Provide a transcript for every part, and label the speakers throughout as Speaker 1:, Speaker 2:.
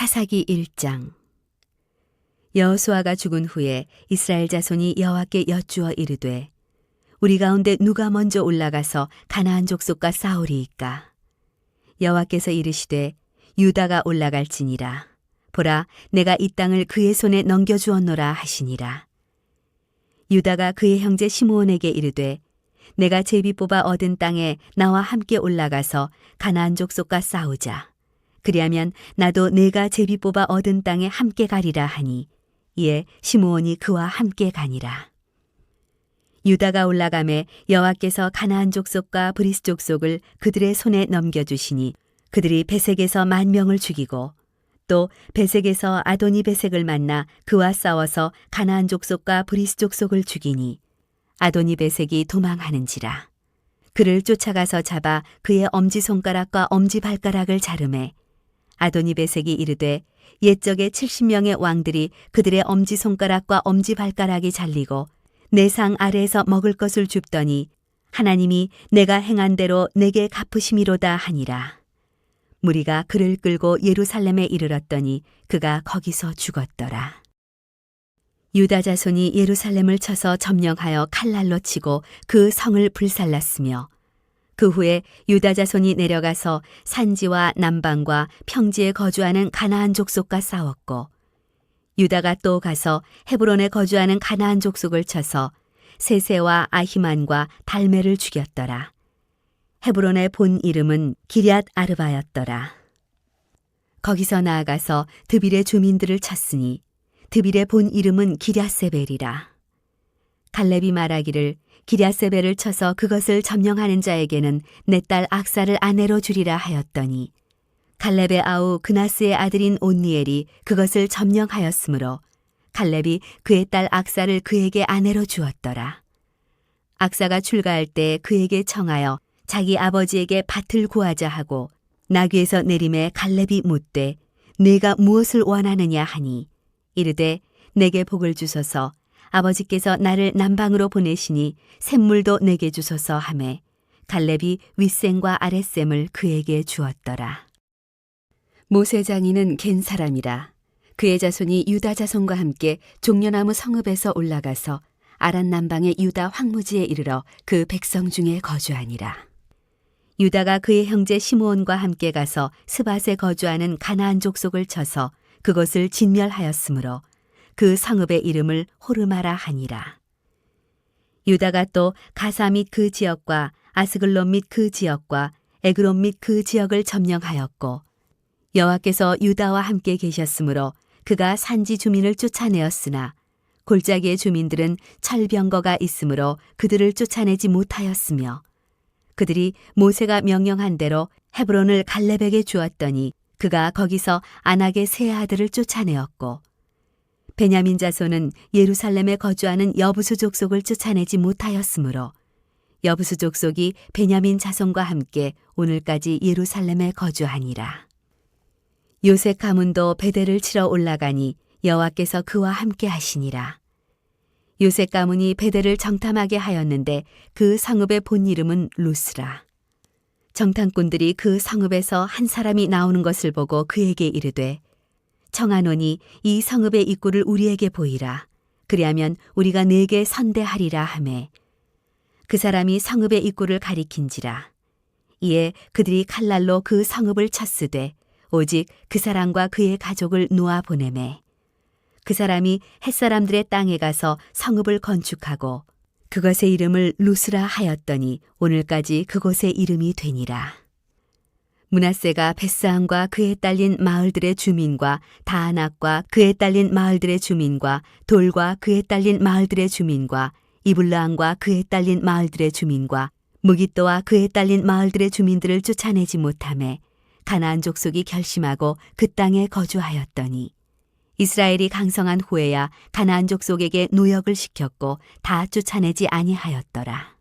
Speaker 1: 사사기 1장. 여호수아가 죽은 후에 이스라엘 자손이 여호와께 여쭈어 이르되 우리 가운데 누가 먼저 올라가서 가나안 족속과 싸우리이까. 여호와께서 이르시되 유다가 올라갈지니라. 보라, 내가 이 땅을 그의 손에 넘겨주었노라 하시니라. 유다가 그의 형제 시므온에게 이르되 내가 제비 뽑아 얻은 땅에 나와 함께 올라가서 가나안 족속과 싸우자. 그리하면 나도 내가 제비 뽑아 얻은 땅에 함께 가리라 하니 이에 시므온이 그와 함께 가니라. 유다가 올라가매 여호와께서 가나안 족속과 브리스 족속을 그들의 손에 넘겨주시니 그들이 베색에서 10,000명을 죽이고 또 베색에서 아도니 베색을 만나 그와 싸워서 가나안 족속과 브리스 족속을 죽이니 아도니 베색이 도망하는지라. 그를 쫓아가서 잡아 그의 엄지손가락과 엄지발가락을 자르매 아도니 베색이 이르되 옛적에 70명의 왕들이 그들의 엄지손가락과 엄지발가락이 잘리고 내 상 아래에서 먹을 것을 줍더니 하나님이 내가 행한 대로 내게 갚으심이로다 하니라. 무리가 그를 끌고 예루살렘에 이르렀더니 그가 거기서 죽었더라. 유다 자손이 예루살렘을 쳐서 점령하여 칼날로 치고 그 성을 불살랐으며 그 후에 유다 자손이 내려가서 산지와 남방과 평지에 거주하는 가나안 족속과 싸웠고 유다가 또 가서 헤브론에 거주하는 가나안 족속을 쳐서 세세와 아히만과 달메를 죽였더라. 헤브론의 본 이름은 기럇 아르바였더라. 거기서 나아가서 드빌의 주민들을 쳤으니 드빌의 본 이름은 기럇세벨이라. 갈렙이 말하기를 기럇세벨을 쳐서 그것을 점령하는 자에게는 내 딸 악사를 아내로 주리라 하였더니 갈렙의 아우 그나스의 아들인 온니엘이 그것을 점령하였으므로 갈렙이 그의 딸 악사를 그에게 아내로 주었더라. 악사가 출가할 때 그에게 청하여 자기 아버지에게 밭을 구하자 하고 나귀에서 내림에 갈렙이 묻되 네가 무엇을 원하느냐 하니 이르되 내게 복을 주소서. 아버지께서 나를 남방으로 보내시니 샘물도 내게 주소서 하매 갈렙이 윗샘과 아랫샘을 그에게 주었더라. 모세 장이는 겐 사람이라. 그의 자손이 유다 자손과 함께 종려나무 성읍에서 올라가서 아란 남방의 유다 황무지에 이르러 그 백성 중에 거주하니라. 유다가 그의 형제 시므온과 함께 가서 스밧에 거주하는 가나안 족속을 쳐서 그것을 진멸하였으므로 그 성읍의 이름을 호르마라 하니라. 유다가 또 가사 및 그 지역과 아스글론 및 그 지역과 에그론 및 그 지역을 점령하였고 여호와께서 유다와 함께 계셨으므로 그가 산지 주민을 쫓아내었으나 골짜기의 주민들은 철병거가 있으므로 그들을 쫓아내지 못하였으며 그들이 모세가 명령한 대로 헤브론을 갈렙에게 주었더니 그가 거기서 아낙의 세 아들을 쫓아내었고 베냐민 자손은 예루살렘에 거주하는 여부수 족속을 쫓아내지 못하였으므로 여부수 족속이 베냐민 자손과 함께 오늘까지 예루살렘에 거주하니라. 요셉 가문도 베델을 치러 올라가니 여호와께서 그와 함께 하시니라. 요셉 가문이 베델을 정탐하게 하였는데 그 성읍의 본 이름은 루스라. 정탐꾼들이 그 성읍에서 한 사람이 나오는 것을 보고 그에게 이르되 청하노니 이 성읍의 입구를 우리에게 보이라. 그리하면 우리가 네게 선대하리라 하매 그 사람이 성읍의 입구를 가리킨지라. 이에 그들이 칼날로 그 성읍을 쳤으되 오직 그 사람과 그의 가족을 놓아 보내매 그 사람이 햇사람들의 땅에 가서 성읍을 건축하고 그것의 이름을 루스라 하였더니 오늘까지 그곳의 이름이 되니라. 므낫세가 벳사함과 그에 딸린 마을들의 주민과 다아낙과 그에 딸린 마을들의 주민과 돌과 그에 딸린 마을들의 주민과 이블라함과 그에 딸린 마을들의 주민과 무깃도와 그에 딸린 마을들의 주민들을 쫓아내지 못하매 가나안 족속이 결심하고 그 땅에 거주하였더니 이스라엘이 강성한 후에야 가나안 족속에게 노역을 시켰고 다 쫓아내지 아니하였더라.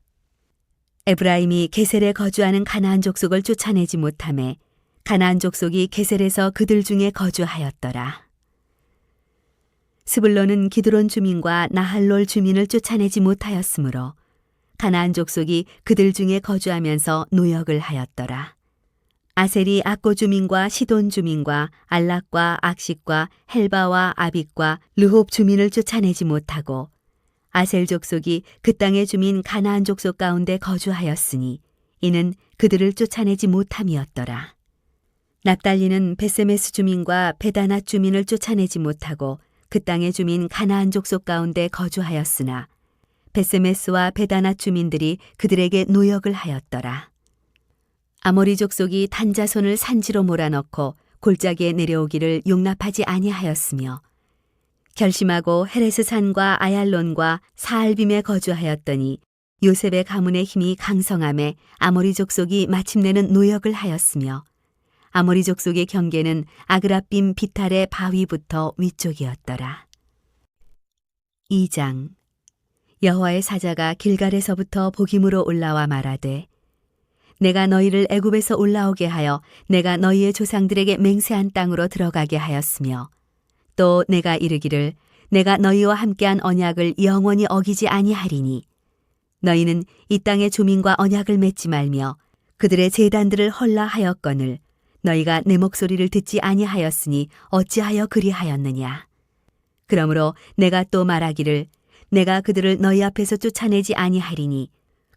Speaker 1: 에브라임이 게셀에 거주하는 가나안 족속을 쫓아내지 못하매 가나안 족속이 게셀에서 그들 중에 거주하였더라. 스불론은 기드론 주민과 나할롤 주민을 쫓아내지 못하였으므로 가나안 족속이 그들 중에 거주하면서 노역을 하였더라. 아셀이 악고 주민과 시돈 주민과 알락과 악식과 헬바와 아빅과 르홉 주민을 쫓아내지 못하고 아셀 족속이 그 땅의 주민 가나안 족속 가운데 거주하였으니 이는 그들을 쫓아내지 못함이었더라. 납달리는 베세메스 주민과 베다낫 주민을 쫓아내지 못하고 그 땅의 주민 가나안 족속 가운데 거주하였으나 베세메스와 베다낫 주민들이 그들에게 노역을 하였더라. 아모리 족속이 단자손을 산지로 몰아넣고 골짜기에 내려오기를 용납하지 아니하였으며 결심하고 헤레스 산과 아얄론과 사알빔에 거주하였더니 요셉의 가문의 힘이 강성함에 아모리 족속이 마침내는 노역을 하였으며 아모리 족속의 경계는 아그라빔 비탈의 바위부터 위쪽이었더라. 2장. 여호와의 사자가 길갈에서부터 복임으로 올라와 말하되 내가 너희를 애굽에서 올라오게 하여 내가 너희의 조상들에게 맹세한 땅으로 들어가게 하였으며 또 내가 이르기를 내가 너희와 함께한 언약을 영원히 어기지 아니하리니 너희는 이 땅의 주민과 언약을 맺지 말며 그들의 제단들을 헐라 하였거늘 너희가 내 목소리를 듣지 아니하였으니 어찌하여 그리하였느냐. 그러므로 내가 또 말하기를 내가 그들을 너희 앞에서 쫓아내지 아니하리니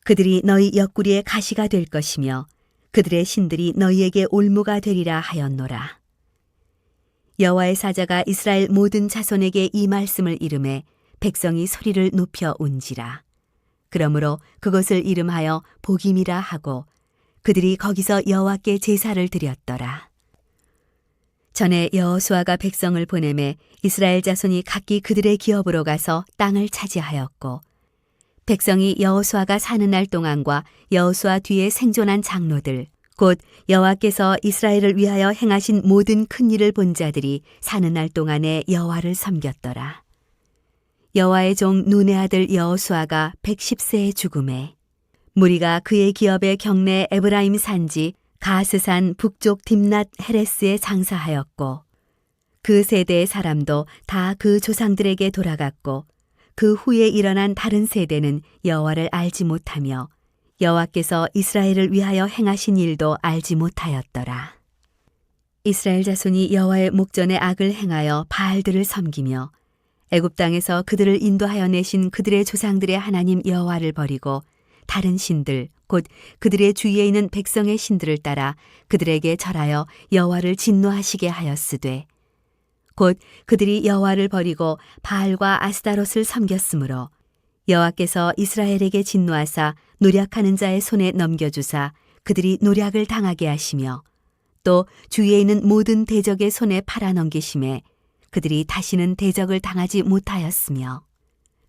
Speaker 1: 그들이 너희 옆구리에 가시가 될 것이며 그들의 신들이 너희에게 올무가 되리라 하였노라. 여호와의 사자가 이스라엘 모든 자손에게 이 말씀을 이름해 백성이 소리를 높여 운지라. 그러므로 그것을 이름하여 복임이라 하고 그들이 거기서 여호와께 제사를 드렸더라. 전에 여호수아가 백성을 보내매 이스라엘 자손이 각기 그들의 기업으로 가서 땅을 차지하였고 백성이 여호수아가 사는 날 동안과 여호수아 뒤에 생존한 장로들 곧 여호와께서 이스라엘을 위하여 행하신 모든 큰 일을 본 자들이 사는 날 동안에 여호와를 섬겼더라. 여호와의 종 눈의 아들 여호수아가 110세에 죽음에 무리가 그의 기업의 경내 에브라임 산지 가스산 북쪽 딥낫 헤레스에 장사하였고 그 세대의 사람도 다 그 조상들에게 돌아갔고 그 후에 일어난 다른 세대는 여호와를 알지 못하며 여호와께서 이스라엘을 위하여 행하신 일도 알지 못하였더라. 이스라엘 자손이 여호와의 목전에 악을 행하여 바알들을 섬기며 애굽 땅에서 그들을 인도하여 내신 그들의 조상들의 하나님 여호와를 버리고 다른 신들 곧 그들의 주위에 있는 백성의 신들을 따라 그들에게 절하여 여호와를 진노하시게 하였으되 곧 그들이 여호와를 버리고 바알과 아스다롯을 섬겼으므로 여호와께서 이스라엘에게 진노하사 노략하는 자의 손에 넘겨주사 그들이 노략을 당하게 하시며 또 주위에 있는 모든 대적의 손에 팔아넘기심에 그들이 다시는 대적을 당하지 못하였으며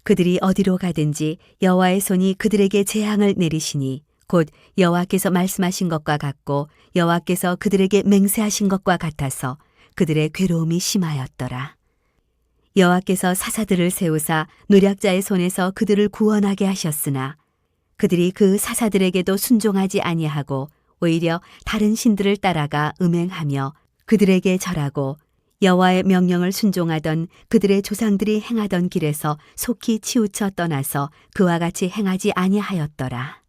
Speaker 1: 그들이 어디로 가든지 여호와의 손이 그들에게 재앙을 내리시니 곧 여호와께서 말씀하신 것과 같고 여호와께서 그들에게 맹세하신 것과 같아서 그들의 괴로움이 심하였더라. 여호와께서 사사들을 세우사 노략자의 손에서 그들을 구원하게 하셨으나 그들이 그 사사들에게도 순종하지 아니하고 오히려 다른 신들을 따라가 음행하며 그들에게 절하고 여호와의 명령을 순종하던 그들의 조상들이 행하던 길에서 속히 치우쳐 떠나서 그와 같이 행하지 아니하였더라.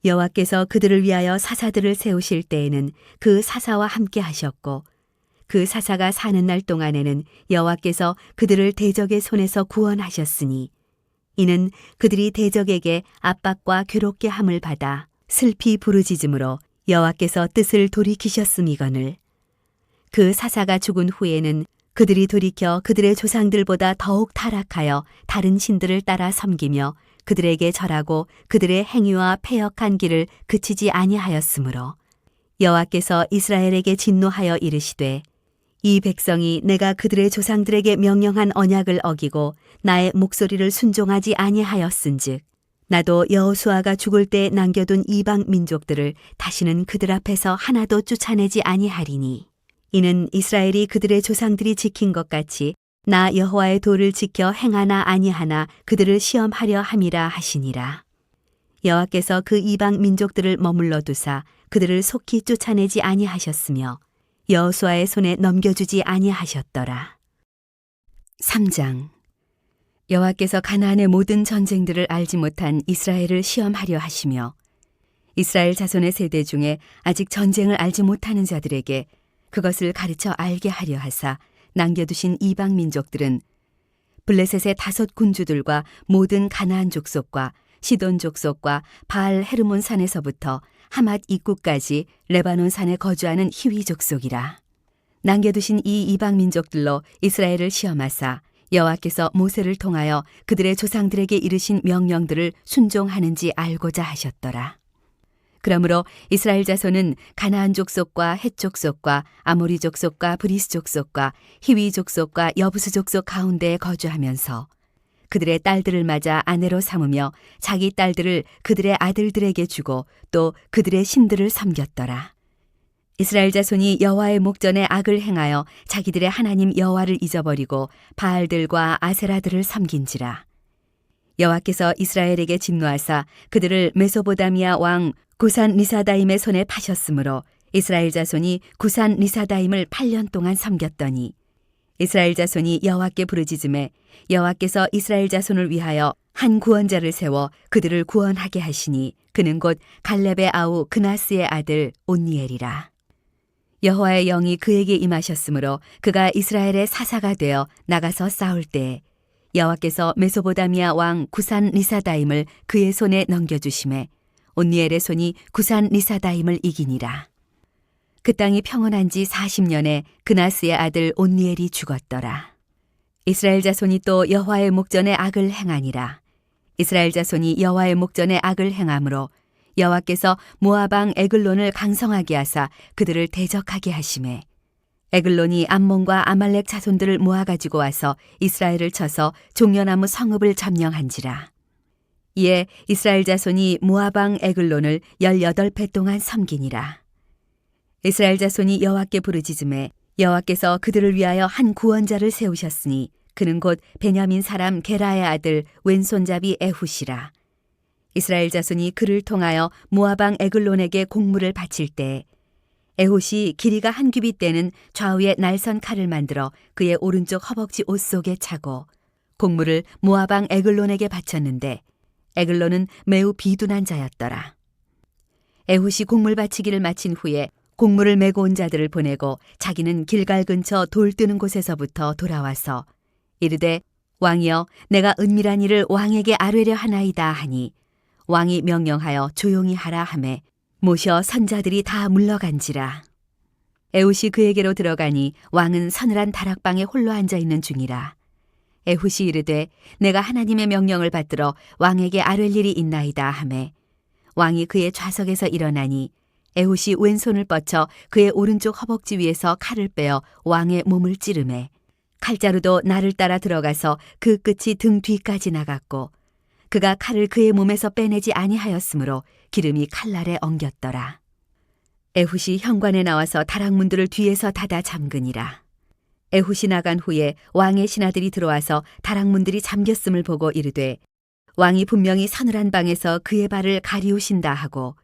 Speaker 1: 여호와께서 그들을 위하여 사사들을 세우실 때에는 그 사사와 함께 하셨고 그 사사가 사는 날 동안에는 여호와께서 그들을 대적의 손에서 구원하셨으니 이는 그들이 대적에게 압박과 괴롭게 함을 받아 슬피 부르짖음으로 여호와께서 뜻을 돌이키셨음이거늘 그 사사가 죽은 후에는 그들이 돌이켜 그들의 조상들보다 더욱 타락하여 다른 신들을 따라 섬기며 그들에게 절하고 그들의 행위와 패역한 길을 그치지 아니하였으므로 여호와께서 이스라엘에게 진노하여 이르시되 이 백성이 내가 그들의 조상들에게 명령한 언약을 어기고 나의 목소리를 순종하지 아니하였은즉 나도 여호수아가 죽을 때 남겨둔 이방 민족들을 다시는 그들 앞에서 하나도 쫓아내지 아니하리니 이는 이스라엘이 그들의 조상들이 지킨 것 같이 나 여호와의 도를 지켜 행하나 아니하나 그들을 시험하려 함이라 하시니라. 여호와께서 그 이방 민족들을 머물러 두사 그들을 속히 쫓아내지 아니하셨으며 여호수아의 손에 넘겨주지 아니하셨더라. 3장. 여호와께서 가나안의 모든 전쟁들을 알지 못한 이스라엘을 시험하려 하시며 이스라엘 자손의 세대 중에 아직 전쟁을 알지 못하는 자들에게 그것을 가르쳐 알게 하려 하사 남겨두신 이방 민족들은 블레셋의 5 군주들과 모든 가나안 족속과 시돈 족속과 바알 헤르몬 산에서부터 하맛 입구까지 레바논 산에 거주하는 히위 족속이라. 남겨두신 이 이방 민족들로 이스라엘을 시험하사 여호와께서 모세를 통하여 그들의 조상들에게 이르신 명령들을 순종하는지 알고자 하셨더라. 그러므로 이스라엘 자손은 가나안 족속과 헷 족속과 아모리 족속과 브리스 족속과 히위 족속과 여부스 족속 가운데에 거주하면서 그들의 딸들을 맞아 아내로 삼으며 자기 딸들을 그들의 아들들에게 주고 또 그들의 신들을 섬겼더라. 이스라엘 자손이 여호와의 목전에 악을 행하여 자기들의 하나님 여호와를 잊어버리고 바알들과 아세라들을 섬긴지라. 여호와께서 이스라엘에게 진노하사 그들을 메소보다미아 왕 구산 리사다임의 손에 파셨으므로 이스라엘 자손이 구산 리사다임을 8년 동안 섬겼더니 이스라엘 자손이 여호와께 부르짖음에 여호와께서 이스라엘 자손을 위하여 한 구원자를 세워 그들을 구원하게 하시니 그는 곧 갈렙의 아우 그나스의 아들 온니엘이라. 여호와의 영이 그에게 임하셨으므로 그가 이스라엘의 사사가 되어 나가서 싸울 때에 여호와께서 메소보다미아 왕 구산 리사다임을 그의 손에 넘겨주심에 온니엘의 손이 구산 리사다임을 이기니라. 그 땅이 평온한 지 40년에 그나스의 아들 온니엘이 죽었더라. 이스라엘 자손이 또 여호와의 목전에 악을 행하니라. 이스라엘 자손이 여호와의 목전에 악을 행함으로 여호와께서 모압 왕 에글론을 강성하게 하사 그들을 대적하게 하심에 에글론이 암몬과 아말렉 자손들을 모아가지고 와서 이스라엘을 쳐서 종려나무 성읍을 점령한지라. 이에 이스라엘 자손이 모압 왕 에글론을 18배 동안 섬기니라. 이스라엘 자손이 여호와께 부르짖음에 여호와께서 그들을 위하여 한 구원자를 세우셨으니 그는 곧 베냐민 사람 게라의 아들 왼손잡이 에훗이라. 이스라엘 자손이 그를 통하여 모압 왕 에글론에게 공물을 바칠 때에 에훗이 길이가 한 규빗 되는 좌우에 날선 칼을 만들어 그의 오른쪽 허벅지 옷 속에 차고 공물을 모압 왕 에글론에게 바쳤는데 에글론은 매우 비둔한 자였더라. 에훗이 공물 바치기를 마친 후에 공물을 메고 온 자들을 보내고 자기는 길갈 근처 돌 뜨는 곳에서부터 돌아와서 이르되 왕이여 내가 은밀한 일을 왕에게 아뢰려 하나이다 하니 왕이 명령하여 조용히 하라 하매 모셔 선자들이 다 물러간지라. 에훗이 그에게로 들어가니 왕은 서늘한 다락방에 홀로 앉아 있는 중이라. 에훗이 이르되 내가 하나님의 명령을 받들어 왕에게 아뢰릴 일이 있나이다 하매 왕이 그의 좌석에서 일어나니 에훗이 왼손을 뻗쳐 그의 오른쪽 허벅지 위에서 칼을 빼어 왕의 몸을 찌르매 칼자루도 날을 따라 들어가서 그 끝이 등 뒤까지 나갔고 그가 칼을 그의 몸에서 빼내지 아니하였으므로 기름이 칼날에 엉겼더라. 에훗이 현관에 나와서 다락문들을 뒤에서 닫아 잠그니라. 에훗이 나간 후에 왕의 신하들이 들어와서 다락문들이 잠겼음을 보고 이르되 왕이 분명히 서늘한 방에서 그의 발을 가리우신다 하고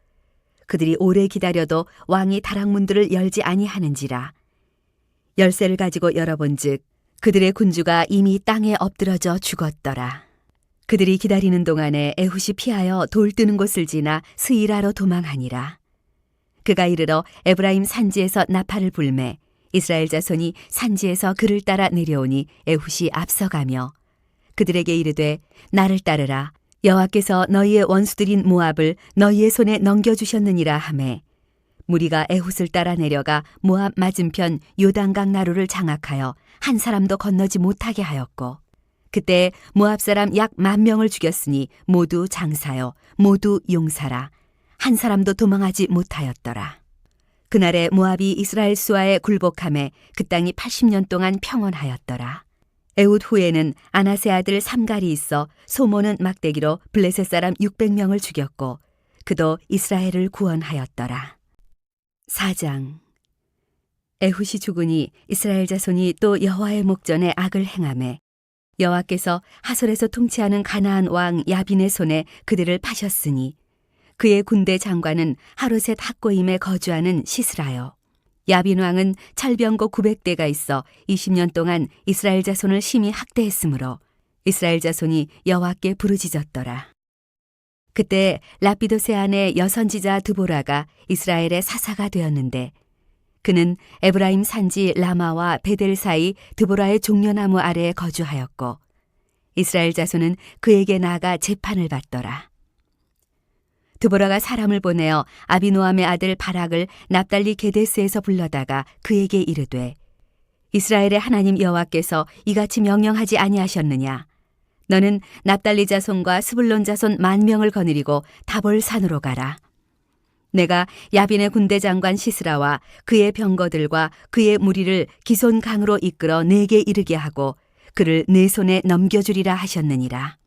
Speaker 1: 그들이 오래 기다려도 왕이 다락문들을 열지 아니하는지라. 열쇠를 가지고 열어본즉 그들의 군주가 이미 땅에 엎드러져 죽었더라. 그들이 기다리는 동안에 에훗이 피하여 돌 뜨는 곳을 지나 스이라로 도망하니라. 그가 이르러 에브라임 산지에서 나팔을 불매 이스라엘 자손이 산지에서 그를 따라 내려오니 에훗이 앞서가며 그들에게 이르되 나를 따르라. 여호와께서 너희의 원수들인 모압을 너희의 손에 넘겨주셨느니라 하매 무리가 에훗을 따라 내려가 모압 맞은편 요단강 나루를 장악하여 한 사람도 건너지 못하게 하였고 그때 모압 사람 약 10,000명을 죽였으니 모두 장사요 모두 용사라. 한 사람도 도망하지 못하였더라. 그날에 모압이 이스라엘 수하에 굴복함에 그 땅이 80년 동안 평온하였더라. 에훗 후에는 아나세 아들 삼갈이 있어 소모는 막대기로 블레셋 사람 600명을 죽였고 그도 이스라엘을 구원하였더라. 4장. 에훗이 죽으니 이스라엘 자손이 또 여호와의 목전에 악을 행하매 여호와께서 하솔에서 통치하는 가나안 왕 야빈의 손에 그들을 파셨으니 그의 군대 장관은 하로셋 학고임에 거주하는 시스라요. 야빈 왕은 철병거 900대가 있어 20년 동안 이스라엘 자손을 심히 학대했으므로 이스라엘 자손이 여호와께 부르짖었더라. 그때 라피도세 아내 여선지자 드보라가 이스라엘의 사사가 되었는데 그는 에브라임 산지 라마와 베델 사이 드보라의 종려나무 아래에 거주하였고 이스라엘 자손은 그에게 나아가 재판을 받더라. 드보라가 사람을 보내어 아비노함의 아들 바락을 납달리 게데스에서 불러다가 그에게 이르되 이스라엘의 하나님 여호와께서 이같이 명령하지 아니하셨느냐? 너는 납달리 자손과 스불론 자손 10,000명을 거느리고 다볼산으로 가라. 내가 야빈의 군대 장관 시스라와 그의 병거들과 그의 무리를 기손 강으로 이끌어 내게 이르게 하고 그를 내 손에 넘겨주리라 하셨느니라.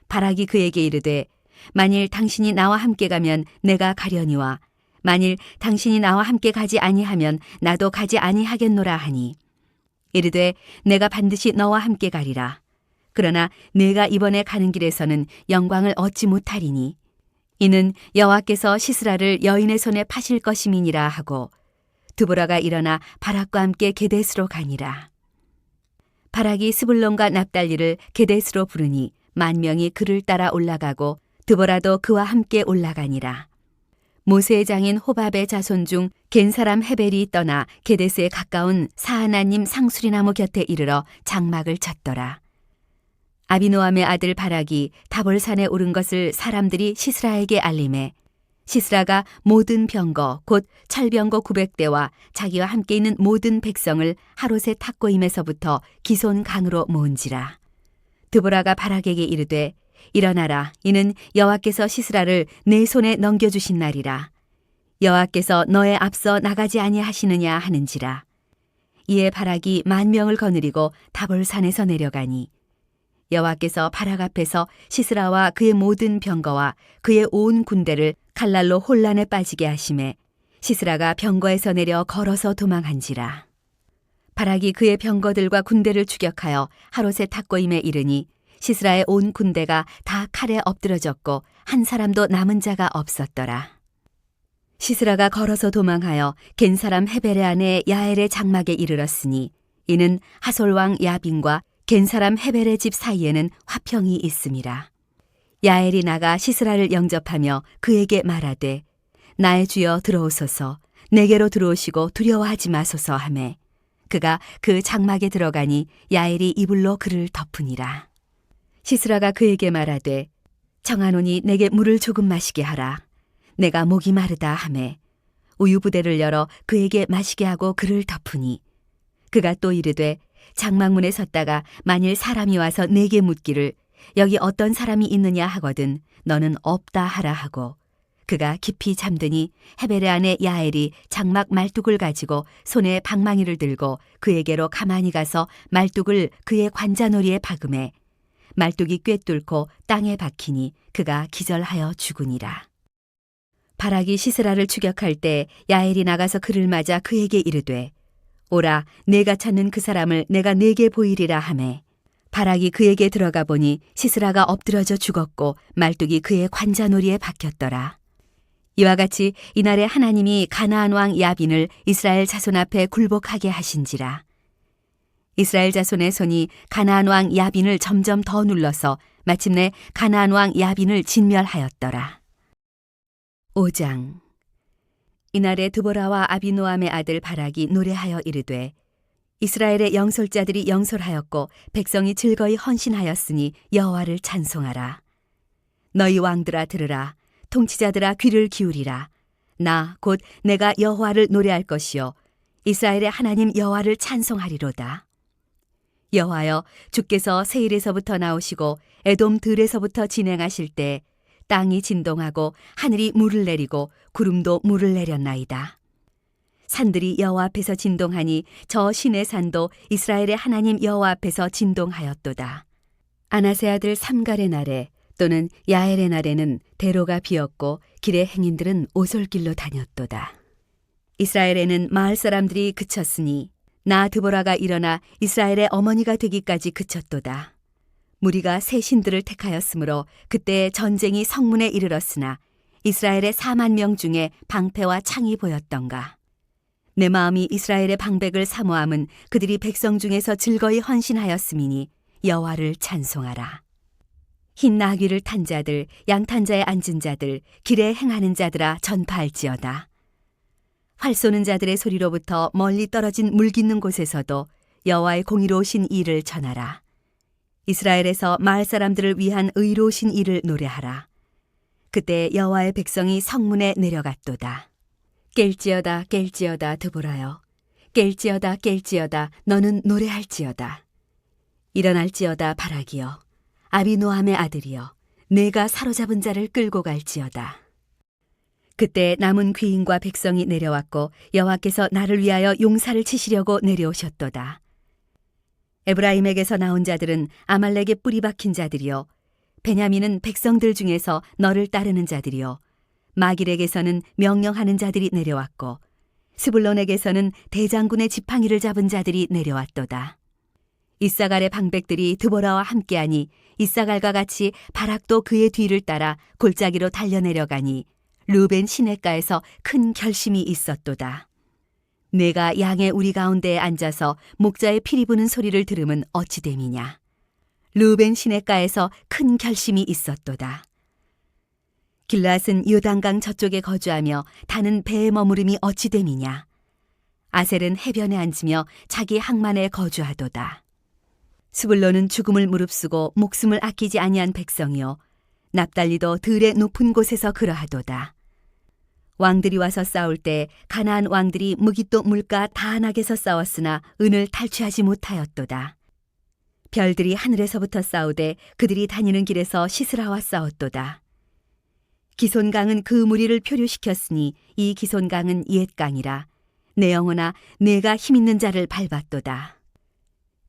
Speaker 1: 바락이 그에게 이르되 만일 당신이 나와 함께 가면 내가 가려니와 만일 당신이 나와 함께 가지 아니하면 나도 가지 아니하겠노라 하니 이르되 내가 반드시 너와 함께 가리라. 그러나 내가 이번에 가는 길에서는 영광을 얻지 못하리니 이는 여호와께서 시스라를 여인의 손에 파실 것임이니라 하고 드보라가 일어나 바락과 함께 게데스로 가니라. 바락이 스불론과 납달리를 게데스로 부르니 10,000명이 그를 따라 올라가고 드보라도 그와 함께 올라가니라. 모세의 장인 호밥의 자손 중 겐 사람 헤벨이 떠나 게데스에 가까운 사하나님 상수리나무 곁에 이르러 장막을 쳤더라. 아비노함의 아들 바락이 다볼산에 오른 것을 사람들이 시스라에게 알림해 시스라가 모든 병거 곧 철병거 900대와 자기와 함께 있는 모든 백성을 하롯의 탁고임에서부터 기손 강으로 모은지라. 드보라가 바락에게 이르되 일어나라. 이는 여호와께서 시스라를 내 손에 넘겨주신 날이라. 여호와께서 너의 앞서 나가지 아니하시느냐 하는지라. 이에 바락이 10,000명을 거느리고 다볼산에서 내려가니 여호와께서 바락 앞에서 시스라와 그의 모든 병거와 그의 온 군대를 칼날로 혼란에 빠지게 하심에 시스라가 병거에서 내려 걸어서 도망한지라. 바락이 그의 병거들과 군대를 추격하여 하롯의 탁고임에 이르니 시스라의 온 군대가 다 칼에 엎드러졌고 한 사람도 남은 자가 없었더라. 시스라가 걸어서 도망하여 겐 사람 헤벨의 아내 야엘의 장막에 이르렀으니 이는 하솔 왕 야빈과 겐 사람 헤벨의 집 사이에는 화평이 있음이라. 야엘이 나가 시스라를 영접하며 그에게 말하되 나의 주여 들어오소서 내게로 들어오시고 두려워하지 마소서 하매 그가 그 장막에 들어가니 야엘이 이불로 그를 덮으니라. 시스라가 그에게 말하되 청하노니 내게 물을 조금 마시게 하라. 내가 목이 마르다 하매 우유 부대를 열어 그에게 마시게 하고 그를 덮으니 그가 또 이르되 장막문에 섰다가 만일 사람이 와서 내게 묻기를 여기 어떤 사람이 있느냐 하거든 너는 없다 하라 하고 그가 깊이 잠드니 헤벨의 아내 야엘이 장막 말뚝을 가지고 손에 방망이를 들고 그에게로 가만히 가서 말뚝을 그의 관자놀이에 박음해 말뚝이 꿰뚫고 땅에 박히니 그가 기절하여 죽으니라. 바락이 시스라를 추격할 때 야엘이 나가서 그를 맞아 그에게 이르되 오라 내가 찾는 그 사람을 내가 네게 보이리라 하매 바락이 그에게 들어가 보니 시스라가 엎드러져 죽었고 말뚝이 그의 관자놀이에 박혔더라. 이와 같이 이날에 하나님이 가나안 왕 야빈을 이스라엘 자손 앞에 굴복하게 하신지라. 이스라엘 자손의 손이 가나안 왕 야빈을 점점 더 눌러서 마침내 가나안 왕 야빈을 진멸하였더라. 5장. 이날에 드보라와 아비노함의 아들 바락이 노래하여 이르되 이스라엘의 영솔자들이 영솔하였고 백성이 즐거이 헌신하였으니 여호와를 찬송하라. 너희 왕들아 들으라. 통치자들아 귀를 기울이라. 나 곧 내가 여호와를 노래할 것이요 이스라엘의 하나님 여호와를 찬송하리로다. 여호와여 주께서 세일에서부터 나오시고 에돔 들에서부터 진행하실 때 땅이 진동하고 하늘이 물을 내리고 구름도 물을 내렸나이다. 산들이 여호와 앞에서 진동하니 저 신의 산도 이스라엘의 하나님 여호와 앞에서 진동하였도다. 아나세 아들 삼갈의 날에 또는 야엘의 날에는 대로가 비었고 길의 행인들은 오솔길로 다녔도다. 이스라엘에는 마을 사람들이 그쳤으니 나 드보라가 일어나 이스라엘의 어머니가 되기까지 그쳤도다. 무리가 새 신들을 택하였으므로 그때 전쟁이 성문에 이르렀으나 이스라엘의 40,000명 중에 방패와 창이 보였던가. 내 마음이 이스라엘의 방백을 사모함은 그들이 백성 중에서 즐거이 헌신하였음이니 여호와를 찬송하라. 흰 나귀를 탄 자들, 양탄자에 앉은 자들, 길에 행하는 자들아 전파할지어다. 활 쏘는 자들의 소리로부터 멀리 떨어진 물 깃는 곳에서도 여호와의 공의로우신 일을 전하라. 이스라엘에서 마을 사람들을 위한 의로우신 일을 노래하라. 그때 여호와의 백성이 성문에 내려갔도다. 깰지어다 깰지어다 드보라여. 깰지어다 깰지어다 너는 노래할지어다. 일어날지어다 바라기여. 아비노함의 아들이여. 내가 사로잡은 자를 끌고 갈지어다. 그때 남은 귀인과 백성이 내려왔고 여호와께서 나를 위하여 용사를 치시려고 내려오셨도다. 에브라임에게서 나온 자들은 아말렉의 뿌리 박힌 자들이요, 베냐민은 백성들 중에서 너를 따르는 자들이요, 마길에게서는 명령하는 자들이 내려왔고 스불론에게서는 대장군의 지팡이를 잡은 자들이 내려왔도다. 이사갈의 방백들이 드보라와 함께하니 이사갈과 같이 바락도 그의 뒤를 따라 골짜기로 달려내려가니 르벤 시냇가에서 큰 결심이 있었도다. 내가 양의 우리 가운데에 앉아서 목자의 피리 부는 소리를 들으면 어찌 됨이냐. 르벤 시냇가에서 큰 결심이 있었도다. 길앗은 요단강 저쪽에 거주하며 다는 배에 머무름이 어찌 됨이냐. 아셀은 해변에 앉으며 자기 항만에 거주하도다. 스불론은 죽음을 무릅쓰고 목숨을 아끼지 아니한 백성이요, 납달리도 들의 높은 곳에서 그러하도다. 왕들이 와서 싸울 때 가나안 왕들이 무깃도 물가 다한악에서 싸웠으나 은을 탈취하지 못하였도다. 별들이 하늘에서부터 싸우되 그들이 다니는 길에서 시스라와 싸웠도다. 기손강은 그 무리를 표류시켰으니 이 기손강은 옛강이라. 내 영혼아 내가 힘있는 자를 밟았도다.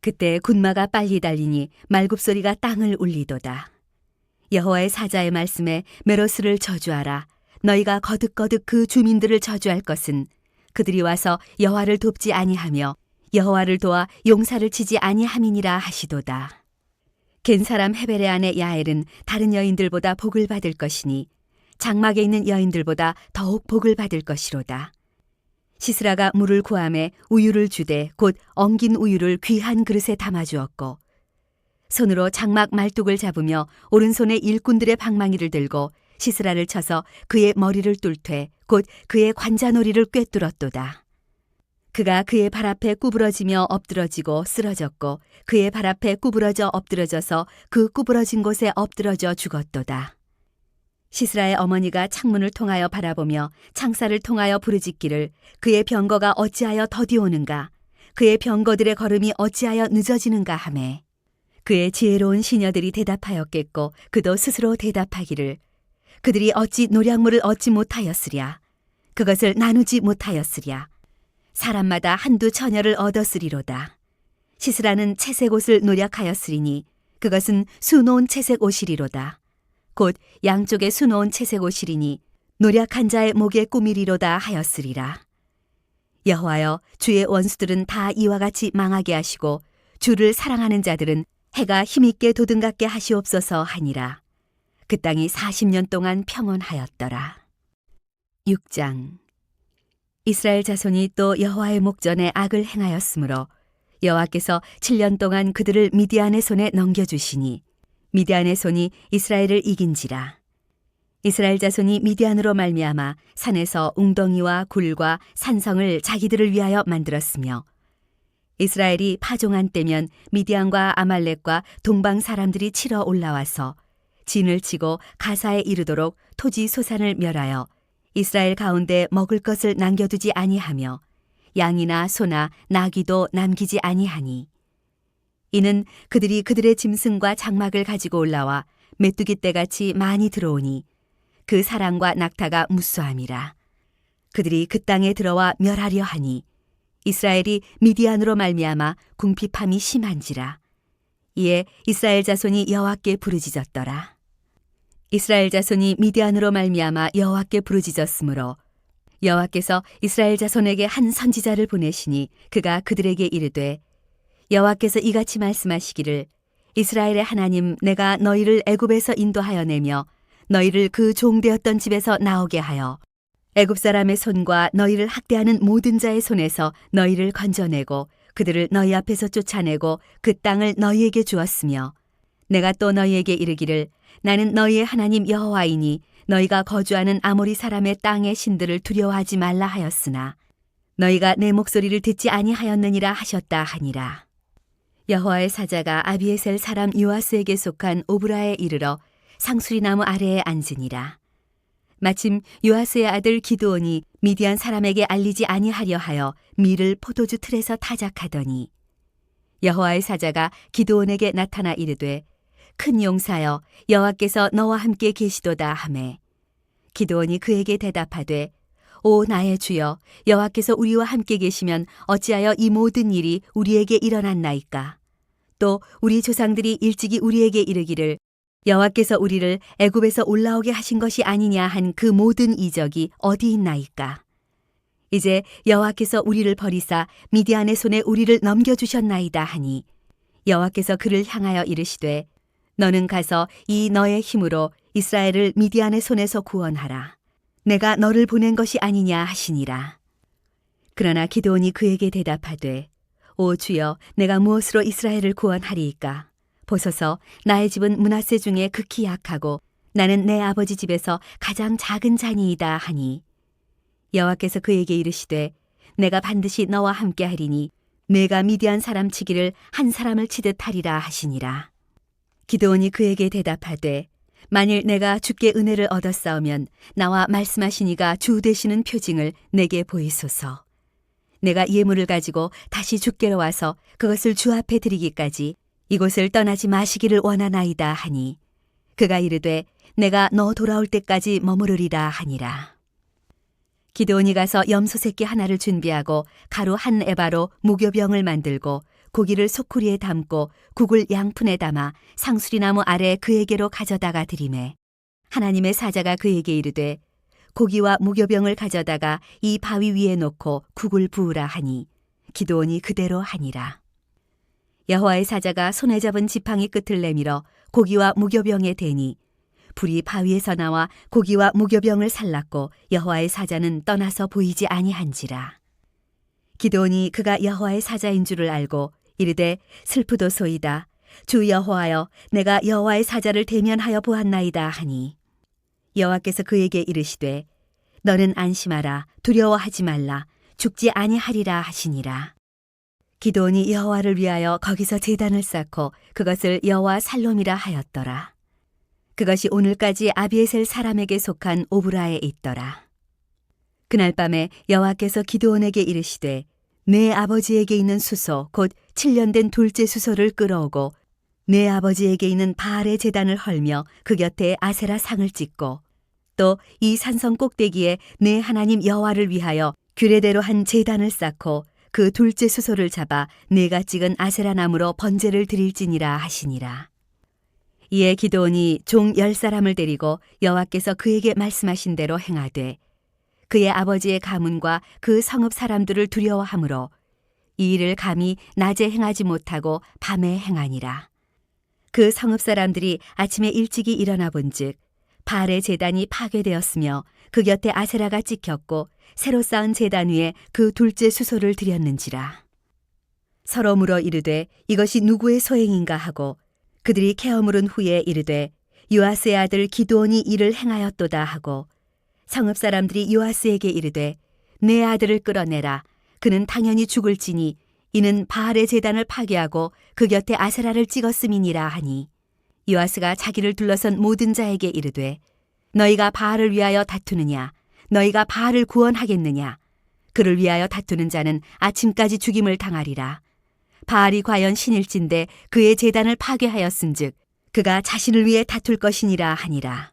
Speaker 1: 그때 군마가 빨리 달리니 말굽소리가 땅을 울리도다. 여호와의 사자의 말씀에 메로스를 저주하라. 너희가 거듭거듭 그 주민들을 저주할 것은 그들이 와서 여호와를 돕지 아니하며 여호와를 도와 용사를 치지 아니함이니라 하시도다. 겐 사람 헤벨의 아내 야엘은 다른 여인들보다 복을 받을 것이니 장막에 있는 여인들보다 더욱 복을 받을 것이로다. 시스라가 물을 구함에 우유를 주되 곧 엉긴 우유를 귀한 그릇에 담아주었고 손으로 장막 말뚝을 잡으며 오른손에 일꾼들의 방망이를 들고 시스라를 쳐서 그의 머리를 뚫되 곧 그의 관자놀이를 꿰뚫었도다. 그가 그의 발 앞에 구부러지며 엎드러지고 쓰러졌고 그의 발 앞에 구부러져 엎드러져서 그 구부러진 곳에 엎드러져 죽었도다. 시스라의 어머니가 창문을 통하여 바라보며 창살을 통하여 부르짖기를 그의 병거가 어찌하여 더디오는가, 그의 병거들의 걸음이 어찌하여 늦어지는가 하매 그의 지혜로운 시녀들이 대답하였겠고 그도 스스로 대답하기를 그들이 어찌 노량물을 얻지 못하였으랴. 그것을 나누지 못하였으랴. 사람마다 한두 처녀를 얻었으리로다. 시스라는 채색 옷을 노력하였으리니 그것은 수놓은 채색 옷이리로다. 곧 양쪽에 수놓은 채색 옷이리니 노력한 자의 목에 꾸미리로다 하였으리라. 여호와여 주의 원수들은 다 이와 같이 망하게 하시고 주를 사랑하는 자들은 해가 힘있게 도든갑게 하시옵소서 하니라. 그 땅이 40년 동안 평온하였더라. 6장. 이스라엘 자손이 또 여호와의 목전에 악을 행하였으므로 여호와께서 7년 동안 그들을 미디안의 손에 넘겨주시니 미디안의 손이 이스라엘을 이긴지라. 이스라엘 자손이 미디안으로 말미암아 산에서 웅덩이와 굴과 산성을 자기들을 위하여 만들었으며 이스라엘이 파종한 때면 미디안과 아말렉과 동방 사람들이 치러 올라와서 진을 치고 가사에 이르도록 토지 소산을 멸하여 이스라엘 가운데 먹을 것을 남겨두지 아니하며 양이나 소나 나귀도 남기지 아니하니 이는 그들이 그들의 짐승과 장막을 가지고 올라와 메뚜기 떼같이 많이 들어오니 그 사랑과 낙타가 무수함이라. 그들이 그 땅에 들어와 멸하려 하니 이스라엘이 미디안으로 말미암아 궁핍함이 심한지라. 이에 이스라엘 자손이 여호와께 부르짖었더라. 이스라엘 자손이 미디안으로 말미암아 여호와께 부르짖었으므로 여호와께서 이스라엘 자손에게 한 선지자를 보내시니 그가 그들에게 이르되 여호와께서 이같이 말씀하시기를 이스라엘의 하나님 내가 너희를 애굽에서 인도하여 내며 너희를 그 종되었던 집에서 나오게 하여 애굽 사람의 손과 너희를 학대하는 모든 자의 손에서 너희를 건져내고 그들을 너희 앞에서 쫓아내고 그 땅을 너희에게 주었으며 내가 또 너희에게 이르기를 나는 너희의 하나님 여호와이니 너희가 거주하는 아모리 사람의 땅의 신들을 두려워하지 말라 하였으나 너희가 내 목소리를 듣지 아니하였느니라 하셨다 하니라. 여호와의 사자가 아비에셀 사람 요아스에게 속한 오브라에 이르러 상수리나무 아래에 앉으니라. 마침 요아스의 아들 기드온이 미디안 사람에게 알리지 아니하려 하여 밀을 포도주 틀에서 타작하더니 여호와의 사자가 기드온에게 나타나 이르되 큰 용사여 여호와께서 너와 함께 계시도다 하매 기드온이 그에게 대답하되 오 나의 주여 여호와께서 우리와 함께 계시면 어찌하여 이 모든 일이 우리에게 일어났나이까. 또 우리 조상들이 일찍이 우리에게 이르기를 여호와께서 우리를 애굽에서 올라오게 하신 것이 아니냐 한 그 모든 이적이 어디 있나이까. 이제 여호와께서 우리를 버리사 미디안의 손에 우리를 넘겨주셨나이다 하니 여호와께서 그를 향하여 이르시되 너는 가서 이 너의 힘으로 이스라엘을 미디안의 손에서 구원하라. 내가 너를 보낸 것이 아니냐 하시니라. 그러나 기드온이 그에게 대답하되 오 주여 내가 무엇으로 이스라엘을 구원하리이까. 보소서 나의 집은 므낫세 중에 극히 약하고 나는 내 아버지 집에서 가장 작은 자니이다 하니 여호와께서 그에게 이르시되 내가 반드시 너와 함께 하리니 내가 미디안 사람 치기를 한 사람을 치듯 하리라 하시니라. 기드온이 그에게 대답하되 만일 내가 주께 은혜를 얻었사오면 나와 말씀하시니가 주 되시는 표징을 내게 보이소서. 내가 예물을 가지고 다시 주께로 와서 그것을 주 앞에 드리기까지 이곳을 떠나지 마시기를 원하나이다 하니 그가 이르되 내가 너 돌아올 때까지 머무르리라 하니라. 기드온이 가서 염소 새끼 하나를 준비하고 가루 한 에바로 무교병을 만들고 고기를 소쿠리에 담고 국을 양푼에 담아 상수리나무 아래 그에게로 가져다가 드리매 하나님의 사자가 그에게 이르되 고기와 무교병을 가져다가 이 바위 위에 놓고 국을 부으라 하니 기드온이 그대로 하니라. 여호와의 사자가 손에 잡은 지팡이 끝을 내밀어 고기와 무교병에 대니 불이 바위에서 나와 고기와 무교병을 살랐고 여호와의 사자는 떠나서 보이지 아니한지라. 기드온이 그가 여호와의 사자인 줄을 알고 이르되 슬프도소이다. 주 여호와여 내가 여호와의 사자를 대면하여 보았나이다 하니 여호와께서 그에게 이르시되 너는 안심하라 두려워하지 말라 죽지 아니하리라 하시니라. 기드온이 여호와를 위하여 거기서 제단을 쌓고 그것을 여호와 살롬이라 하였더라. 그것이 오늘까지 아비에셀 사람에게 속한 오브라에 있더라. 그날 밤에 여호와께서 기드온에게 이르시되 내 아버지에게 있는 수소 곧 7년 된 둘째 수소를 끌어오고 내 아버지에게 있는 바알의 제단을 헐며 그 곁에 아세라 상을 찍고 또 이 산성 꼭대기에 내 하나님 여호와를 위하여 규례대로 한 제단을 쌓고 그 둘째 수소를 잡아 내가 찍은 아세라 나무로 번제를 드릴지니라 하시니라. 이에 기드온이 종 10사람을 데리고 여호와께서 그에게 말씀하신 대로 행하되 그의 아버지의 가문과 그 성읍 사람들을 두려워하므로 이 일을 감히 낮에 행하지 못하고 밤에 행하니라. 그 성읍 사람들이 아침에 일찍이 일어나 본즉 바알의 제단이 파괴되었으며 그 곁에 아세라가 찍혔고 새로 쌓은 제단 위에 그 둘째 수소를 드렸는지라. 서로 물어 이르되 이것이 누구의 소행인가 하고 그들이 케어 물은 후에 이르되 요아스의 아들 기드온이 이를 행하였도다 하고 성읍 사람들이 요아스에게 이르되 내 아들을 끌어내라. 그는 당연히 죽을지니 이는 바알의 제단을 파괴하고 그 곁에 아세라를 찍었음이니라 하니 요아스가 자기를 둘러선 모든 자에게 이르되 너희가 바알을 위하여 다투느냐 너희가 바알을 구원하겠느냐 그를 위하여 다투는 자는 아침까지 죽임을 당하리라. 바알이 과연 신일진데 그의 제단을 파괴하였은즉 그가 자신을 위해 다툴 것이니라 하니라.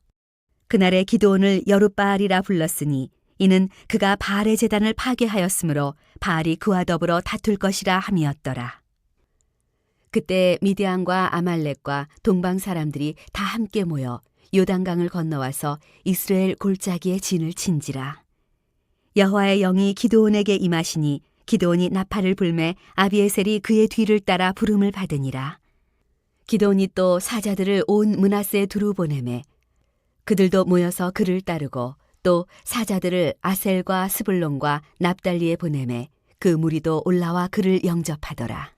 Speaker 1: 그날에 기드온을 여룻바알이라 불렀으니 이는 그가 바알의 제단을 파괴하였으므로 바알이 그와 더불어 다툴 것이라 함이었더라. 그때 미디안과 아말렉과 동방 사람들이 다 함께 모여 요단강을 건너와서 이스라엘 골짜기에 진을 친지라. 여호와의 영이 기드온에게 임하시니 기드온이 나팔을 불매 아비에셀이 그의 뒤를 따라 부름을 받으니라. 기드온이 또 사자들을 온 므낫세에 두루 보내매 그들도 모여서 그를 따르고 또 사자들을 아셀과 스불론과 납달리에 보내매 그 무리도 올라와 그를 영접하더라.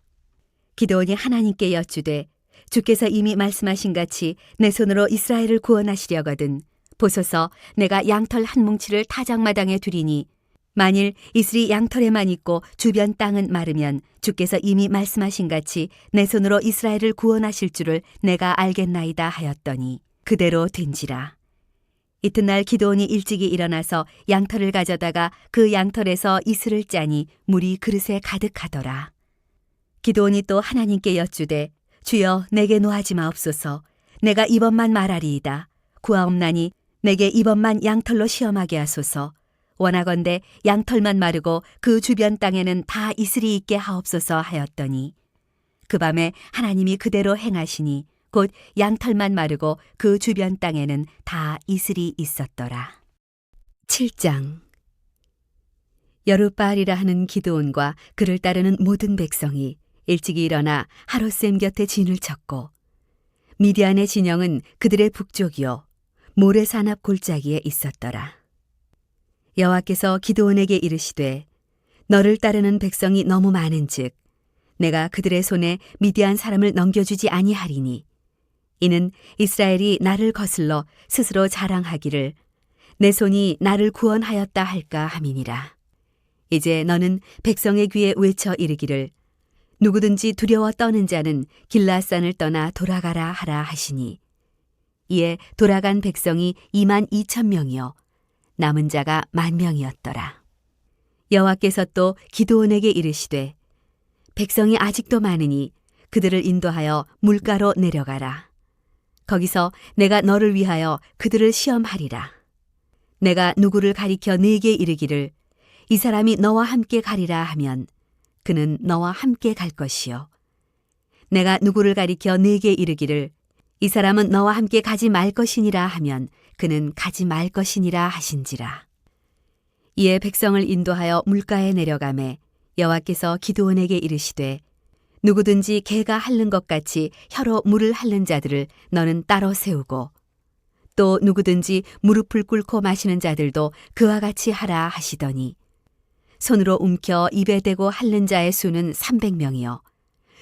Speaker 1: 기드온이 하나님께 여쭈되 주께서 이미 말씀하신 같이 내 손으로 이스라엘을 구원하시려거든 보소서 내가 양털 한 뭉치를 타작마당에 두리니 만일 이슬이 양털에만 있고 주변 땅은 마르면 주께서 이미 말씀하신 같이 내 손으로 이스라엘을 구원하실 줄을 내가 알겠나이다 하였더니 그대로 된지라. 이튿날 기드온이 일찍이 일어나서 양털을 가져다가 그 양털에서 이슬을 짜니 물이 그릇에 가득하더라. 기드온이 또 하나님께 여쭈되 주여 내게 노하지 마옵소서. 내가 이번만 말하리이다. 구하옵나니 내게 이번만 양털로 시험하게 하소서. 원하건대 양털만 마르고 그 주변 땅에는 다 이슬이 있게 하옵소서 하였더니 그 밤에 하나님이 그대로 행하시니 곧 양털만 마르고 그 주변 땅에는 다 이슬이 있었더라. 7장. 여룻바알이라 하는 기드온과 그를 따르는 모든 백성이 일찍이 일어나 하롯셈 곁에 진을 쳤고 미디안의 진영은 그들의 북쪽이요 모레산 앞 골짜기에 있었더라. 여호와께서 기드온에게 이르시되 너를 따르는 백성이 너무 많은즉 내가 그들의 손에 미디안 사람을 넘겨주지 아니하리니 이는 이스라엘이 나를 거슬러 스스로 자랑하기를 내 손이 나를 구원하였다 할까 함이니라. 이제 너는 백성의 귀에 외쳐 이르기를 누구든지 두려워 떠는 자는 길라앗산을 떠나 돌아가라 하라 하시니 이에 돌아간 백성이 22,000명이요 남은 자가 10,000명이었더라. 여호와께서 또 기드온에게 이르시되 백성이 아직도 많으니 그들을 인도하여 물가로 내려가라. 거기서 내가 너를 위하여 그들을 시험하리라. 내가 누구를 가리켜 네게 이르기를 이 사람이 너와 함께 가리라 하면 그는 너와 함께 갈 것이요. 내가 누구를 가리켜 네게 이르기를 이 사람은 너와 함께 가지 말 것이니라 하면 그는 가지 말 것이니라 하신지라. 이에 백성을 인도하여 물가에 내려가매 여호와께서 기드온에게 이르시되 누구든지 개가 핥는 것 같이 혀로 물을 핥는 자들을 너는 따로 세우고 또 누구든지 무릎을 꿇고 마시는 자들도 그와 같이 하라 하시더니 손으로 움켜 입에 대고 핥는 자의 수는 300명이요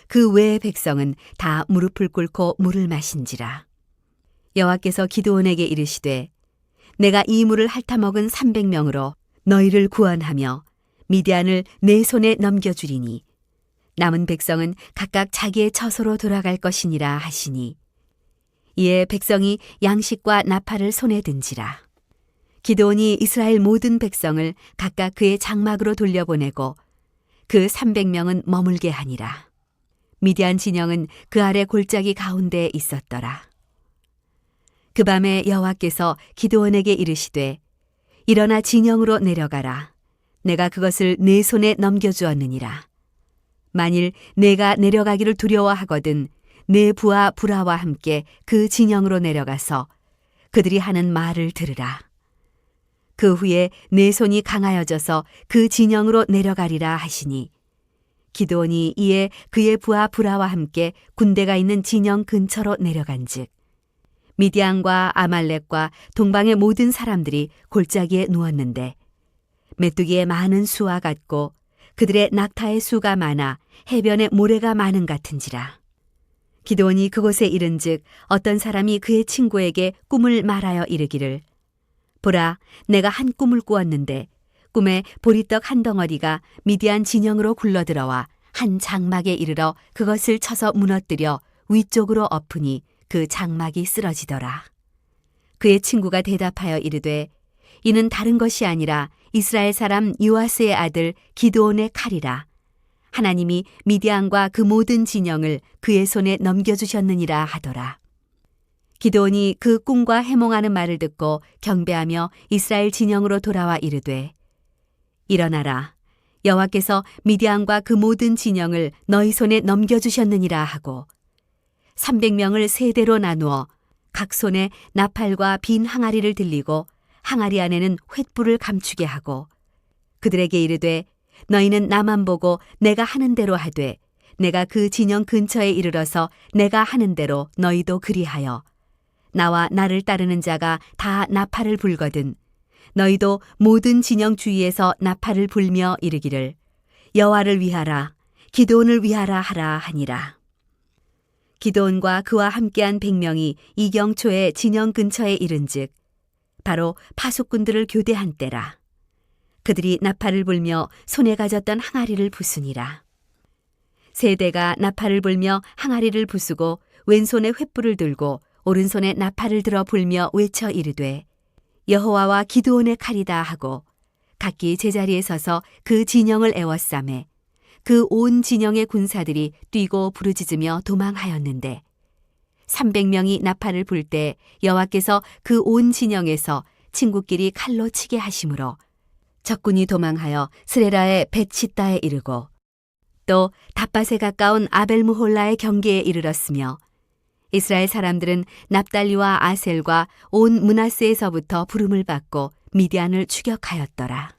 Speaker 1: 그 외의 백성은 다 무릎을 꿇고 물을 마신지라. 여호와께서 기드온에게 이르시되 내가 이 물을 핥아먹은 300명으로 너희를 구원하며 미디안을 내 손에 넘겨주리니 남은 백성은 각각 자기의 처소로 돌아갈 것이니라 하시니 이에 백성이 양식과 나팔을 손에 든지라. 기드온이 이스라엘 모든 백성을 각각 그의 장막으로 돌려보내고 그 300명은 머물게 하니라. 미디안 진영은 그 아래 골짜기 가운데에 있었더라. 그 밤에 여호와께서 기드온에게 이르시되 일어나 진영으로 내려가라. 내가 그것을 내 손에 넘겨주었느니라. 만일 내가 내려가기를 두려워하거든 내 부하 부라와 함께 그 진영으로 내려가서 그들이 하는 말을 들으라. 그 후에 내 손이 강하여져서 그 진영으로 내려가리라 하시니 기드온이 이에 그의 부하 부라와 함께 군대가 있는 진영 근처로 내려간즉 미디안과 아말렉과 동방의 모든 사람들이 골짜기에 누웠는데 메뚜기의 많은 수와 같고 그들의 낙타의 수가 많아 해변에 모래가 많은 같은지라. 기드온이 그곳에 이른즉 어떤 사람이 그의 친구에게 꿈을 말하여 이르기를 보라 내가 한 꿈을 꾸었는데 꿈에 보리떡 한 덩어리가 미디안 진영으로 굴러들어와 한 장막에 이르러 그것을 쳐서 무너뜨려 위쪽으로 엎으니 그 장막이 쓰러지더라. 그의 친구가 대답하여 이르되 이는 다른 것이 아니라 이스라엘 사람 요아스의 아들 기드온의 칼이라. 하나님이 미디안과 그 모든 진영을 그의 손에 넘겨주셨느니라 하더라. 기드온이 그 꿈과 해몽하는 말을 듣고 경배하며 이스라엘 진영으로 돌아와 이르되 일어나라. 여호와께서 미디안과 그 모든 진영을 너희 손에 넘겨주셨느니라 하고 300명을 세 대로 나누어 각 손에 나팔과 빈 항아리를 들리고 항아리 안에는 횃불을 감추게 하고 그들에게 이르되 너희는 나만 보고 내가 하는 대로 하되 내가 그 진영 근처에 이르러서 내가 하는 대로 너희도 그리하여 나와 나를 따르는 자가 다 나팔을 불거든 너희도 모든 진영 주위에서 나팔을 불며 이르기를 여호와를 위하라 기드온을 위하라 하라 하니라. 기드온과 그와 함께한 100명이 이경초의 진영 근처에 이른즉 바로 파수꾼들을 교대한 때라. 그들이 나팔을 불며 손에 가졌던 항아리를 부수니라. 세대가 나팔을 불며 항아리를 부수고 왼손에 횃불을 들고 오른손에 나팔을 들어 불며 외쳐 이르되 여호와와 기드온의 칼이다 하고 각기 제자리에 서서 그 진영을 에워싸매 그 온 진영의 군사들이 뛰고 부르짖으며 도망하였는데 300명이 나팔을 불 때 여호와께서 그 온 진영에서 친구끼리 칼로 치게 하심으로 적군이 도망하여 스레라의 벳시다에 이르고 또 답밭에 가까운 아벨무홀라의 경계에 이르렀으며 이스라엘 사람들은 납달리와 아셀과 온 므낫세에서부터 부름을 받고 미디안을 추격하였더라.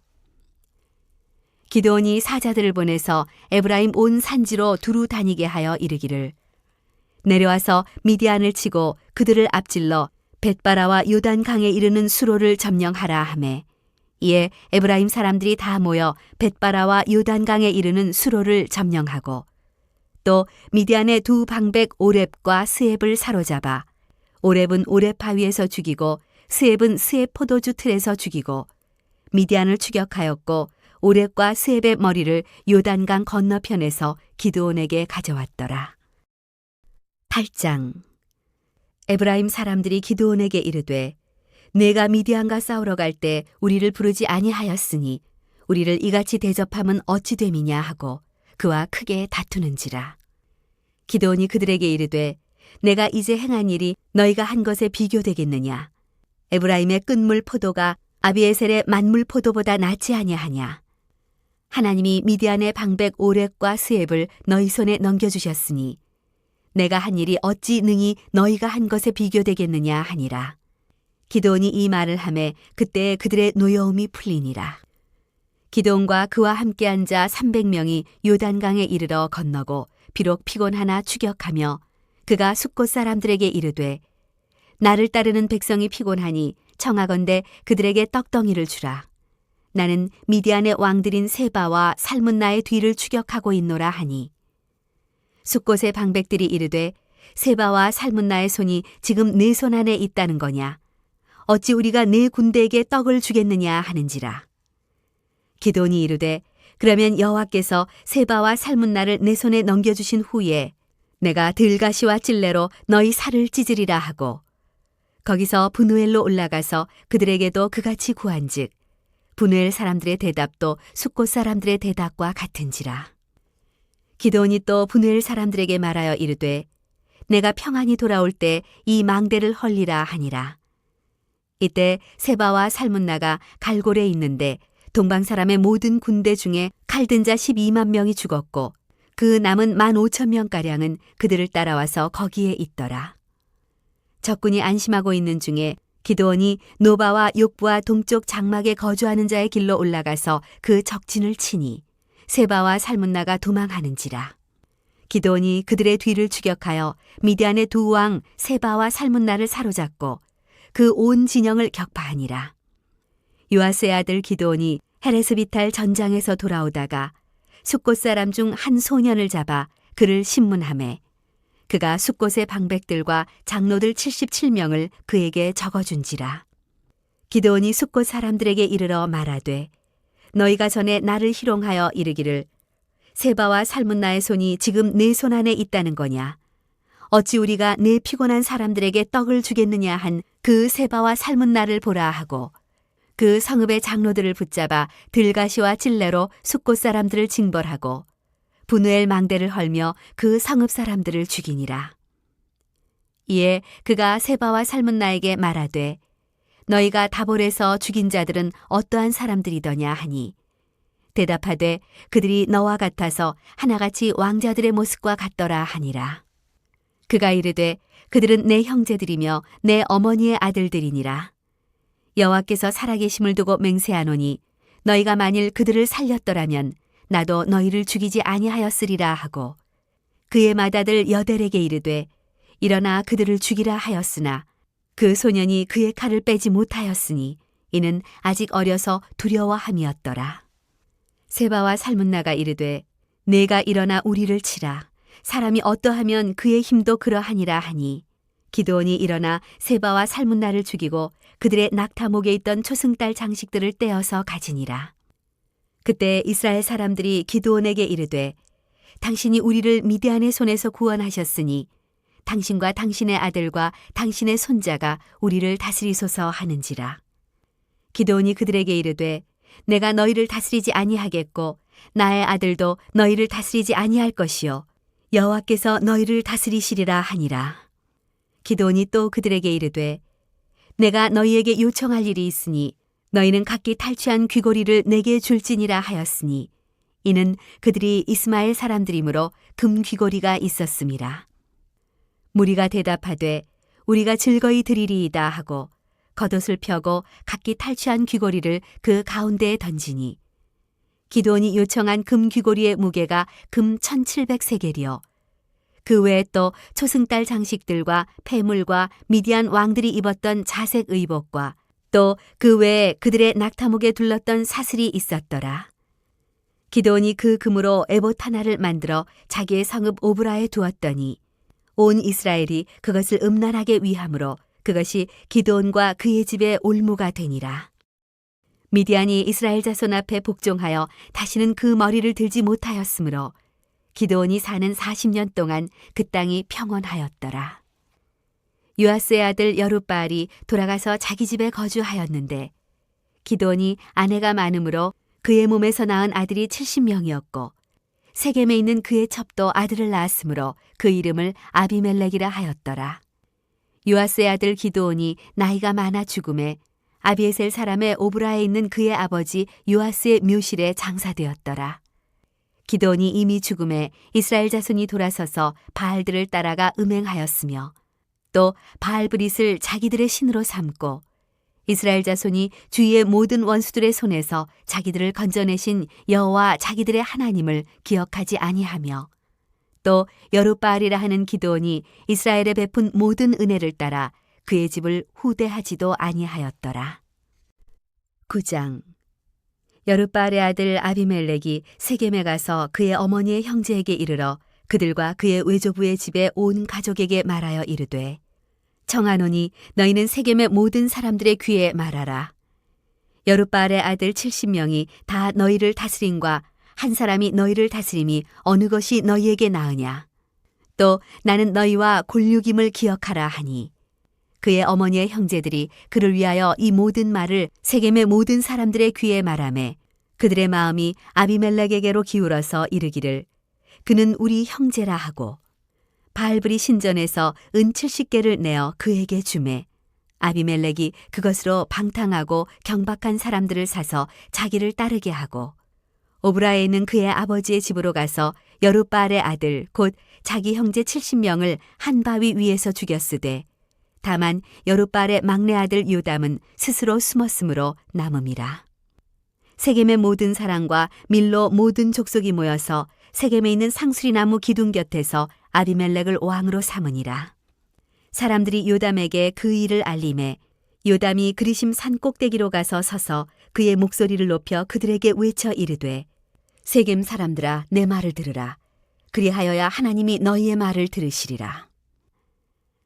Speaker 1: 기드온이 사자들을 보내서 에브라임 온 산지로 두루 다니게 하여 이르기를 내려와서 미디안을 치고 그들을 앞질러 벳바라와 요단강에 이르는 수로를 점령하라 하매 이에 에브라임 사람들이 다 모여 벳바라와 요단강에 이르는 수로를 점령하고 또 미디안의 두 방백 오렙과 스앱을 사로잡아 오렙은 오렙 바위에서 죽이고 스앱은 스앱 포도주 틀에서 죽이고 미디안을 추격하였고 오렙과 스앱의 머리를 요단강 건너편에서 기드온에게 가져왔더라. 8장. 에브라임 사람들이 기드온에게 이르되 내가 미디안과 싸우러 갈 때 우리를 부르지 아니하였으니 우리를 이같이 대접함은 어찌 됨이냐 하고 그와 크게 다투는지라. 기드온이 그들에게 이르되 내가 이제 행한 일이 너희가 한 것에 비교되겠느냐. 에브라임의 끝물 포도가 아비에셀의 만물 포도보다 낫지 아니하냐. 하나님이 미디안의 방백 오렙과 스앱을 너희 손에 넘겨주셨으니 내가 한 일이 어찌 능히 너희가 한 것에 비교되겠느냐 하니라. 기드온이 이 말을 하매 그때 그들의 노여움이 풀리니라. 기드온과 그와 함께 앉아 300명이 요단강에 이르러 건너고 비록 피곤하나 추격하며 그가 숫곳 사람들에게 이르되 나를 따르는 백성이 피곤하니 청하건대 그들에게 떡덩이를 주라. 나는 미디안의 왕들인 세바와 살문나의 뒤를 추격하고 있노라 하니 숫곳의 방백들이 이르되 세바와 살문나의 손이 지금 내 손 안에 있다는 거냐. 어찌 우리가 내 군대에게 떡을 주겠느냐 하는지라. 기드온이 이르되 그러면 여호와께서 세바와 살문나를 내 손에 넘겨주신 후에 내가 들가시와 찔레로 너희 살을 찢으리라 하고 거기서 브누엘로 올라가서 그들에게도 그같이 구한즉 브누엘 사람들의 대답도 숫곳 사람들의 대답과 같은지라. 기드온이 또 브누엘 사람들에게 말하여 이르되 내가 평안히 돌아올 때 이 망대를 헐리라 하니라. 이때 세바와 살문나가 갈골에 있는데 동방 사람의 모든 군대 중에 칼든 자 12만 명이 죽었고 그 남은 15,000명가량은 그들을 따라와서 거기에 있더라. 적군이 안심하고 있는 중에 기드온이 노바와 욕부와 동쪽 장막에 거주하는 자의 길로 올라가서 그 적진을 치니 세바와 살문나가 도망하는지라. 기드온이 그들의 뒤를 추격하여 미디안의 두 왕 세바와 살문나를 사로잡고 그 온 진영을 격파하니라. 요아스의 아들 기드온이 헤레스비탈 전장에서 돌아오다가 숫곳 사람 중 한 소년을 잡아 그를 신문하매 그가 숫곳의 방백들과 장로들 77명을 그에게 적어준지라. 기드온이 숫곳 사람들에게 이르러 말하되 너희가 전에 나를 희롱하여 이르기를 세바와 살문나의 손이 지금 내 손 안에 있다는 거냐. 어찌 우리가 내 피곤한 사람들에게 떡을 주겠느냐 한 그 세바와 살문나를 보라 하고 그 성읍의 장로들을 붙잡아 들가시와 찔레로 숫곳 사람들을 징벌하고 브누엘 망대를 헐며 그 성읍 사람들을 죽이니라. 이에 그가 세바와 살문나에게 말하되 너희가 다볼에서 죽인 자들은 어떠한 사람들이더냐 하니 대답하되 그들이 너와 같아서 하나같이 왕자들의 모습과 같더라 하니라. 그가 이르되 그들은 내 형제들이며 내 어머니의 아들들이니라. 여호와께서 살아계심을 두고 맹세하노니 너희가 만일 그들을 살렸더라면 나도 너희를 죽이지 아니하였으리라 하고 그의 맏아들 여델에게 이르되 일어나 그들을 죽이라 하였으나 그 소년이 그의 칼을 빼지 못하였으니 이는 아직 어려서 두려워함이었더라. 세바와 살문나가 이르되 내가 일어나 우리를 치라. 사람이 어떠하면 그의 힘도 그러하니라 하니 기드온이 일어나 세바와 살문나를 죽이고 그들의 낙타목에 있던 초승달 장식들을 떼어서 가지니라. 그때 이스라엘 사람들이 기드온에게 이르되 당신이 우리를 미디안의 손에서 구원하셨으니 당신과 당신의 아들과 당신의 손자가 우리를 다스리소서 하는지라. 기드온이 그들에게 이르되 내가 너희를 다스리지 아니하겠고 나의 아들도 너희를 다스리지 아니할 것이요 여호와께서 너희를 다스리시리라 하니라. 기드온이 또 그들에게 이르되 내가 너희에게 요청할 일이 있으니 너희는 각기 탈취한 귀고리를 내게 줄지니라 하였으니 이는 그들이 이스마엘 사람들이므로 금 귀고리가 있었음이라. 무리가 대답하되 우리가 즐거이 드리리이다 하고 겉옷을 펴고 각기 탈취한 귀고리를 그 가운데에 던지니 기드온이 요청한 금 귀고리의 무게가 금 1700세겔이요 그 외에 또 초승달 장식들과 폐물과 미디안 왕들이 입었던 자색 의복과 또 그 외에 그들의 낙타목에 둘렀던 사슬이 있었더라. 기드온이 그 금으로 에봇 하나를 만들어 자기의 성읍 오브라에 두었더니 온 이스라엘이 그것을 음란하게 위함으로 그것이 기드온과 그의 집에 올무가 되니라. 미디안이 이스라엘 자손 앞에 복종하여 다시는 그 머리를 들지 못하였으므로 기드온이 사는 40년 동안 그 땅이 평온하였더라. 요아스의 아들 여룻바알이 돌아가서 자기 집에 거주하였는데 기드온이 아내가 많으므로 그의 몸에서 낳은 아들이 70명이었고 세겜에 있는 그의 첩도 아들을 낳았으므로 그 이름을 아비멜렉이라 하였더라. 요아스의 아들 기드온이 나이가 많아 죽음에 아비에셀 사람의 오브라에 있는 그의 아버지 요아스의 묘실에 장사되었더라. 기드온이 이미 죽음에 이스라엘 자손이 돌아서서 바알들을 따라가 음행하였으며 또 바알브릿을 자기들의 신으로 삼고 이스라엘 자손이 주위의 모든 원수들의 손에서 자기들을 건져내신 여호와 자기들의 하나님을 기억하지 아니하며 또 여룻바알이라 하는 기드온이 이스라엘에 베푼 모든 은혜를 따라 그의 집을 후대하지도 아니하였더라. 9장. 여룻바알의 아들 아비멜렉이 세겜에 가서 그의 어머니의 형제에게 이르러 그들과 그의 외조부의 집에 온 가족에게 말하여 이르되 청하노니 너희는 세겜의 모든 사람들의 귀에 말하라. 여룻바알의 아들 70명이 다 너희를 다스림과 한 사람이 너희를 다스림이 어느 것이 너희에게 나으냐. 또 나는 너희와 골육임을 기억하라 하니 그의 어머니의 형제들이 그를 위하여 이 모든 말을 세겜의 모든 사람들의 귀에 말하매 그들의 마음이 아비멜렉에게로 기울어서 이르기를 그는 우리 형제라 하고 바알브리 신전에서 은 70개를 내어 그에게 주매 아비멜렉이 그것으로 방탕하고 경박한 사람들을 사서 자기를 따르게 하고 오브라에 있는 그의 아버지의 집으로 가서 여룻바알의 아들 곧 자기 형제 70명을 한 바위 위에서 죽였으되 다만 여룻바알의 막내 아들 요담은 스스로 숨었으므로 남음이라. 세겜의 모든 사람과 밀로 모든 족속이 모여서 세겜에 있는 상수리 나무 기둥 곁에서 아비멜렉을 왕으로 삼으니라. 사람들이 요담에게 그 일을 알림해 요담이 그리심 산 꼭대기로 가서 서서 그의 목소리를 높여 그들에게 외쳐 이르되 세겜 사람들아 내 말을 들으라. 그리하여야 하나님이 너희의 말을 들으시리라.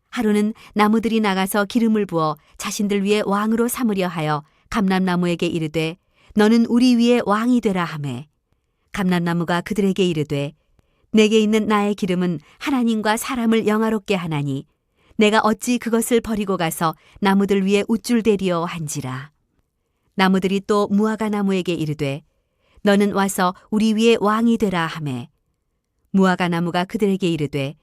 Speaker 1: 하루는 나무들이 나가서 기름을 부어 자신들 위에 왕으로 삼으려 하여 감람나무에게 이르되 너는 우리 위에 왕이 되라 하매 감람나무가 그들에게 이르되 내게 있는 나의 기름은 하나님과 사람을 영화롭게 하나니 내가 어찌 그것을 버리고 가서 나무들 위에 우쭐대리오 한지라. 나무들이 또 무화과 나무에게 이르되 너는 와서 우리 위에 왕이 되라 하매 무화과 나무가 그들에게 이르되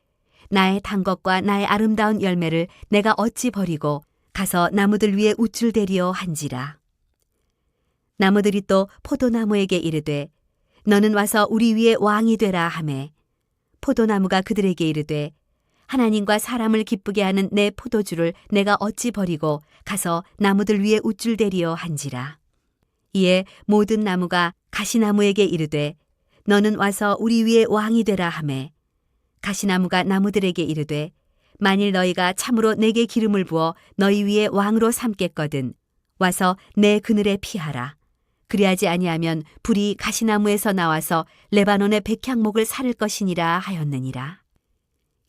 Speaker 1: 나의 단 것과 나의 아름다운 열매를 내가 어찌 버리고 가서 나무들 위에 우쭐대리오 한지라. 나무들이 또 포도나무에게 이르되 너는 와서 우리 위에 왕이 되라 하매 포도나무가 그들에게 이르되 하나님과 사람을 기쁘게 하는 내 포도주를 내가 어찌 버리고 가서 나무들 위에 우쭐대리오 한지라. 이에 모든 나무가 가시나무에게 이르되 너는 와서 우리 위에 왕이 되라 하매 가시나무가 나무들에게 이르되 만일 너희가 참으로 내게 기름을 부어 너희 위에 왕으로 삼겠거든 와서 내 그늘에 피하라. 그리하지 아니하면 불이 가시나무에서 나와서 레바논의 백향목을 사를 것이니라 하였느니라.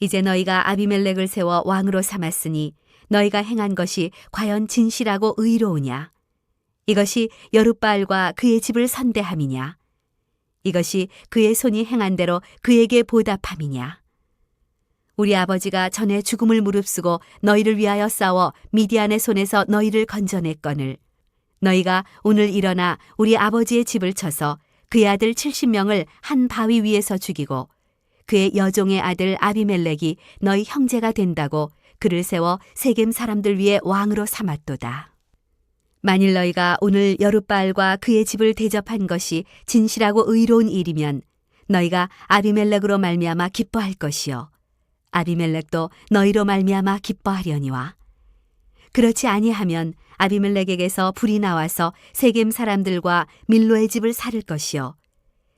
Speaker 1: 이제 너희가 아비멜렉을 세워 왕으로 삼았으니 너희가 행한 것이 과연 진실하고 의로우냐? 이것이 여룻바알과 그의 집을 선대함이냐? 이것이 그의 손이 행한 대로 그에게 보답함이냐? 우리 아버지가 전에 죽음을 무릅쓰고 너희를 위하여 싸워 미디안의 손에서 너희를 건져냈거늘 너희가 오늘 일어나 우리 아버지의 집을 쳐서 그의 아들 70명을 한 바위 위에서 죽이고 그의 여종의 아들 아비멜렉이 너희 형제가 된다고 그를 세워 세겜 사람들 위에 왕으로 삼았도다. 만일 너희가 오늘 여룻바알과 그의 집을 대접한 것이 진실하고 의로운 일이면 너희가 아비멜렉으로 말미암아 기뻐할 것이요 아비멜렉도 너희로 말미암아 기뻐하려니와 그렇지 아니하면 아비멜렉에게서 불이 나와서 세겜 사람들과 밀로의 집을 살을 것이요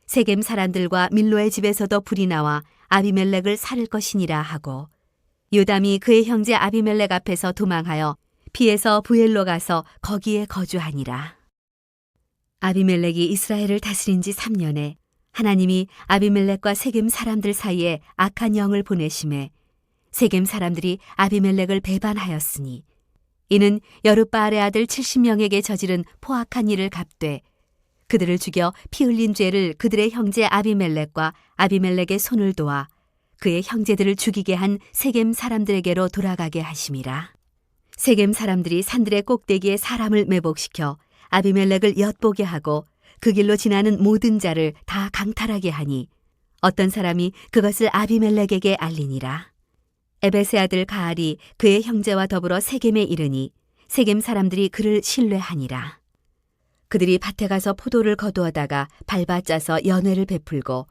Speaker 1: 세겜 사람들과 밀로의 집에서도 불이 나와 아비멜렉을 살을 것이니라 하고 요담이 그의 형제 아비멜렉 앞에서 도망하여 피해서 부엘로 가서 거기에 거주하니라. 아비멜렉이 이스라엘을 다스린 지 3년에 하나님이 아비멜렉과 세겜 사람들 사이에 악한 영을 보내심에 세겜 사람들이 아비멜렉을 배반하였으니 이는 여룻바알의 아들 70명에게 저지른 포악한 일을 갚되 그들을 죽여 피 흘린 죄를 그들의 형제 아비멜렉과 아비멜렉의 손을 도와 그의 형제들을 죽이게 한 세겜 사람들에게로 돌아가게 하심이라. 세겜 사람들이 산들의 꼭대기에 사람을 매복시켜 아비멜렉을 엿보게 하고 그 길로 지나는 모든 자를 다 강탈하게 하니 어떤 사람이 그것을 아비멜렉에게 알리니라. 에벳의 아들 가알이 그의 형제와 더불어 세겜에 이르니 세겜 사람들이 그를 신뢰하니라. 그들이 밭에 가서 포도를 거두어다가 밟아 짜서 연회를 베풀고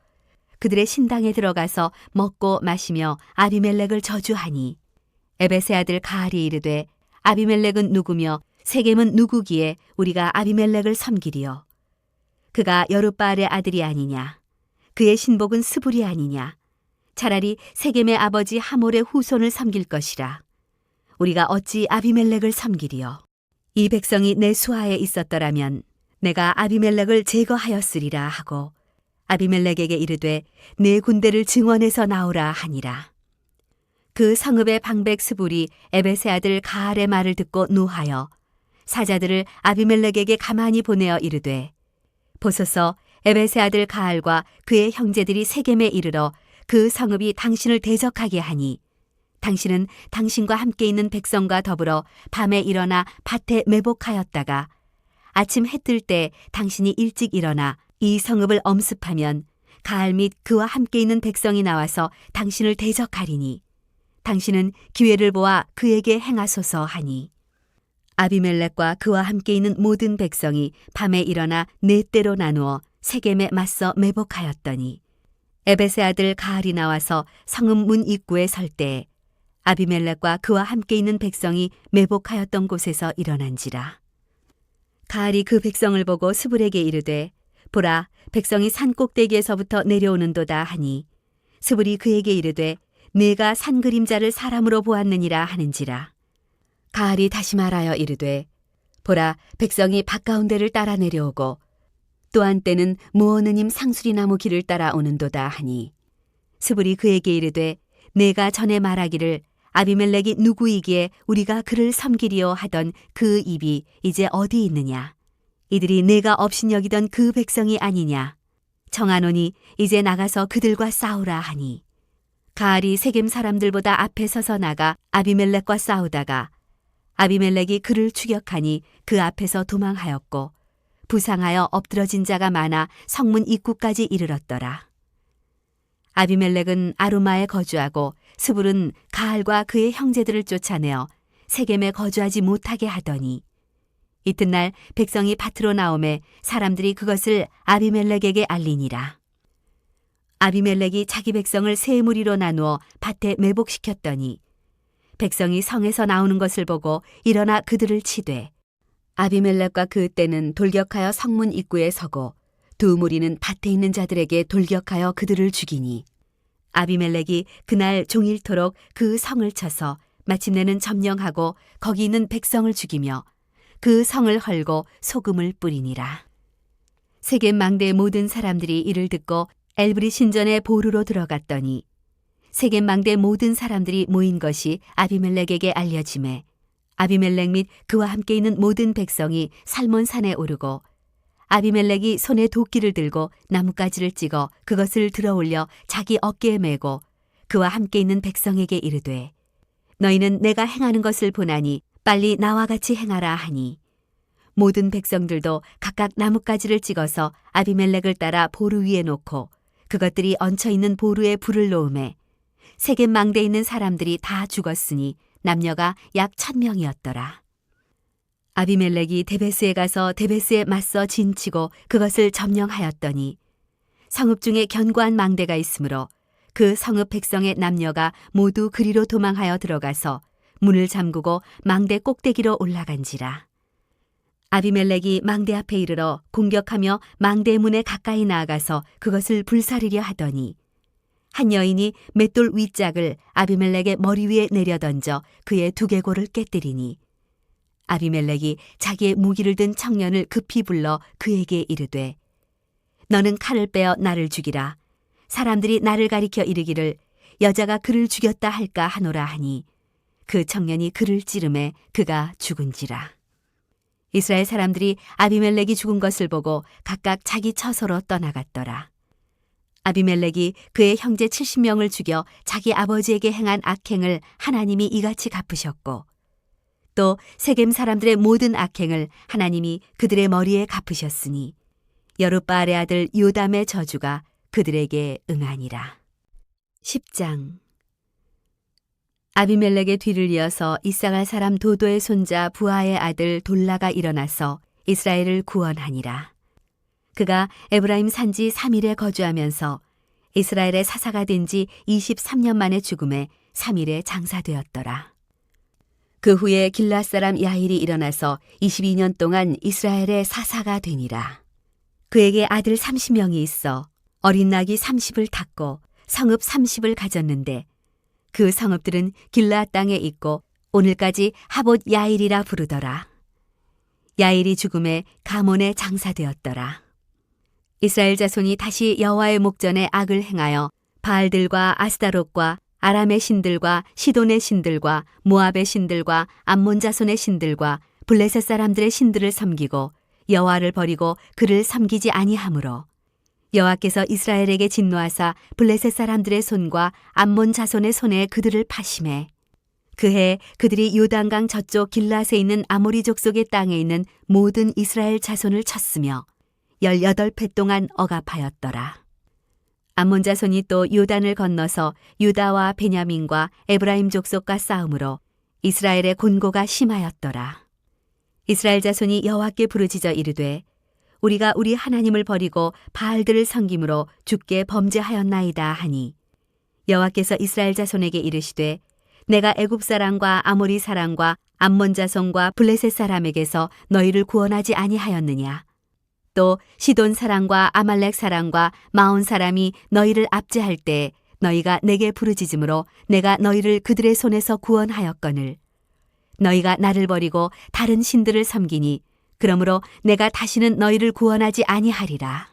Speaker 1: 그들의 신당에 들어가서 먹고 마시며 아비멜렉을 저주하니 에벳의 아들 가알이 이르되 아비멜렉은 누구며 세겜은 누구기에 우리가 아비멜렉을 섬기리요. 그가 여룻바알의 아들이 아니냐. 그의 신복은 스불이 아니냐. 차라리 세겜의 아버지 하몰의 후손을 섬길 것이라. 우리가 어찌 아비멜렉을 섬기리요. 이 백성이 내 수하에 있었더라면 내가 아비멜렉을 제거하였으리라 하고 아비멜렉에게 이르되 내 군대를 증원해서 나오라 하니라. 그 성읍의 방백 스불이 에벳의 아들 가알의 말을 듣고 노하여 사자들을 아비멜렉에게 가만히 보내어 이르되 보소서 에벳의 아들 가알과 그의 형제들이 세겜에 이르러 그 성읍이 당신을 대적하게 하니 당신은 당신과 함께 있는 백성과 더불어 밤에 일어나 밭에 매복하였다가 아침 해 뜰 때 당신이 일찍 일어나 이 성읍을 엄습하면 가알 및 그와 함께 있는 백성이 나와서 당신을 대적하리니 당신은 기회를 보아 그에게 행하소서 하니 아비멜렉과 그와 함께 있는 모든 백성이 밤에 일어나 네 때로 나누어 세겜에 맞서 매복하였더니 에벳의 아들 가알이 나와서 성읍 문 입구에 설 때에 아비멜렉과 그와 함께 있는 백성이 매복하였던 곳에서 일어난지라. 가알이 그 백성을 보고 스불에게 이르되 보라 백성이 산 꼭대기에서부터 내려오는도다 하니 스불이 그에게 이르되 내가 산 그림자를 사람으로 보았느니라 하는지라. 가알이 다시 말하여 이르되 보라 백성이 밭가운데를 따라 내려오고 또 한때는 무어느님 상수리나무 길을 따라 오는도다 하니 스불이 그에게 이르되 내가 전에 말하기를 아비멜렉이 누구이기에 우리가 그를 섬기리요 하던 그 입이 이제 어디 있느냐. 이들이 내가 업신여기던 그 백성이 아니냐. 청하노니 이제 나가서 그들과 싸우라 하니 가알이 세겜 사람들보다 앞에 서서 나가 아비멜렉과 싸우다가 아비멜렉이 그를 추격하니 그 앞에서 도망하였고 부상하여 엎드러진 자가 많아 성문 입구까지 이르렀더라. 아비멜렉은 아루마에 거주하고 스불은 가알과 그의 형제들을 쫓아내어 세겜에 거주하지 못하게 하더니 이튿날 백성이 밭으로 나오매 사람들이 그것을 아비멜렉에게 알리니라. 아비멜렉이 자기 백성을 세 무리로 나누어 밭에 매복시켰더니 백성이 성에서 나오는 것을 보고 일어나 그들을 치되 아비멜렉과 그 떼는 돌격하여 성문 입구에 서고 두 무리는 밭에 있는 자들에게 돌격하여 그들을 죽이니 아비멜렉이 그날 종일토록 그 성을 쳐서 마침내는 점령하고 거기 있는 백성을 죽이며 그 성을 헐고 소금을 뿌리니라. 세겜 망대의 모든 사람들이 이를 듣고 엘브리 신전의 보루로 들어갔더니 세겜 망대 모든 사람들이 모인 것이 아비멜렉에게 알려지매 아비멜렉 및 그와 함께 있는 모든 백성이 살몬 산에 오르고 아비멜렉이 손에 도끼를 들고 나뭇가지를 찍어 그것을 들어올려 자기 어깨에 메고 그와 함께 있는 백성에게 이르되 너희는 내가 행하는 것을 보나니 빨리 나와 같이 행하라 하니 모든 백성들도 각각 나뭇가지를 찍어서 아비멜렉을 따라 보루 위에 놓고 그것들이 얹혀 있는 보루에 불을 놓음에 세겜 망대에 있는 사람들이 다 죽었으니 남녀가 약 1,000명이었더라. 아비멜렉이 데베스에 가서 데베스에 맞서 진치고 그것을 점령하였더니 성읍 중에 견고한 망대가 있으므로 그 성읍 백성의 남녀가 모두 그리로 도망하여 들어가서 문을 잠그고 망대 꼭대기로 올라간지라. 아비멜렉이 망대 앞에 이르러 공격하며 망대 문에 가까이 나아가서 그것을 불사르려 하더니 한 여인이 맷돌 윗짝을 아비멜렉의 머리 위에 내려던져 그의 두개골을 깨뜨리니 아비멜렉이 자기의 무기를 든 청년을 급히 불러 그에게 이르되 너는 칼을 빼어 나를 죽이라. 사람들이 나를 가리켜 이르기를 여자가 그를 죽였다 할까 하노라 하니 그 청년이 그를 찌르매 그가 죽은지라. 이스라엘 사람들이 아비멜렉이 죽은 것을 보고 각각 자기 처소로 떠나갔더라. 아비멜렉이 그의 형제 70명을 죽여 자기 아버지에게 행한 악행을 하나님이 이같이 갚으셨고 또 세겜 사람들의 모든 악행을 하나님이 그들의 머리에 갚으셨으니 여룻바알의 아들 요담의 저주가 그들에게 응하니라. 10장. 아비멜렉의 뒤를 이어서 이사갈 사람 도도의 손자 부하의 아들 돌라가 일어나서 이스라엘을 구원하니라. 그가 에브라임 산지 3일에 거주하면서 이스라엘의 사사가 된 지 23년 만에 죽음에 3일에 장사되었더라. 그 후에 길앗 사람 야일이 일어나서 22년 동안 이스라엘의 사사가 되니라. 그에게 아들 30명이 있어 어린 낙이 30을 탔고 성읍 30을 가졌는데 그 성읍들은 길앗 땅에 있고 오늘까지 하봇 야일이라 부르더라. 야일이 죽음에 가몬에 장사되었더라. 이스라엘 자손이 다시 여호와의 목전에 악을 행하여 바알들과 아스타롯과 아람의 신들과 시돈의 신들과 모압의 신들과 암몬 자손의 신들과 블레셋 사람들의 신들을 섬기고 여호와를 버리고 그를 섬기지 아니하므로 여호와께서 이스라엘에게 진노하사 블레셋 사람들의 손과 암몬 자손의 손에 그들을 파심해 그해 그들이 요단강 저쪽 길앗에 있는 아모리 족속의 땅에 있는 모든 이스라엘 자손을 쳤으며 18회 동안 억압하였더라. 암몬 자손이 또 요단을 건너서 유다와 베냐민과 에브라임 족속과 싸움으로 이스라엘의 곤고가 심하였더라. 이스라엘 자손이 여호와께 부르짖어 이르되 우리가 우리 하나님을 버리고 바알들을 섬김으로 주께 범죄하였나이다 하니 여호와께서 이스라엘 자손에게 이르시되 내가 애굽 사람과 아모리 사람과 암몬 자손과 블레셋 사람에게서 너희를 구원하지 아니하였느냐. 또 시돈 사람과 아말렉 사람과 마온 사람이 너희를 압제할 때 너희가 내게 부르짖음으로 내가 너희를 그들의 손에서 구원하였거늘 너희가 나를 버리고 다른 신들을 섬기니 그러므로 내가 다시는 너희를 구원하지 아니하리라.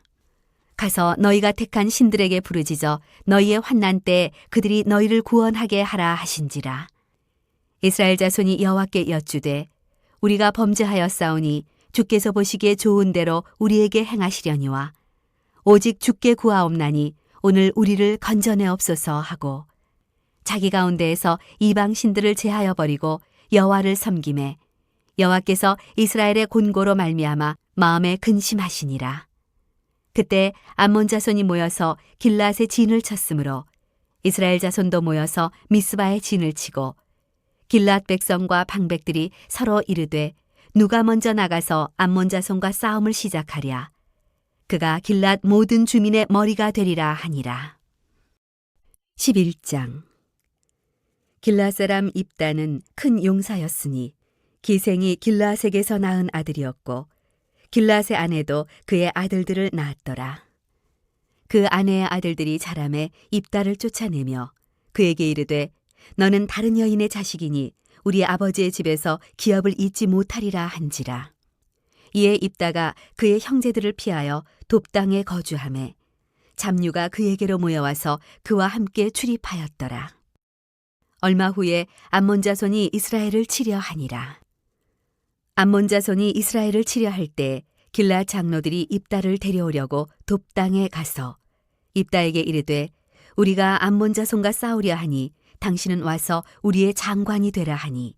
Speaker 1: 가서 너희가 택한 신들에게 부르짖어 너희의 환난 때 그들이 너희를 구원하게 하라 하신지라. 이스라엘 자손이 여호와께 여쭈되 우리가 범죄하였사오니 주께서 보시기에 좋은 대로 우리에게 행하시려니와 오직 주께 구하옵나니 오늘 우리를 건져내옵소서 하고 자기 가운데에서 이방 신들을 제하여 버리고 여호와를 섬김에 여호와께서 이스라엘의 곤고로 말미암아 마음에 근심하시니라. 그때 암몬 자손이 모여서 길앗에 진을 쳤으므로 이스라엘 자손도 모여서 미스바에 진을 치고 길앗 백성과 방백들이 서로 이르되 누가 먼저 나가서 암몬 자손과 싸움을 시작하랴. 그가 길앗 모든 주민의 머리가 되리라 하니라. 11장. 길앗 사람 입다는 큰 용사였으니 기생이 길앗에게서 낳은 아들이었고 길앗의 아내도 그의 아들들을 낳았더라. 그 아내의 아들들이 자라매 입다를 쫓아내며 그에게 이르되 너는 다른 여인의 자식이니 우리 아버지의 집에서 기업을 잊지 못하리라 한지라. 이에 입다가 그의 형제들을 피하여 돕당에 거주하매 잡류가 그에게로 모여와서 그와 함께 출입하였더라. 얼마 후에 암몬 자손이 이스라엘을 치려 하니라. 암몬 자손이 이스라엘을 치려 할 때 길라 장로들이 입다를 데려오려고 돕당에 가서 입다에게 이르되 우리가 암몬 자손과 싸우려 하니 당신은 와서 우리의 장관이 되라 하니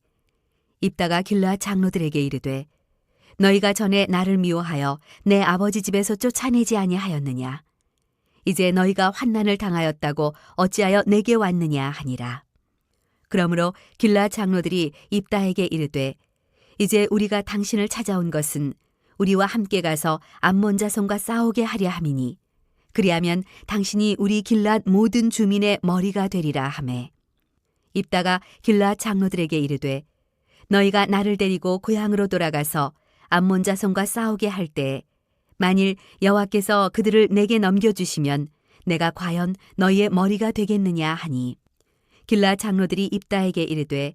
Speaker 1: 입다가 길라 장로들에게 이르되 너희가 전에 나를 미워하여 내 아버지 집에서 쫓아내지 아니하였느냐. 이제 너희가 환난을 당하였다고 어찌하여 내게 왔느냐 하니라. 그러므로 길라 장로들이 입다에게 이르되 이제 우리가 당신을 찾아온 것은 우리와 함께 가서 암몬 자손과 싸우게 하려 함이니 그리하면 당신이 우리 길랏 모든 주민의 머리가 되리라 하매 입다가 길랏 장로들에게 이르되 너희가 나를 데리고 고향으로 돌아가서 암몬 자손과 싸우게 할 때 만일 여호와께서 그들을 내게 넘겨주시면 내가 과연 너희의 머리가 되겠느냐 하니 길라 장로들이 입다에게 이르되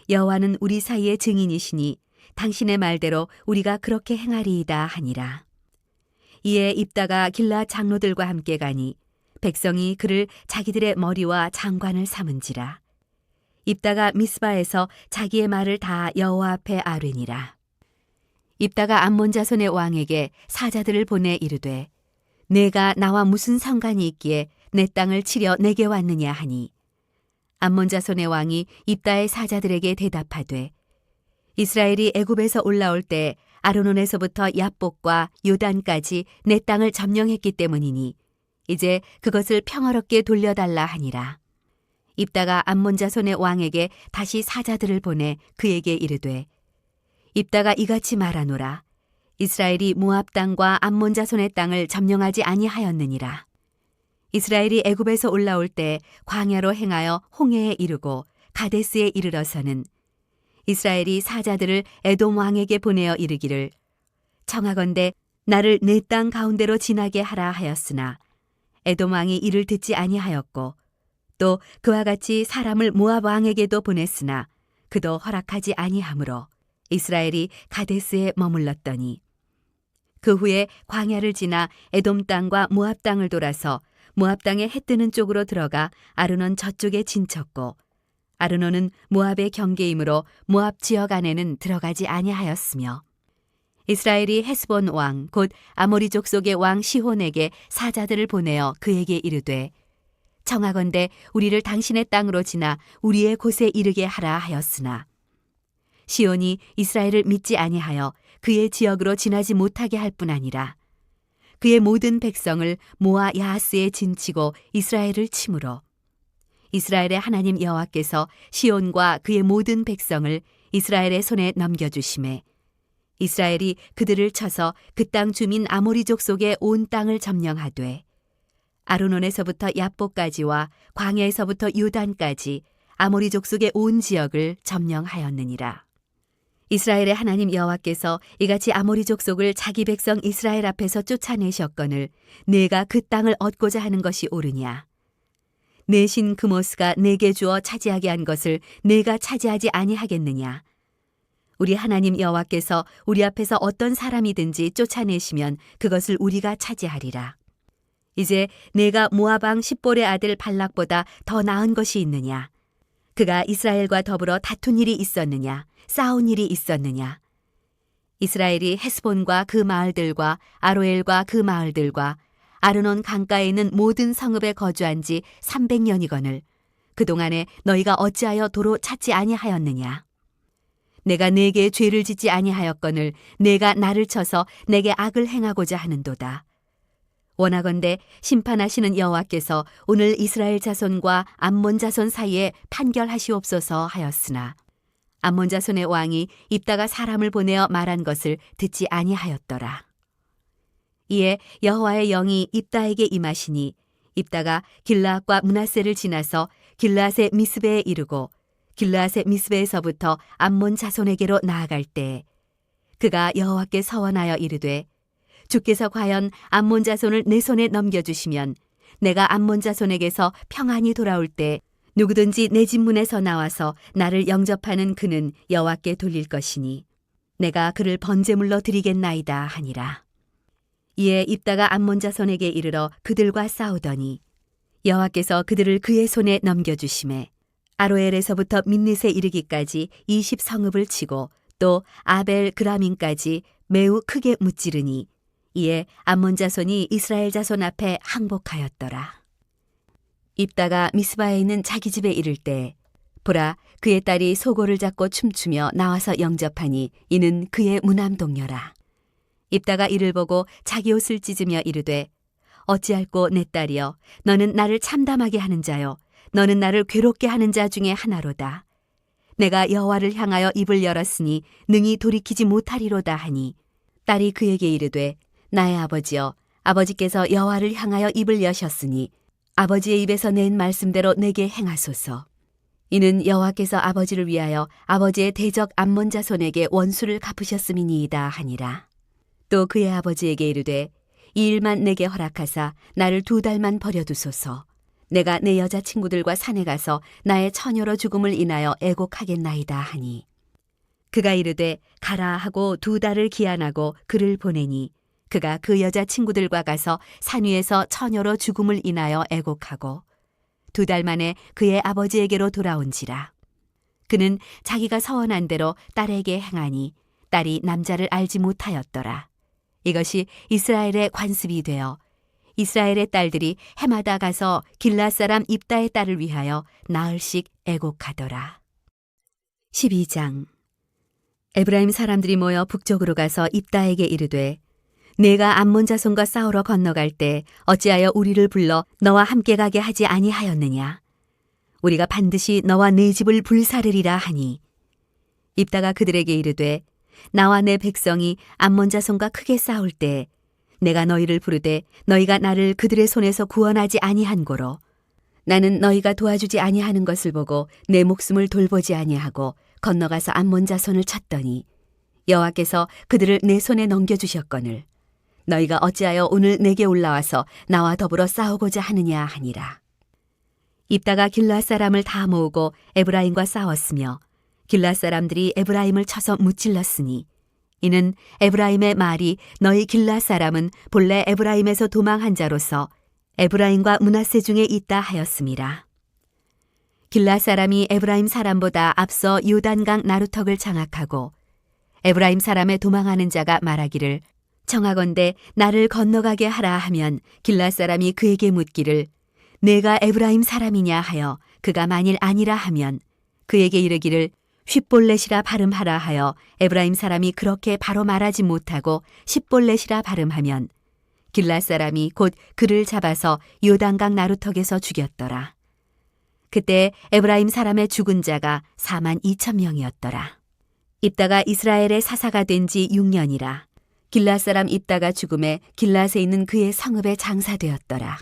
Speaker 1: 여호와는 우리 사이의 증인이시니 당신의 말대로 우리가 그렇게 행하리이다 하니라. 이에 입다가 길라 장로들과 함께 가니 백성이 그를 자기들의 머리와 장관을 삼은지라. 입다가 미스바에서 자기의 말을 다 여호와 앞에 아뢰니라. 입다가 암몬 자손의 왕에게 사자들을 보내 이르되 내가 나와 무슨 상관이 있기에 내 땅을 치려 내게 왔느냐 하니 암몬 자손의 왕이 입다의 사자들에게 대답하되 이스라엘이 애굽에서 올라올 때 아르논에서부터 야복과 요단까지 내 땅을 점령했기 때문이니 이제 그것을 평화롭게 돌려달라 하니라. 입다가 암몬 자손의 왕에게 다시 사자들을 보내 그에게 이르되 입다가 이같이 말하노라. 이스라엘이 모압 땅과 암몬 자손의 땅을 점령하지 아니하였느니라. 이스라엘이 애굽에서 올라올 때 광야로 행하여 홍해에 이르고 가데스에 이르러서는 이스라엘이 사자들을 에돔 왕에게 보내어 이르기를 청하건대 나를 내 땅 가운데로 지나게 하라 하였으나 에돔 왕이 이를 듣지 아니하였고 또 그와 같이 사람을 모압 왕에게도 보냈으나 그도 허락하지 아니하므로 이스라엘이 가데스에 머물렀더니 그 후에 광야를 지나 에돔 땅과 모압 땅을 돌아서 모압 땅의 해 뜨는 쪽으로 들어가 아르논 저쪽에 진쳤고 아르논은 모압의 경계이므로 모압 지역 안에는 들어가지 아니하였으며 이스라엘이 헤스본 왕 곧 아모리 족속의 왕 시혼에게 사자들을 보내어 그에게 이르되 청하건대 우리를 당신의 땅으로 지나 우리의 곳에 이르게 하라 하였으나 시온이 이스라엘을 믿지 아니하여 그의 지역으로 지나지 못하게 할 뿐 아니라 그의 모든 백성을 모아 야하스에 진치고 이스라엘을 치므로 이스라엘의 하나님 여호와께서 시온과 그의 모든 백성을 이스라엘의 손에 넘겨주심에 이스라엘이 그들을 쳐서 그 땅 주민 아모리 족속의 온 땅을 점령하되 아르논에서부터 야복까지와 광야에서부터 요단까지 아모리 족속의 온 지역을 점령하였느니라. 이스라엘의 하나님 여호와께서 이같이 아모리 족속을 자기 백성 이스라엘 앞에서 쫓아내셨거늘 내가 그 땅을 얻고자 하는 것이 옳으냐. 내 신 그모스가 내게 주어 차지하게 한 것을 내가 차지하지 아니하겠느냐. 우리 하나님 여호와께서 우리 앞에서 어떤 사람이든지 쫓아내시면 그것을 우리가 차지하리라. 이제 내가 모압 왕 십볼의 아들 발락보다 더 나은 것이 있느냐. 그가 이스라엘과 더불어 다툰 일이 있었느냐, 싸운 일이 있었느냐. 이스라엘이 헤스본과 그 마을들과 아로엘과 그 마을들과 아르논 강가에 있는 모든 성읍에 거주한 지 300년이거늘 그동안에 너희가 어찌하여 도로 찾지 아니하였느냐. 내가 네게 죄를 짓지 아니하였거늘 내가 나를 쳐서 내게 악을 행하고자 하는도다. 원하건대 심판하시는 여호와께서 오늘 이스라엘 자손과 암몬 자손 사이에 판결하시옵소서 하였으나 암몬 자손의 왕이 입다가 사람을 보내어 말한 것을 듣지 아니하였더라. 이에 여호와의 영이 입다에게 임하시니 입다가 길르앗과 므낫세를 지나서 길르앗의 미스베에 이르고 길르앗의 미스베에서부터 암몬 자손에게로 나아갈 때 그가 여호와께 서원하여 이르되 주께서 과연 암몬 자손을 내 손에 넘겨주시면 내가 암몬 자손에게서 평안히 돌아올 때 누구든지 내 집 문에서 나와서 나를 영접하는 그는 여호와께 돌릴 것이니 내가 그를 번제물로 드리겠나이다 하니라. 이에 입다가 암몬 자손에게 이르러 그들과 싸우더니 여호와께서 그들을 그의 손에 넘겨주심에 아로엘에서부터 민닛에 이르기까지 20성읍을 치고 또 아벨 그라민까지 매우 크게 무찌르니 이에 암몬 자손이 이스라엘 자손 앞에 항복하였더라. 입다가 미스바에 있는 자기 집에 이를 때 보라 그의 딸이 소고를 잡고 춤추며 나와서 영접하니 이는 그의 무남동녀라. 입다가 이를 보고 자기 옷을 찢으며 이르되 어찌할꼬 내 딸이여 너는 나를 참담하게 하는 자요 너는 나를 괴롭게 하는 자 중에 하나로다. 내가 여호와를 향하여 입을 열었으니 능히 돌이키지 못하리로다 하니 딸이 그에게 이르되 나의 아버지여 아버지께서 여호와를 향하여 입을 여셨으니 아버지의 입에서 낸 말씀대로 내게 행하소서. 이는 여호와께서 아버지를 위하여 아버지의 대적 암몬 자손에게 원수를 갚으셨음이니이다 하니라. 또 그의 아버지에게 이르되 이 일만 내게 허락하사 나를 2달만 버려두소서. 내가 내 여자친구들과 산에 가서 나의 처녀로 죽음을 인하여 애곡하겠나이다 하니 그가 이르되 가라 하고 2달을 기한하고 그를 보내니 그가 그 여자친구들과 가서 산 위에서 처녀로 죽음을 인하여 애곡하고 2달 만에 그의 아버지에게로 돌아온지라. 그는 자기가 서원한 대로 딸에게 행하니 딸이 남자를 알지 못하였더라. 이것이 이스라엘의 관습이 되어 이스라엘의 딸들이 해마다 가서 길앗 사람 입다의 딸을 위하여 나흘씩 애곡하더라. 12장. 에브라임 사람들이 모여 북쪽으로 가서 입다에게 이르되 내가 암몬 자손과 싸우러 건너갈 때 어찌하여 우리를 불러 너와 함께 가게 하지 아니하였느냐. 우리가 반드시 너와 네 집을 불사르리라 하니 입다가 그들에게 이르되 나와 내 백성이 암몬 자손과 크게 싸울 때 내가 너희를 부르되 너희가 나를 그들의 손에서 구원하지 아니한 고로 나는 너희가 도와주지 아니하는 것을 보고 내 목숨을 돌보지 아니하고 건너가서 암몬 자손을 쳤더니 여호와께서 그들을 내 손에 넘겨주셨거늘 너희가 어찌하여 오늘 내게 올라와서 나와 더불어 싸우고자 하느냐 하니라. 입다가 길앗 사람을 다 모으고 에브라임과 싸웠으며 길앗 사람들이 에브라임을 쳐서 무찔렀으니 이는 에브라임의 말이 너희 길앗 사람은 본래 에브라임에서 도망한 자로서 에브라임과 므낫세 중에 있다 하였음이라. 길앗 사람이 에브라임 사람보다 앞서 요단강 나루턱을 장악하고 에브라임 사람의 도망하는 자가 말하기를 청하건대 나를 건너가게 하라 하면 길앗 사람이 그에게 묻기를 내가 에브라임 사람이냐 하여 그가 만일 아니라 하면 그에게 이르기를 쉿볼렛이라 발음하라 하여 에브라임 사람이 그렇게 바로 말하지 못하고 십볼렛이라 발음하면 길앗 사람이 곧 그를 잡아서 요단강 나루턱에서 죽였더라. 그때 에브라임 사람의 죽은 자가 42,000명이었더라. 입다가 이스라엘의 사사가 된 지 6년이라. 길앗 사람 입다가 죽음에 길앗에 있는 그의 성읍에 장사되었더라.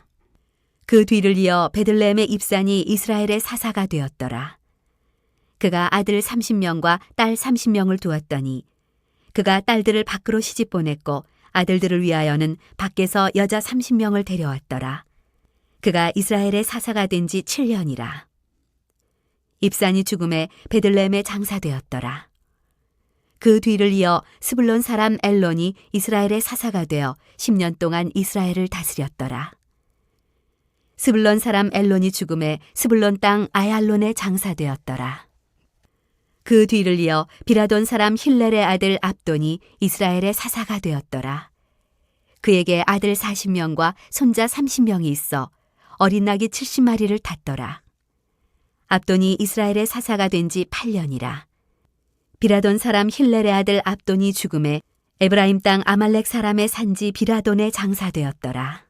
Speaker 1: 그 뒤를 이어 베들레헴의 입산이 이스라엘의 사사가 되었더라. 그가 아들 30명과 딸 30명을 두었더니 그가 딸들을 밖으로 시집 보냈고 아들들을 위하여는 밖에서 여자 30명을 데려왔더라. 그가 이스라엘의 사사가 된 지 7년이라. 입산이 죽음에 베들레헴에 장사되었더라. 그 뒤를 이어 스불론 사람 엘론이 이스라엘의 사사가 되어 10년 동안 이스라엘을 다스렸더라. 스불론 사람 엘론이 죽음에 스불론 땅 아얄론에 장사되었더라. 그 뒤를 이어 비라돈 사람 힐렐의 아들 압돈이 이스라엘의 사사가 되었더라. 그에게 아들 40명과 손자 30명이 있어 어린 낙이 70마리를 탔더라. 압돈이 이스라엘의 사사가 된 지 8년이라. 비라돈 사람 힐렐의 아들 압돈이 죽음에 에브라임 땅 아말렉 사람의 산지 비라돈에 장사되었더라.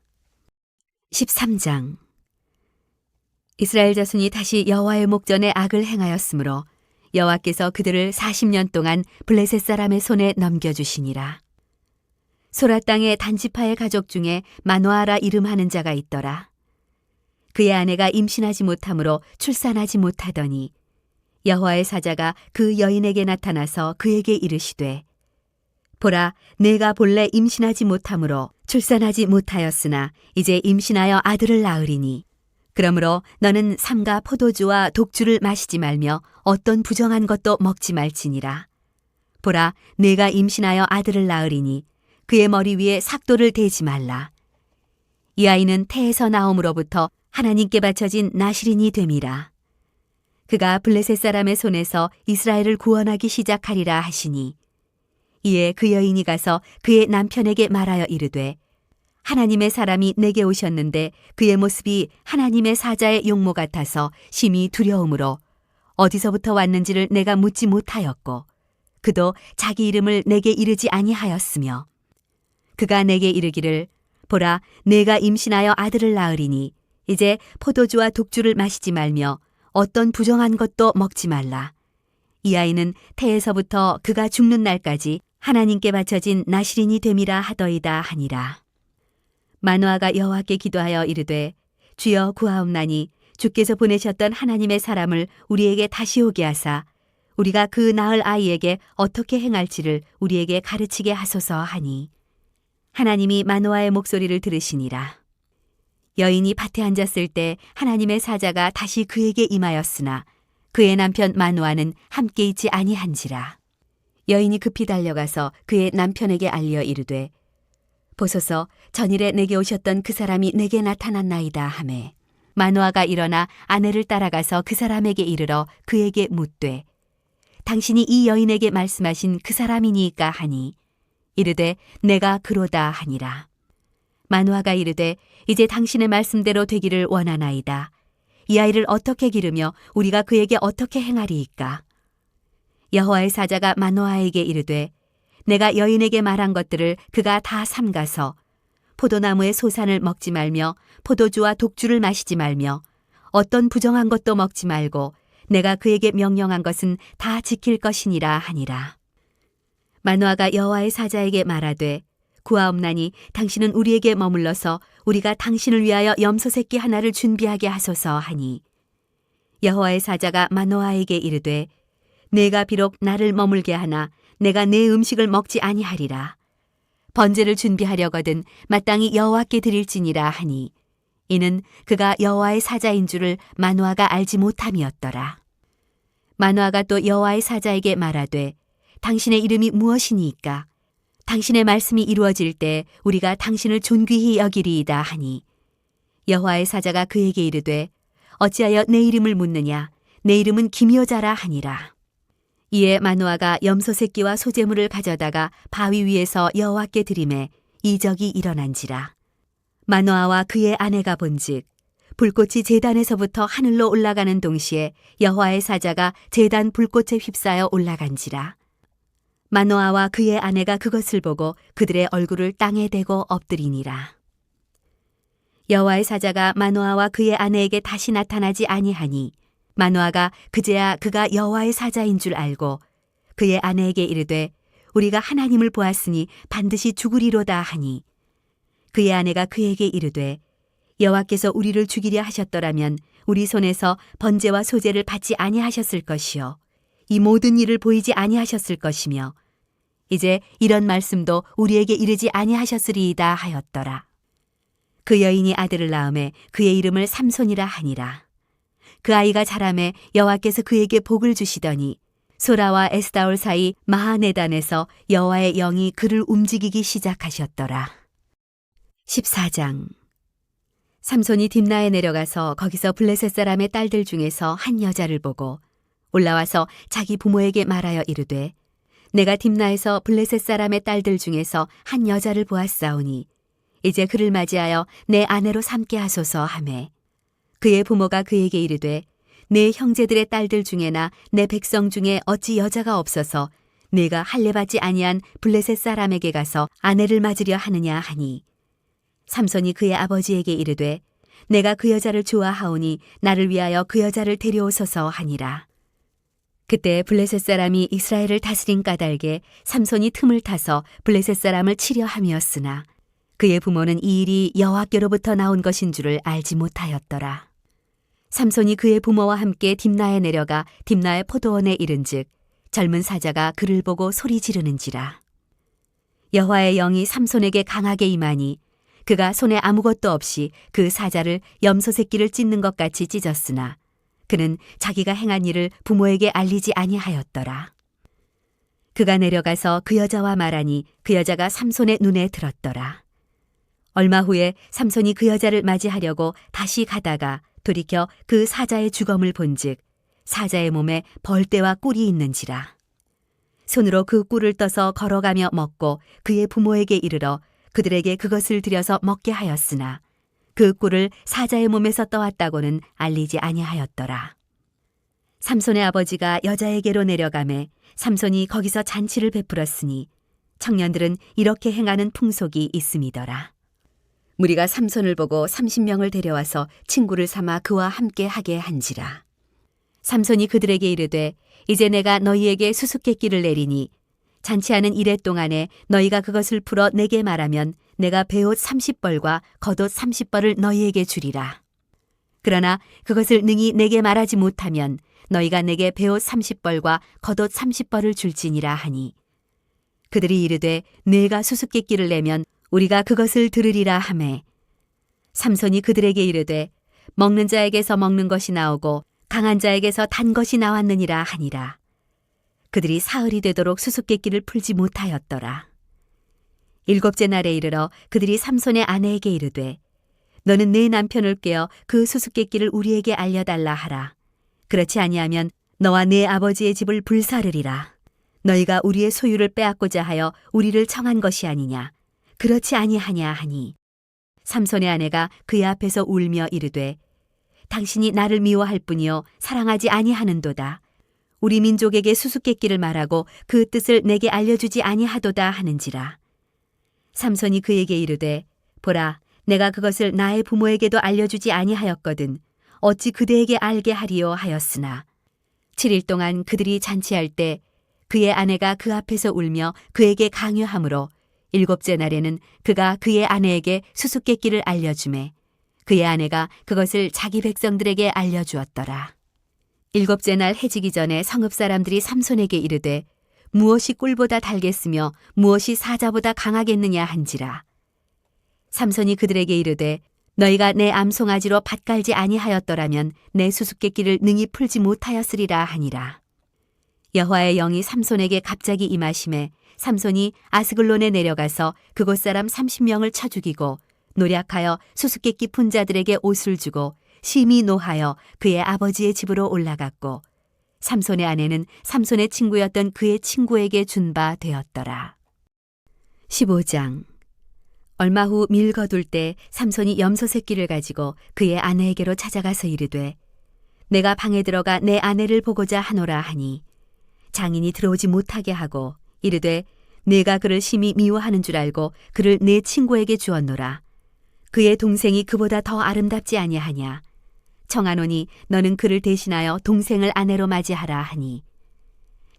Speaker 1: 13장. 이스라엘 자손이 다시 여호와의 목전에 악을 행하였으므로 여호와께서 그들을 40년 동안 블레셋 사람의 손에 넘겨주시니라. 소라 땅의 단지파의 가족 중에 마노아라 이름하는 자가 있더라. 그의 아내가 임신하지 못하므로 출산하지 못하더니 여호와의 사자가 그 여인에게 나타나서 그에게 이르시되 보라 내가 본래 임신하지 못하므로 출산하지 못하였으나 이제 임신하여 아들을 낳으리니 그러므로 너는 삼가 포도주와 독주를 마시지 말며 어떤 부정한 것도 먹지 말지니라. 보라 내가 임신하여 아들을 낳으리니 그의 머리 위에 삭도를 대지 말라. 이 아이는 태에서 나옴으로부터 하나님께 바쳐진 나실인이 됨이라. 그가 블레셋 사람의 손에서 이스라엘을 구원하기 시작하리라 하시니 이에 그 여인이 가서 그의 남편에게 말하여 이르되 하나님의 사람이 내게 오셨는데 그의 모습이 하나님의 사자의 용모 같아서 심히 두려움으로 어디서부터 왔는지를 내가 묻지 못하였고 그도 자기 이름을 내게 이르지 아니하였으며 그가 내게 이르기를 보라 내가 임신하여 아들을 낳으리니 이제 포도주와 독주를 마시지 말며 어떤 부정한 것도 먹지 말라. 이 아이는 태에서부터 그가 죽는 날까지 하나님께 바쳐진 나실인이 됨이라 하더이다 하니라. 마노아가 여호와께 기도하여 이르되 주여 구하옵나니 주께서 보내셨던 하나님의 사람을 우리에게 다시 오게 하사 우리가 그 낳을 아이에게 어떻게 행할지를 우리에게 가르치게 하소서 하니 하나님이 마노아의 목소리를 들으시니라. 여인이 밭에 앉았을 때 하나님의 사자가 다시 그에게 임하였으나 그의 남편 마노아는 함께 있지 아니한지라. 여인이 급히 달려가서 그의 남편에게 알려 이르되 보소서 전일에 내게 오셨던 그 사람이 내게 나타났나이다 하매 마노아가 일어나 아내를 따라가서 그 사람에게 이르러 그에게 묻되 당신이 이 여인에게 말씀하신 그 사람이니까 하니 이르되 내가 그로다 하니라. 마노아가 이르되 이제 당신의 말씀대로 되기를 원하나이다. 이 아이를 어떻게 기르며 우리가 그에게 어떻게 행하리이까? 여호와의 사자가 마노아에게 이르되 내가 여인에게 말한 것들을 그가 다 삼가서 포도나무의 소산을 먹지 말며 포도주와 독주를 마시지 말며 어떤 부정한 것도 먹지 말고 내가 그에게 명령한 것은 다 지킬 것이니라 하니라. 마노아가 여호와의 사자에게 말하되 구하옵나니 당신은 우리에게 머물러서 우리가 당신을 위하여 염소 새끼 하나를 준비하게 하소서 하니 여호와의 사자가 마노아에게 이르되 내가 비록 나를 머물게 하나 내가 내 음식을 먹지 아니하리라. 번제를 준비하려거든 마땅히 여호와께 드릴지니라 하니 이는 그가 여호와의 사자인 줄을 마노아가 알지 못함이었더라. 마노아가 또 여호와의 사자에게 말하되 당신의 이름이 무엇이니이까? 당신의 말씀이 이루어질 때 우리가 당신을 존귀히 여기리이다 하니 여호와의 사자가 그에게 이르되 어찌하여 내 이름을 묻느냐? 내 이름은 기묘자라 하니라. 이에 마노아가 염소 새끼와 소재물을 가져다가 바위 위에서 여호와께 드리매 이적이 일어난지라. 마노아와 그의 아내가 본즉 불꽃이 제단에서부터 하늘로 올라가는 동시에 여호와의 사자가 제단 불꽃에 휩싸여 올라간지라. 마노아와 그의 아내가 그것을 보고 그들의 얼굴을 땅에 대고 엎드리니라. 여호와의 사자가 마노아와 그의 아내에게 다시 나타나지 아니하니 마노아가 그제야 그가 여호와의 사자인 줄 알고 그의 아내에게 이르되 우리가 하나님을 보았으니 반드시 죽으리로다 하니 그의 아내가 그에게 이르되 여호와께서 우리를 죽이려 하셨더라면 우리 손에서 번제와 소제를 받지 아니하셨을 것이요 이 모든 일을 보이지 아니하셨을 것이며 이제 이런 말씀도 우리에게 이르지 아니하셨으리이다 하였더라. 그 여인이 아들을 낳음에 그의 이름을 삼손이라 하니라. 그 아이가 자라매 여호와께서 그에게 복을 주시더니 소라와 에스다올 사이 마하네단에서 여호와의 영이 그를 움직이기 시작하셨더라. 14장. 삼손이 딥나에 내려가서 거기서 블레셋 사람의 딸들 중에서 한 여자를 보고 올라와서 자기 부모에게 말하여 이르되 내가 딥나에서 블레셋 사람의 딸들 중에서 한 여자를 보았사오니 이제 그를 맞이하여 내 아내로 삼게 하소서 하매 그의 부모가 그에게 이르되 내 형제들의 딸들 중에나 내 백성 중에 어찌 여자가 없어서 네가 할례받지 아니한 블레셋 사람에게 가서 아내를 맞으려 하느냐 하니 삼손이 그의 아버지에게 이르되 내가 그 여자를 좋아하오니 나를 위하여 그 여자를 데려오소서 하니라. 그때 블레셋 사람이 이스라엘을 다스린 까닭에 삼손이 틈을 타서 블레셋 사람을 치려 함이었으나 그의 부모는 이 일이 여호와께로부터 나온 것인 줄을 알지 못하였더라. 삼손이 그의 부모와 함께 딥나에 내려가 딥나의 포도원에 이른즉 젊은 사자가 그를 보고 소리 지르는지라. 여호와의 영이 삼손에게 강하게 임하니 그가 손에 아무것도 없이 그 사자를 염소 새끼를 찢는 것 같이 찢었으나 그는 자기가 행한 일을 부모에게 알리지 아니하였더라. 그가 내려가서 그 여자와 말하니 그 여자가 삼손의 눈에 들었더라. 얼마 후에 삼손이 그 여자를 맞이하려고 다시 가다가 돌이켜 그 사자의 주검을 본즉 사자의 몸에 벌떼와 꿀이 있는지라. 손으로 그 꿀을 떠서 걸어가며 먹고 그의 부모에게 이르러 그들에게 그것을 들여서 먹게 하였으나 그 꿀을 사자의 몸에서 떠왔다고는 알리지 아니하였더라. 삼손의 아버지가 여자에게로 내려가매 삼손이 거기서 잔치를 베풀었으니 청년들은 이렇게 행하는 풍속이 있음이더라. 무리가 삼손을 보고 30명을 데려와서 친구를 삼아 그와 함께 하게 한지라. 삼손이 그들에게 이르되 이제 내가 너희에게 수수께끼를 내리니 잔치하는 이래 동안에 너희가 그것을 풀어 내게 말하면 내가 베옷 30벌과 겉옷 30벌을 너희에게 주리라. 그러나 그것을 능히 내게 말하지 못하면 너희가 내게 베옷 30벌과 겉옷 30벌을 줄지니라 하니 그들이 이르되 네가 수수께끼를 내면 우리가 그것을 들으리라 하매 삼손이 그들에게 이르되 먹는 자에게서 먹는 것이 나오고 강한 자에게서 단 것이 나왔느니라 하니라. 그들이 사흘이 되도록 수수께끼를 풀지 못하였더라. 일곱째 날에 이르러 그들이 삼손의 아내에게 이르되 너는 네 남편을 꾀어 그 수수께끼를 우리에게 알려달라 하라. 그렇지 아니하면 너와 네 아버지의 집을 불사르리라. 너희가 우리의 소유를 빼앗고자 하여 우리를 청한 것이 아니냐. 그렇지 아니하냐 하니 삼손의 아내가 그의 앞에서 울며 이르되 당신이 나를 미워할 뿐이요 사랑하지 아니하는도다. 우리 민족에게 수수께끼를 말하고 그 뜻을 내게 알려주지 아니하도다 하는지라. 삼손이 그에게 이르되 보라 내가 그것을 나의 부모에게도 알려주지 아니하였거든 어찌 그대에게 알게 하리요 하였으나 7일 동안 그들이 잔치할 때 그의 아내가 그 앞에서 울며 그에게 강요하므로 일곱째 날에는 그가 그의 아내에게 수수께끼를 알려주매 그의 아내가 그것을 자기 백성들에게 알려주었더라. 일곱째 날 해지기 전에 성읍 사람들이 삼손에게 이르되 무엇이 꿀보다 달겠으며 무엇이 사자보다 강하겠느냐 한지라. 삼손이 그들에게 이르되 너희가 내 암송아지로 밭 갈지 아니하였더라면 내 수수께끼를 능히 풀지 못하였으리라 하니라. 여호와의 영이 삼손에게 갑자기 임하심에 삼손이 아스글론에 내려가서 그곳 사람 30명을 쳐 죽이고 노략하여 수수께끼 푼 자들에게 옷을 주고 심히 노하여 그의 아버지의 집으로 올라갔고 삼손의 아내는 삼손의 친구였던 그의 친구에게 준 바 되었더라. 15장. 얼마 후 밀 거둘 때 삼손이 염소 새끼를 가지고 그의 아내에게로 찾아가서 이르되 내가 방에 들어가 내 아내를 보고자 하노라 하니 장인이 들어오지 못하게 하고 이르되 내가 그를 심히 미워하는 줄 알고 그를 내 친구에게 주었노라. 그의 동생이 그보다 더 아름답지 아니하냐. 청하노니 너는 그를 대신하여 동생을 아내로 맞이하라 하니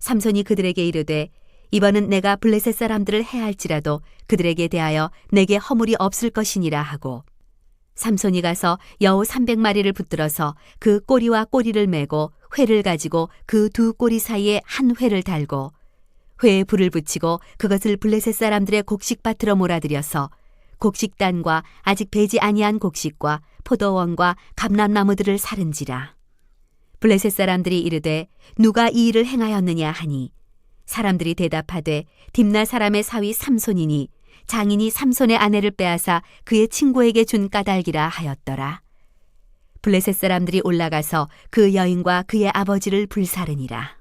Speaker 1: 삼손이 그들에게 이르되 이번은 내가 블레셋 사람들을 해할지라도 그들에게 대하여 내게 허물이 없을 것이니라 하고 삼손이 가서 여우 300마리를 붙들어서 그 꼬리와 꼬리를 메고 회를 가지고 그 두 꼬리 사이에 한 회를 달고 회에 불을 붙이고 그것을 블레셋 사람들의 곡식밭으로 몰아들여서 곡식단과 아직 배지 아니한 곡식과 포도원과 감람나무들을 사른지라. 블레셋 사람들이 이르되 누가 이 일을 행하였느냐 하니 사람들이 대답하되 딥나 사람의 사위 삼손이니 장인이 삼손의 아내를 빼앗아 그의 친구에게 준 까닭이라 하였더라. 블레셋 사람들이 올라가서 그 여인과 그의 아버지를 불사르니라.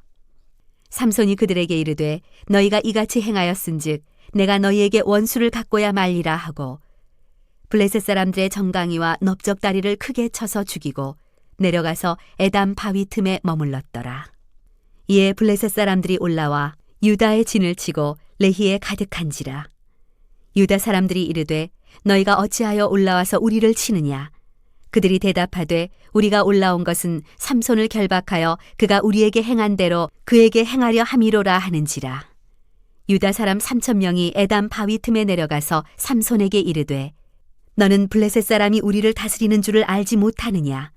Speaker 1: 삼손이 그들에게 이르되 너희가 이같이 행하였은즉 내가 너희에게 원수를 갖고야 말리라 하고 블레셋 사람들의 정강이와 넓적다리를 크게 쳐서 죽이고 내려가서 에담 바위 틈에 머물렀더라. 이에 블레셋 사람들이 올라와 유다의 진을 치고 레히에 가득한지라. 유다 사람들이 이르되 너희가 어찌하여 올라와서 우리를 치느냐. 그들이 대답하되 우리가 올라온 것은 삼손을 결박하여 그가 우리에게 행한 대로 그에게 행하려 함이로라 하는지라. 유다 사람 3,000명이 에담 바위 틈에 내려가서 삼손에게 이르되 너는 블레셋 사람이 우리를 다스리는 줄을 알지 못하느냐.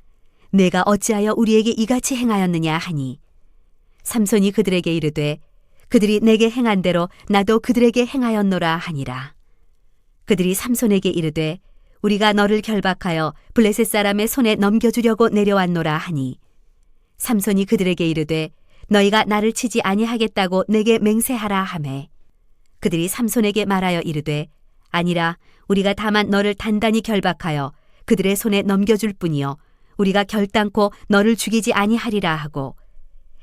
Speaker 1: 내가 어찌하여 우리에게 이같이 행하였느냐 하니 삼손이 그들에게 이르되 그들이 내게 행한 대로 나도 그들에게 행하였노라 하니라. 그들이 삼손에게 이르되 우리가 너를 결박하여 블레셋 사람의 손에 넘겨주려고 내려왔노라 하니 삼손이 그들에게 이르되 너희가 나를 치지 아니하겠다고 내게 맹세하라 하매 그들이 삼손에게 말하여 이르되 아니라 우리가 다만 너를 단단히 결박하여 그들의 손에 넘겨줄 뿐이요 우리가 결단코 너를 죽이지 아니하리라 하고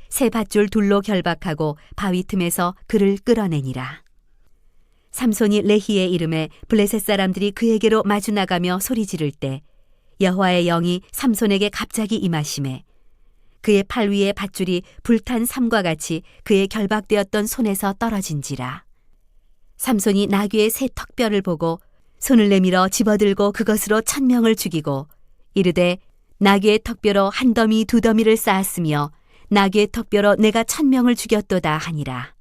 Speaker 1: 새 밧줄 둘로 결박하고 바위 틈에서 그를 끌어내니라. 삼손이 레히의 이름에 블레셋 사람들이 그에게로 마주 나가며 소리 지를 때 여호와의 영이 삼손에게 갑자기 임하시매 그의 팔 위에 밧줄이 불탄 삼과 같이 그의 결박되었던 손에서 떨어진지라. 삼손이 나귀의 새 턱뼈를 보고 손을 내밀어 집어들고 그것으로 1000명을 죽이고 이르되 나귀의 턱뼈로 한 더미 두 더미를 쌓았으며 나귀의 턱뼈로 내가 1000명을 죽였도다 하니라.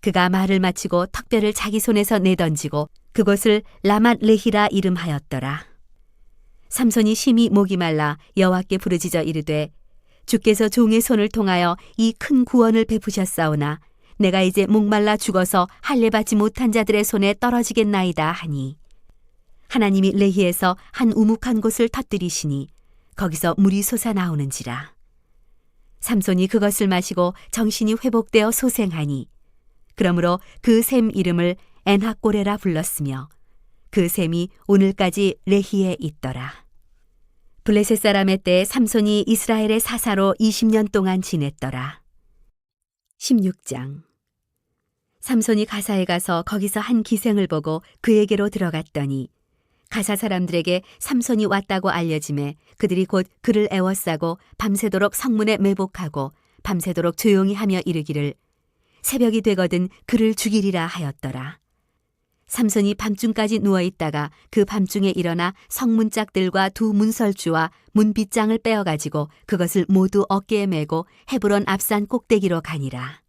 Speaker 1: 그가 말을 마치고 턱뼈를 자기 손에서 내던지고 그곳을 라맛 레히라 이름하였더라. 삼손이 심히 목이 말라 여호와께 부르짖어 이르되 주께서 종의 손을 통하여 이 큰 구원을 베푸셨사오나 내가 이제 목말라 죽어서 할례받지 못한 자들의 손에 떨어지겠나이다 하니 하나님이 레히에서 한 우묵한 곳을 터뜨리시니 거기서 물이 솟아나오는지라. 삼손이 그것을 마시고 정신이 회복되어 소생하니 그러므로 그 샘 이름을 엔하꼬레라 불렀으며 그 샘이 오늘까지 레히에 있더라. 블레셋 사람의 때에 삼손이 이스라엘의 사사로 20년 동안 지냈더라. 16장. 삼손이 가사에 가서 거기서 한 기생을 보고 그에게로 들어갔더니 가사 사람들에게 삼손이 왔다고 알려지매 그들이 곧 그를 애워싸고 밤새도록 성문에 매복하고 밤새도록 조용히 하며 이르기를 새벽이 되거든 그를 죽이리라 하였더라. 삼손이 밤중까지 누워있다가 그 밤중에 일어나 성문짝들과 두 문설주와 문빗장을 빼어가지고 그것을 모두 어깨에 메고 헤브론 앞산 꼭대기로 가니라.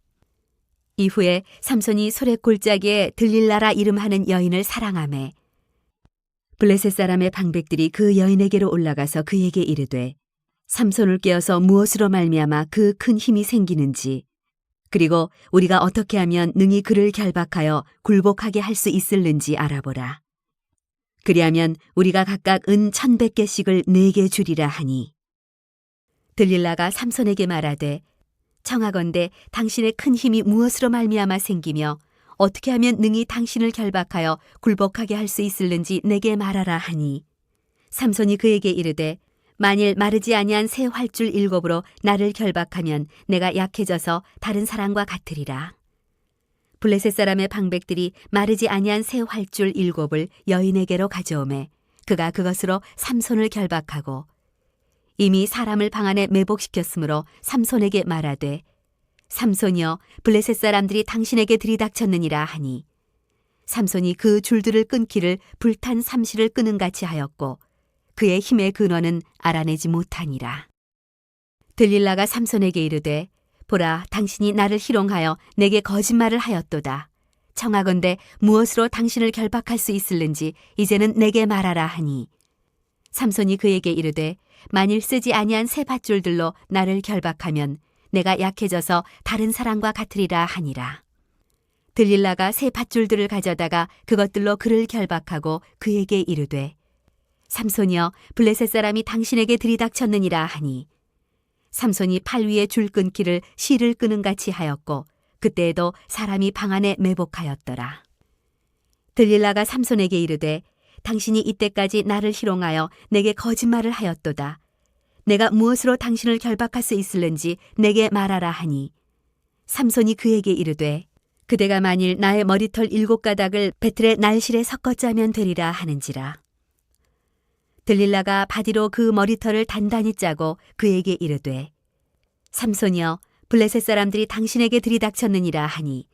Speaker 1: 이후에 삼손이 소렛 골짜기에 들릴라라 이름하는 여인을 사랑하매 블레셋 사람의 방백들이 그 여인에게로 올라가서 그에게 이르되 삼손을 깨어서 무엇으로 말미암아 그 큰 힘이 생기는지 그리고 우리가 어떻게 하면 능히 그를 결박하여 굴복하게 할 수 있을는지 알아보라. 그리하면 우리가 각각 은 1100개씩을 4개 주리라 하니 들릴라가 삼손에게 말하되 청하건대 당신의 큰 힘이 무엇으로 말미암아 생기며 어떻게 하면 능히 당신을 결박하여 굴복하게 할 수 있을는지 내게 말하라 하니 삼손이 그에게 이르되 만일 마르지 아니한 새 활줄 7으로 나를 결박하면 내가 약해져서 다른 사람과 같으리라. 블레셋 사람의 방백들이 마르지 아니한 새 활줄 7을 여인에게로 가져오매 그가 그것으로 삼손을 결박하고 이미 사람을 방 안에 매복시켰으므로 삼손에게 말하되 삼손이여 블레셋 사람들이 당신에게 들이닥쳤느니라 하니 삼손이 그 줄들을 끊기를 불탄 삼시를 끄는 같이 하였고 그의 힘의 근원은 알아내지 못하니라. 들릴라가 삼손에게 이르되 보라 당신이 나를 희롱하여 내게 거짓말을 하였도다. 청하건대 무엇으로 당신을 결박할 수 있을는지 이제는 내게 말하라 하니 삼손이 그에게 이르되 만일 쓰지 아니한 새 밧줄들로 나를 결박하면 내가 약해져서 다른 사람과 같으리라 하니라. 들릴라가 새 밧줄들을 가져다가 그것들로 그를 결박하고 그에게 이르되 삼손이여 블레셋 사람이 당신에게 들이닥쳤느니라 하니 삼손이 팔 위에 줄 끊기를 실을 끄는 같이 하였고 그때에도 사람이 방 안에 매복하였더라. 들릴라가 삼손에게 이르되 당신이 이때까지 나를 희롱하여 내게 거짓말을 하였도다. 내가 무엇으로 당신을 결박할 수 있을는지 내게 말하라 하니 삼손이 그에게 이르되 그대가 만일 나의 머리털 7가닥을 배틀의 날실에 섞어 짜면 되리라 하는지라. 들릴라가 바디로 그 머리털을 단단히 짜고 그에게 이르되 삼손이여 블레셋 사람들이 당신에게 들이닥쳤느니라 하니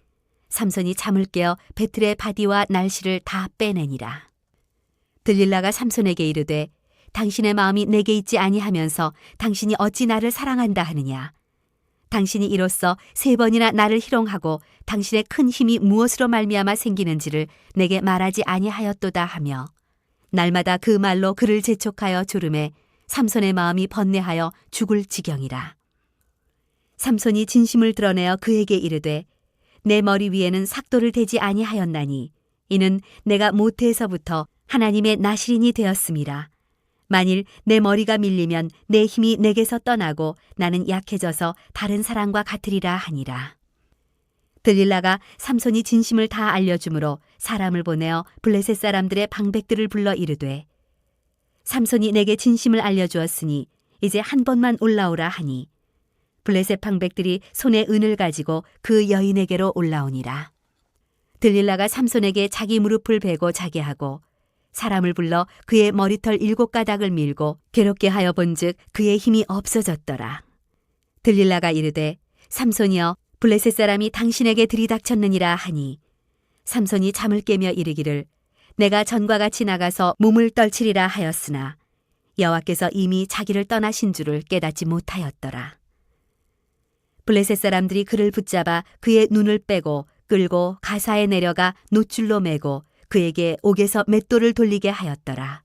Speaker 1: 삼손이 잠을 깨어 배틀의 바디와 날실을 다 빼내니라. 들릴라가 삼손에게 이르되 당신의 마음이 내게 있지 아니하면서 당신이 어찌 나를 사랑한다 하느냐. 당신이 이로써 3번이나 나를 희롱하고 당신의 큰 힘이 무엇으로 말미암아 생기는지를 내게 말하지 아니하였도다 하며 날마다 그 말로 그를 재촉하여 조름에 삼손의 마음이 번뇌하여 죽을 지경이라. 삼손이 진심을 드러내어 그에게 이르되 내 머리 위에는 삭도를 대지 아니하였나니 이는 내가 모태에서부터 하나님의 나시린이 되었음이라. 만일 내 머리가 밀리면 내 힘이 내게서 떠나고 나는 약해져서 다른 사람과 같으리라 하니라. 들릴라가 삼손이 진심을 다 알려주므로 사람을 보내어 블레셋 사람들의 방백들을 불러 이르되 삼손이 내게 진심을 알려주었으니 이제 한 번만 올라오라 하니 블레셋 방백들이 손에 은을 가지고 그 여인에게로 올라오니라. 들릴라가 삼손에게 자기 무릎을 베고 자게 하고 사람을 불러 그의 머리털 7가닥을 밀고 괴롭게 하여 본즉 그의 힘이 없어졌더라. 들릴라가 이르되 삼손이여 블레셋 사람이 당신에게 들이닥쳤느니라 하니 삼손이 잠을 깨며 이르기를 내가 전과 같이 나가서 몸을 떨치리라 하였으나 여호와께서 이미 자기를 떠나신 줄을 깨닫지 못하였더라. 블레셋 사람들이 그를 붙잡아 그의 눈을 빼고 끌고 가사에 내려가 노줄로 매고 그에게 옥에서 맷돌을 돌리게 하였더라.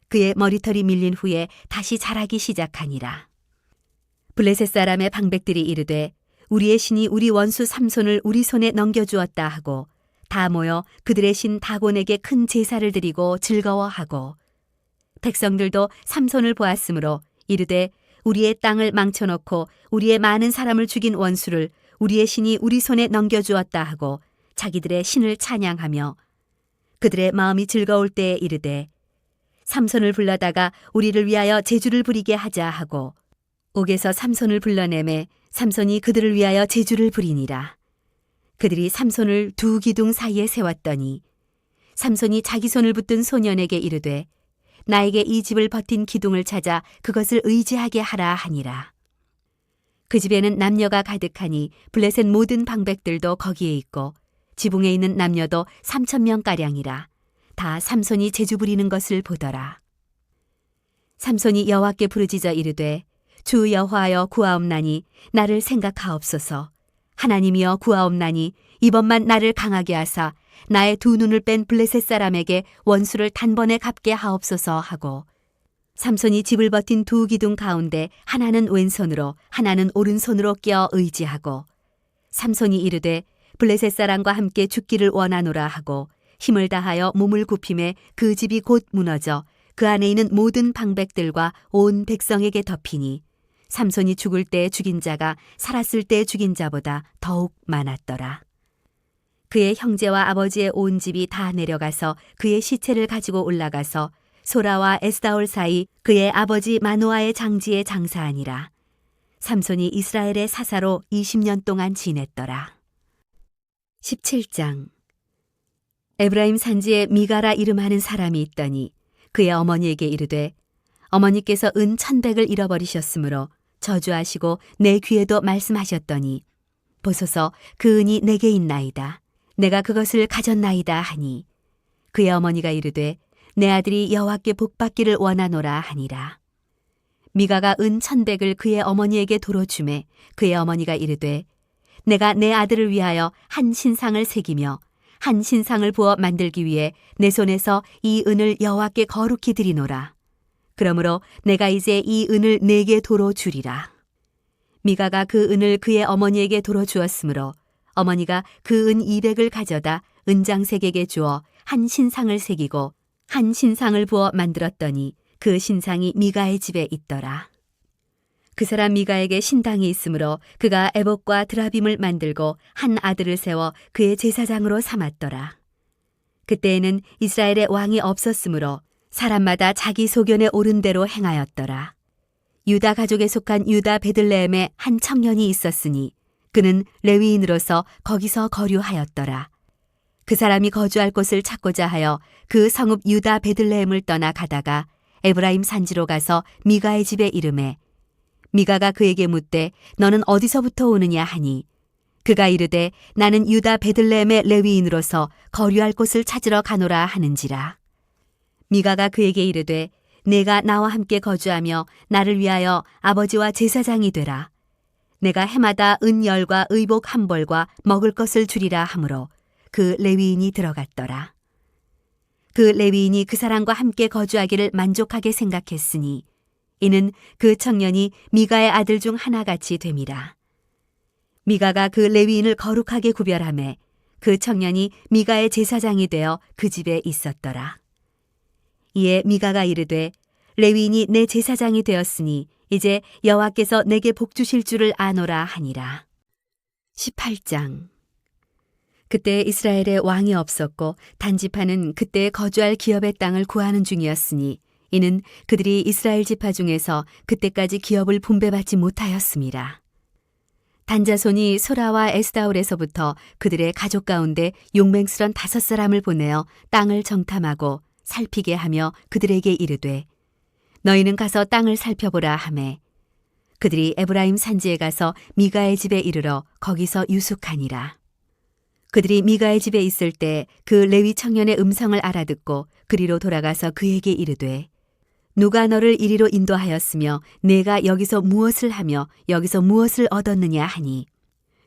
Speaker 1: 그의 머리털이 밀린 후에 다시 자라기 시작하니라. 블레셋 사람의 방백들이 이르되 우리의 신이 우리 원수 삼손을 우리 손에 넘겨주었다 하고 다 모여 그들의 신 다곤에게 큰 제사를 드리고 즐거워하고 백성들도 삼손을 보았으므로 이르되 우리의 땅을 망쳐놓고 우리의 많은 사람을 죽인 원수를 우리의 신이 우리 손에 넘겨주었다 하고 자기들의 신을 찬양하며 그들의 마음이 즐거울 때에 이르되 삼손을 불러다가 우리를 위하여 제주를 부리게 하자 하고 옥에서 삼손을 불러내매 삼손이 그들을 위하여 제주를 부리니라. 그들이 삼손을 두 기둥 사이에 세웠더니 삼손이 자기 손을 붙든 소년에게 이르되 나에게 이 집을 버틴 기둥을 찾아 그것을 의지하게 하라 하니라. 그 집에는 남녀가 가득하니 블레셋 모든 방백들도 거기에 있고 지붕에 있는 남녀도 3,000명가량이라. 다 삼손이 제주 부리는 것을 보더라. 삼손이 여호와께 부르짖어 이르되 주 여호와여 구하옵나니 나를 생각하옵소서. 하나님이여 구하옵나니 이번만 나를 강하게 하사 나의 두 눈을 뺀 블레셋 사람에게 원수를 단번에 갚게 하옵소서 하고 삼손이 집을 버틴 두 기둥 가운데 하나는 왼손으로 하나는 오른손으로 껴 의지하고 삼손이 이르되 블레셋 사람과 함께 죽기를 원하노라 하고 힘을 다하여 몸을 굽힘에 그 집이 곧 무너져 그 안에 있는 모든 방백들과 온 백성에게 덮이니 삼손이 죽을 때 죽인 자가 살았을 때 죽인 자보다 더욱 많았더라. 그의 형제와 아버지의 온 집이 다 내려가서 그의 시체를 가지고 올라가서 소라와 에스다올 사이 그의 아버지 마노아의 장지에 장사하니라. 삼손이 이스라엘의 사사로 20년 동안 지냈더라. 17장. 에브라임 산지에 미가라 이름하는 사람이 있더니 그의 어머니에게 이르되 어머니께서 은 1,100을 잃어버리셨으므로 저주하시고 내 귀에도 말씀하셨더니 보소서 그 은이 내게 있나이다. 내가 그것을 가졌나이다 하니 그의 어머니가 이르되 내 아들이 여호와께 복받기를 원하노라 하니라. 미가가 은 1,100을 그의 어머니에게 도로 주매 그의 어머니가 이르되 내가 내 아들을 위하여 한 신상을 새기며 한 신상을 부어 만들기 위해 내 손에서 이 은을 여호와께 거룩히 드리노라. 그러므로 내가 이제 이 은을 네게 도로 주리라. 미가가 그 은을 그의 어머니에게 도로 주었으므로 어머니가 그 은 200을 가져다 은장색에게 주어 한 신상을 새기고 한 신상을 부어 만들었더니 그 신상이 미가의 집에 있더라. 그 사람 미가에게 신당이 있으므로 그가 에봇과 드라빔을 만들고 한 아들을 세워 그의 제사장으로 삼았더라. 그때에는 이스라엘의 왕이 없었으므로 사람마다 자기 소견에 옳은 대로 행하였더라. 유다 가족에 속한 유다 베들레헴에 한 청년이 있었으니 그는 레위인으로서 거기서 거류하였더라. 그 사람이 거주할 곳을 찾고자 하여 그 성읍 유다 베들레헴을 떠나 가다가 에브라임 산지로 가서 미가의 집에 이르매 미가가 그에게 묻되 너는 어디서부터 오느냐 하니 그가 이르되 나는 유다 베들레헴의 레위인으로서 거류할 곳을 찾으러 가노라 하는지라. 미가가 그에게 이르되 내가 나와 함께 거주하며 나를 위하여 아버지와 제사장이 되라. 내가 해마다 은열과 의복 한 벌과 먹을 것을 주리라 하므로 그 레위인이 들어갔더라. 그 레위인이 그 사람과 함께 거주하기를 만족하게 생각했으니 이는 그 청년이 미가의 아들 중 하나같이 됨이라. 미가가 그 레위인을 거룩하게 구별하매 그 청년이 미가의 제사장이 되어 그 집에 있었더라. 이에 미가가 이르되 레위인이 내 제사장이 되었으니 이제 여호와께서 내게 복 주실 줄을 아노라 하니라. 18장. 그때 이스라엘에 왕이 없었고 단지파는 그때 거주할 기업의 땅을 구하는 중이었으니 이는 그들이 이스라엘 지파 중에서 그때까지 기업을 분배받지 못하였습니다. 단자손이 소라와 에스다올에서부터 그들의 가족 가운데 용맹스런 5사람을 보내어 땅을 정탐하고 살피게 하며 그들에게 이르되 너희는 가서 땅을 살펴보라 하매 그들이 에브라임 산지에 가서 미가의 집에 이르러 거기서 유숙하니라. 그들이 미가의 집에 있을 때 그 레위 청년의 음성을 알아듣고 그리로 돌아가서 그에게 이르되 누가 너를 이리로 인도하였으며 내가 여기서 무엇을 하며 여기서 무엇을 얻었느냐 하니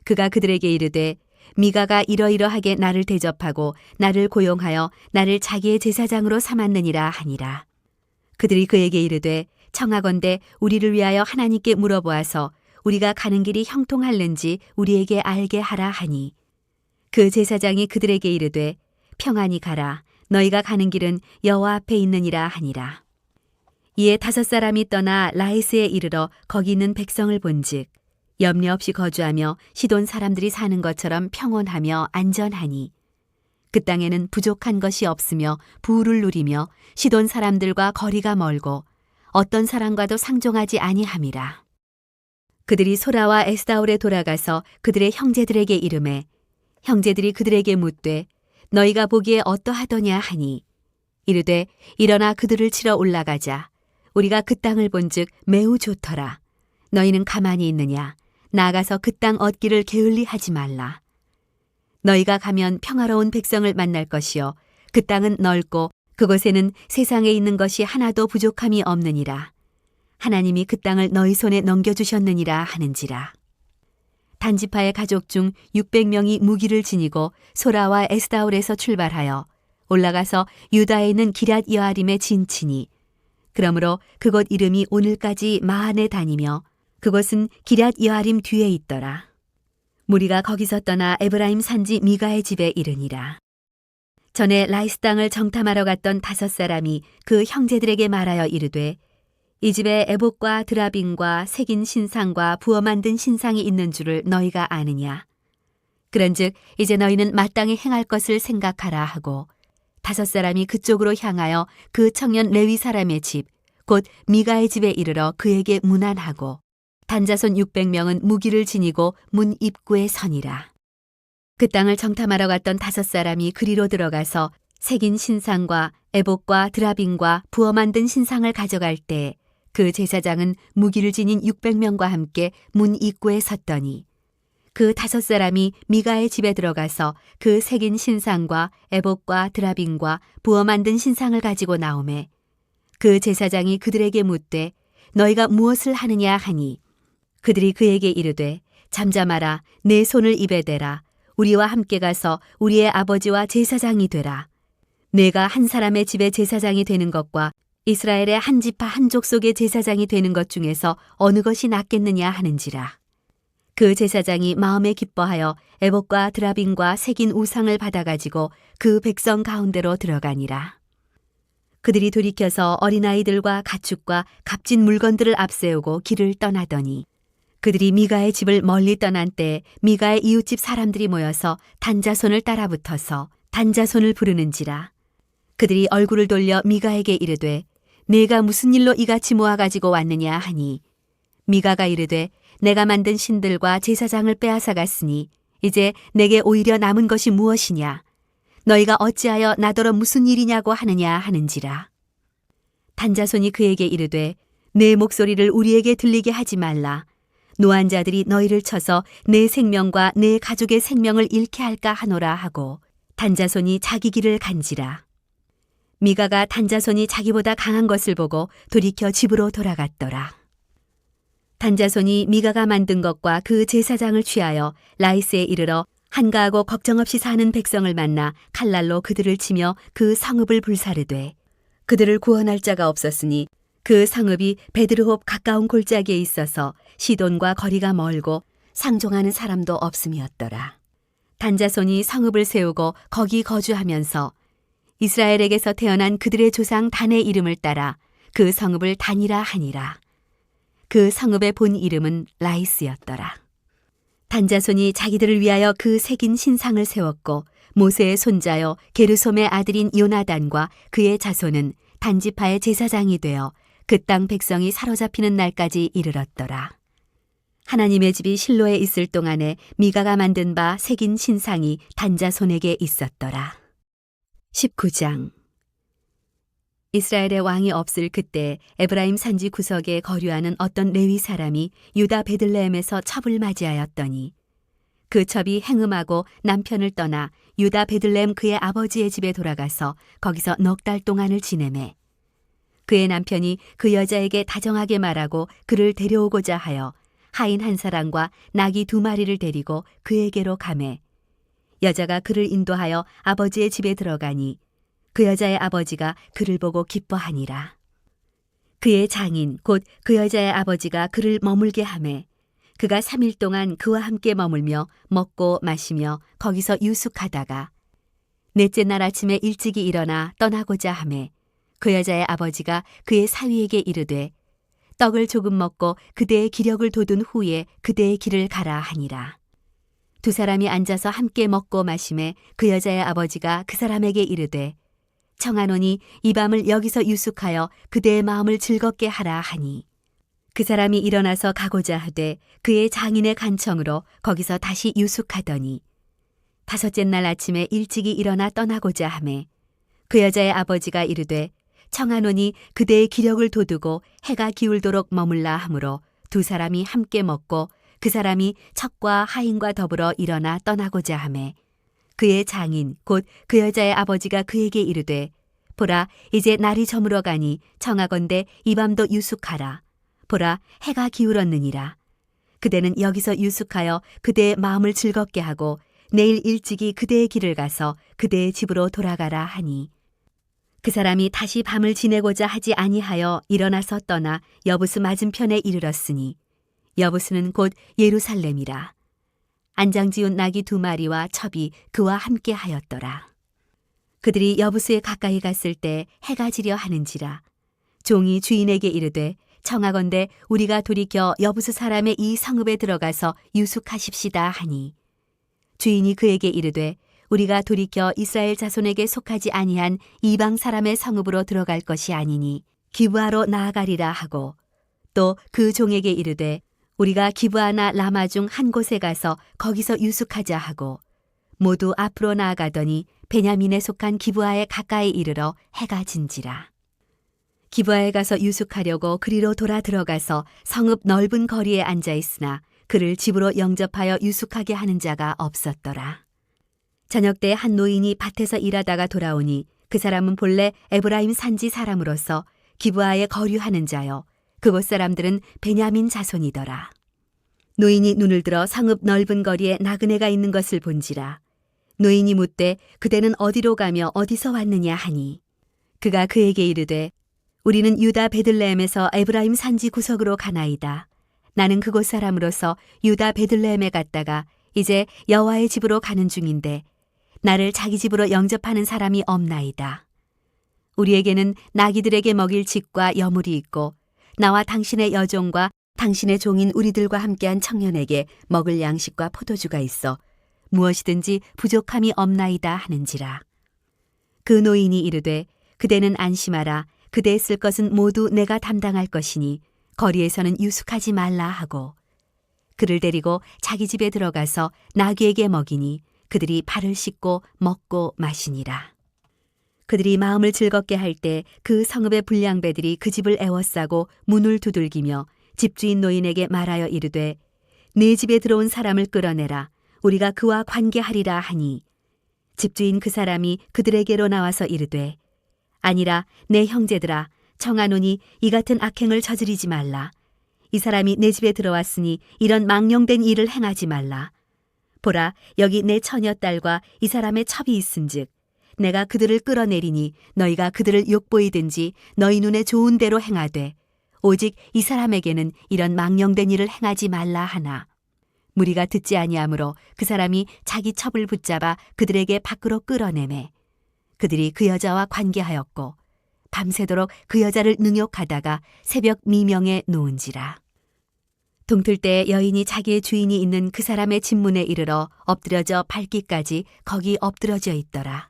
Speaker 1: 그가 그들에게 이르되 미가가 이러이러하게 나를 대접하고 나를 고용하여 나를 자기의 제사장으로 삼았느니라 하니라. 그들이 그에게 이르되 청하건대 우리를 위하여 하나님께 물어보아서 우리가 가는 길이 형통할는지 우리에게 알게 하라 하니 그 제사장이 그들에게 이르되 평안히 가라 너희가 가는 길은 여호와 앞에 있느니라 하니라. 이에 5사람이 떠나 라이스에 이르러 거기 있는 백성을 본즉 염려 없이 거주하며 시돈 사람들이 사는 것처럼 평온하며 안전하니 그 땅에는 부족한 것이 없으며 부를 누리며 시돈 사람들과 거리가 멀고 어떤 사람과도 상종하지 아니함이라. 그들이 소라와 에스다올에 돌아가서 그들의 형제들에게 이르매 형제들이 그들에게 묻되 너희가 보기에 어떠하더냐 하니 이르되 일어나 그들을 치러 올라가자. 우리가 그 땅을 본즉 매우 좋더라. 너희는 가만히 있느냐? 나아가서 그 땅 얻기를 게을리하지 말라. 너희가 가면 평화로운 백성을 만날 것이요 그 땅은 넓고 그곳에는 세상에 있는 것이 하나도 부족함이 없느니라. 하나님이 그 땅을 너희 손에 넘겨주셨느니라 하는지라. 단지파의 가족 중 600명이 무기를 지니고 소라와 에스다올에서 출발하여 올라가서 유다에 있는 기럇 여아림에 진치니 그러므로 그곳 이름이 오늘까지 마한에 다니며 그곳은 기럇 여아림 뒤에 있더라. 무리가 거기서 떠나 에브라임 산지 미가의 집에 이르니라. 전에 라이스 땅을 정탐하러 갔던 5사람이 그 형제들에게 말하여 이르되 이 집에 에봇과 드라빔과 새긴 신상과 부어 만든 신상이 있는 줄을 너희가 아느냐. 그런즉 이제 너희는 마땅히 행할 것을 생각하라 하고 5사람이 그쪽으로 향하여 그 청년 레위 사람의 집 곧 미가의 집에 이르러 그에게 문안하고 단자손 600명은 무기를 지니고 문 입구에 서니라. 그 땅을 정탐하러 갔던 5사람이 그리로 들어가서 새긴 신상과 에봇과 드라빔과 부어 만든 신상을 가져갈 때 그 제사장은 무기를 지닌 600명과 함께 문 입구에 섰더니 그 5사람이 미가의 집에 들어가서 그 새긴 신상과 에봇과 드라빔과 부어 만든 신상을 가지고 나오매 그 제사장이 그들에게 묻되 너희가 무엇을 하느냐 하니 그들이 그에게 이르되 잠잠하라 내 손을 입에 대라 우리와 함께 가서 우리의 아버지와 제사장이 되라. 내가 한 사람의 집에 제사장이 되는 것과 이스라엘의 한 지파 한 족속의 제사장이 되는 것 중에서 어느 것이 낫겠느냐 하는지라. 그 제사장이 마음에 기뻐하여 에봇과 드라빔과 새긴 우상을 받아가지고 그 백성 가운데로 들어가니라. 그들이 돌이켜서 어린아이들과 가축과 값진 물건들을 앞세우고 길을 떠나더니 그들이 미가의 집을 멀리 떠난 때 미가의 이웃집 사람들이 모여서 단자손을 따라붙어서 단자손을 부르는지라. 그들이 얼굴을 돌려 미가에게 이르되 내가 무슨 일로 이같이 모아가지고 왔느냐 하니 미가가 이르되 내가 만든 신들과 제사장을 빼앗아 갔으니 이제 내게 오히려 남은 것이 무엇이냐? 너희가 어찌하여 나더러 무슨 일이냐고 하느냐 하는지라. 단자손이 그에게 이르되 내 목소리를 우리에게 들리게 하지 말라. 노한 자들이 너희를 쳐서 내 생명과 내 가족의 생명을 잃게 할까 하노라 하고 단자손이 자기 길을 간지라. 미가가 단자손이 자기보다 강한 것을 보고 돌이켜 집으로 돌아갔더라. 단자손이 미가가 만든 것과 그 제사장을 취하여 라이스에 이르러 한가하고 걱정 없이 사는 백성을 만나 칼날로 그들을 치며 그 성읍을 불사르되 그들을 구원할 자가 없었으니 그 성읍이 베드르홉 가까운 골짜기에 있어서 시돈과 거리가 멀고 상종하는 사람도 없음이었더라. 단자손이 성읍을 세우고 거기 거주하면서 이스라엘에게서 태어난 그들의 조상 단의 이름을 따라 그 성읍을 단이라 하니라. 그 성읍의 본 이름은 라이스였더라. 단 자손이 자기들을 위하여 그 새긴 신상을 세웠고 모세의 손자여 게르솜의 아들인 요나단과 그의 자손은 단지파의 제사장이 되어 그 땅 백성이 사로잡히는 날까지 이르렀더라. 하나님의 집이 실로에 있을 동안에 미가가 만든 바 새긴 신상이 단자손에게 있었더라. 19장. 이스라엘의 왕이 없을 그때 에브라임 산지 구석에 거류하는 어떤 레위 사람이 유다 베들레헴에서 첩을 맞이하였더니 그 첩이 행음하고 남편을 떠나 유다 베들레헴 그의 아버지의 집에 돌아가서 거기서 넉 달 동안을 지내매 그의 남편이 그 여자에게 다정하게 말하고 그를 데려오고자 하여 하인 한 사람과 나귀 2마리를 데리고 그에게로 가매 여자가 그를 인도하여 아버지의 집에 들어가니 그 여자의 아버지가 그를 보고 기뻐하니라. 그의 장인 곧 그 여자의 아버지가 그를 머물게 하매 그가 3일 동안 그와 함께 머물며 먹고 마시며 거기서 유숙하다가 넷째 날 아침에 일찍이 일어나 떠나고자 하매 그 여자의 아버지가 그의 사위에게 이르되 떡을 조금 먹고 그대의 기력을 돋운 후에 그대의 길을 가라 하니라. 두 사람이 앉아서 함께 먹고 마시매 그 여자의 아버지가 그 사람에게 이르되 청하노니 이 밤을 여기서 유숙하여 그대의 마음을 즐겁게 하라 하니 그 사람이 일어나서 가고자 하되 그의 장인의 간청으로 거기서 다시 유숙하더니 5째 날 아침에 일찍이 일어나 떠나고자 하매 그 여자의 아버지가 이르되 청하노니 그대의 기력을 돋우고 해가 기울도록 머물라 하므로 두 사람이 함께 먹고 그 사람이 첩과 하인과 더불어 일어나 떠나고자 하매 그의 장인 곧 그 여자의 아버지가 그에게 이르되 보라 이제 날이 저물어 가니 청하건대 이 밤도 유숙하라. 보라 해가 기울었느니라. 그대는 여기서 유숙하여 그대의 마음을 즐겁게 하고 내일 일찍이 그대의 길을 가서 그대의 집으로 돌아가라 하니 그 사람이 다시 밤을 지내고자 하지 아니하여 일어나서 떠나 여부스 맞은편에 이르렀으니 여부스는 곧 예루살렘이라. 안장지운 나귀 2마리와 첩이 그와 함께 하였더라. 그들이 여부스에 가까이 갔을 때 해가 지려 하는지라. 종이 주인에게 이르되 청하건대 우리가 돌이켜 여부스 사람의 이 성읍에 들어가서 유숙하십시다 하니 주인이 그에게 이르되 우리가 돌이켜 이스라엘 자손에게 속하지 아니한 이방 사람의 성읍으로 들어갈 것이 아니니 기브아로 나아가리라 하고 또 그 종에게 이르되 우리가 기브아나 라마 중 한 곳에 가서 거기서 유숙하자 하고 모두 앞으로 나아가더니 베냐민에 속한 기브아에 가까이 이르러 해가 진지라. 기브아에 가서 유숙하려고 그리로 돌아 들어가서 성읍 넓은 거리에 앉아 있으나 그를 집으로 영접하여 유숙하게 하는 자가 없었더라. 저녁 때 한 노인이 밭에서 일하다가 돌아오니 그 사람은 본래 에브라임 산지 사람으로서 기브아에 거류하는 자요 그곳 사람들은 베냐민 자손이더라. 노인이 눈을 들어 성읍 넓은 거리에 나그네가 있는 것을 본지라. 노인이 묻되 그대는 어디로 가며 어디서 왔느냐 하니 그가 그에게 이르되 우리는 유다 베들레헴에서 에브라임 산지 구석으로 가나이다. 나는 그곳 사람으로서 유다 베들레헴에 갔다가 이제 여호와의 집으로 가는 중인데 나를 자기 집으로 영접하는 사람이 없나이다. 우리에게는 나귀들에게 먹일 집과 여물이 있고 나와 당신의 여종과 당신의 종인 우리들과 함께한 청년에게 먹을 양식과 포도주가 있어 무엇이든지 부족함이 없나이다 하는지라. 그 노인이 이르되 그대는 안심하라. 그대의 쓸 것은 모두 내가 담당할 것이니 거리에서는 유숙하지 말라 하고 그를 데리고 자기 집에 들어가서 나귀에게 먹이니 그들이 발을 씻고 먹고 마시니라. 그들이 마음을 즐겁게 할 때 그 성읍의 불량배들이 그 집을 애워싸고 문을 두들기며 집주인 노인에게 말하여 이르되 네 집에 들어온 사람을 끌어내라. 우리가 그와 관계하리라 하니 집주인 그 사람이 그들에게로 나와서 이르되 아니라 내 형제들아 청하노니 이 같은 악행을 저지르지 말라. 이 사람이 내 집에 들어왔으니 이런 망령된 일을 행하지 말라. 보라 여기 내 처녀딸과 이 사람의 첩이 있은즉 내가 그들을 끌어내리니 너희가 그들을 욕보이든지 너희 눈에 좋은 대로 행하되 오직 이 사람에게는 이런 망령된 일을 행하지 말라 하나 무리가 듣지 아니하므로 그 사람이 자기 첩을 붙잡아 그들에게 밖으로 끌어내매 그들이 그 여자와 관계하였고 밤새도록 그 여자를 능욕하다가 새벽 미명에 놓은지라. 동틀 때 여인이 자기의 주인이 있는 그 사람의 집문에 이르러 엎드려져 밟기까지 거기 엎드러져 있더라.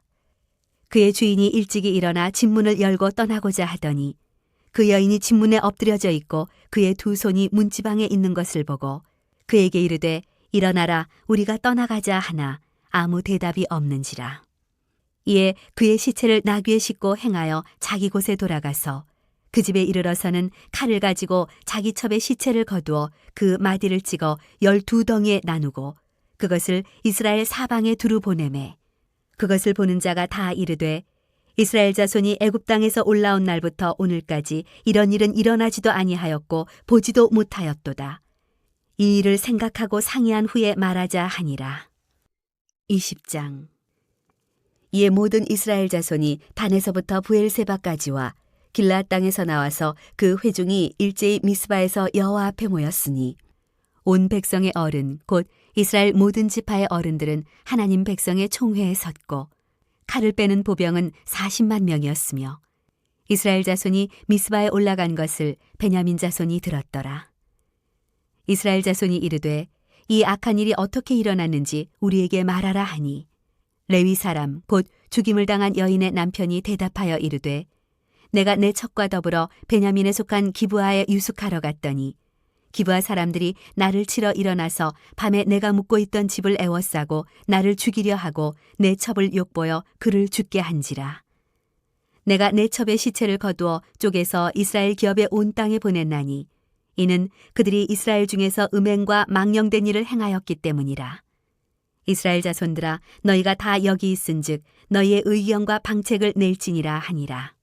Speaker 1: 그의 주인이 일찍이 일어나 집문을 열고 떠나고자 하더니 그 여인이 집문에 엎드려져 있고 그의 두 손이 문지방에 있는 것을 보고 그에게 이르되 일어나라 우리가 떠나가자 하나 아무 대답이 없는지라. 이에 그의 시체를 나귀에 싣고 행하여 자기 곳에 돌아가서 그 집에 이르러서는 칼을 가지고 자기 첩의 시체를 거두어 그 마디를 찍어 12덩이에 나누고 그것을 이스라엘 사방에 두루 보내매 그것을 보는 자가 다 이르되 이스라엘 자손이 애굽 땅에서 올라온 날부터 오늘까지 이런 일은 일어나지도 아니하였고 보지도 못하였도다. 이 일을 생각하고 상의한 후에 말하자 하니라. 20장. 이에 모든 이스라엘 자손이 단에서부터 부엘세바까지와 길르앗 땅에서 나와서 그 회중이 일제히 미스바에서 여호와 앞에 모였으니 온 백성의 어른 곧 이스라엘 모든 지파의 어른들은 하나님 백성의 총회에 섰고 칼을 빼는 보병은 40만 명이었으며 이스라엘 자손이 미스바에 올라간 것을 베냐민 자손이 들었더라. 이스라엘 자손이 이르되 이 악한 일이 어떻게 일어났는지 우리에게 말하라 하니 레위 사람 곧 죽임을 당한 여인의 남편이 대답하여 이르되 내가 내 척과 더불어 베냐민에 속한 기브아에 유숙하러 갔더니 기브아 사람들이 나를 치러 일어나서 밤에 내가 묵고 있던 집을 에워싸고 나를 죽이려 하고 내 첩을 욕보여 그를 죽게 한지라. 내가 내 첩의 시체를 거두어 쪼개서 이스라엘 기업의 온 땅에 보냈나니 이는 그들이 이스라엘 중에서 음행과 망령된 일을 행하였기 때문이라. 이스라엘 자손들아 너희가 다 여기 있은즉 너희의 의견과 방책을 낼지니라 하니라.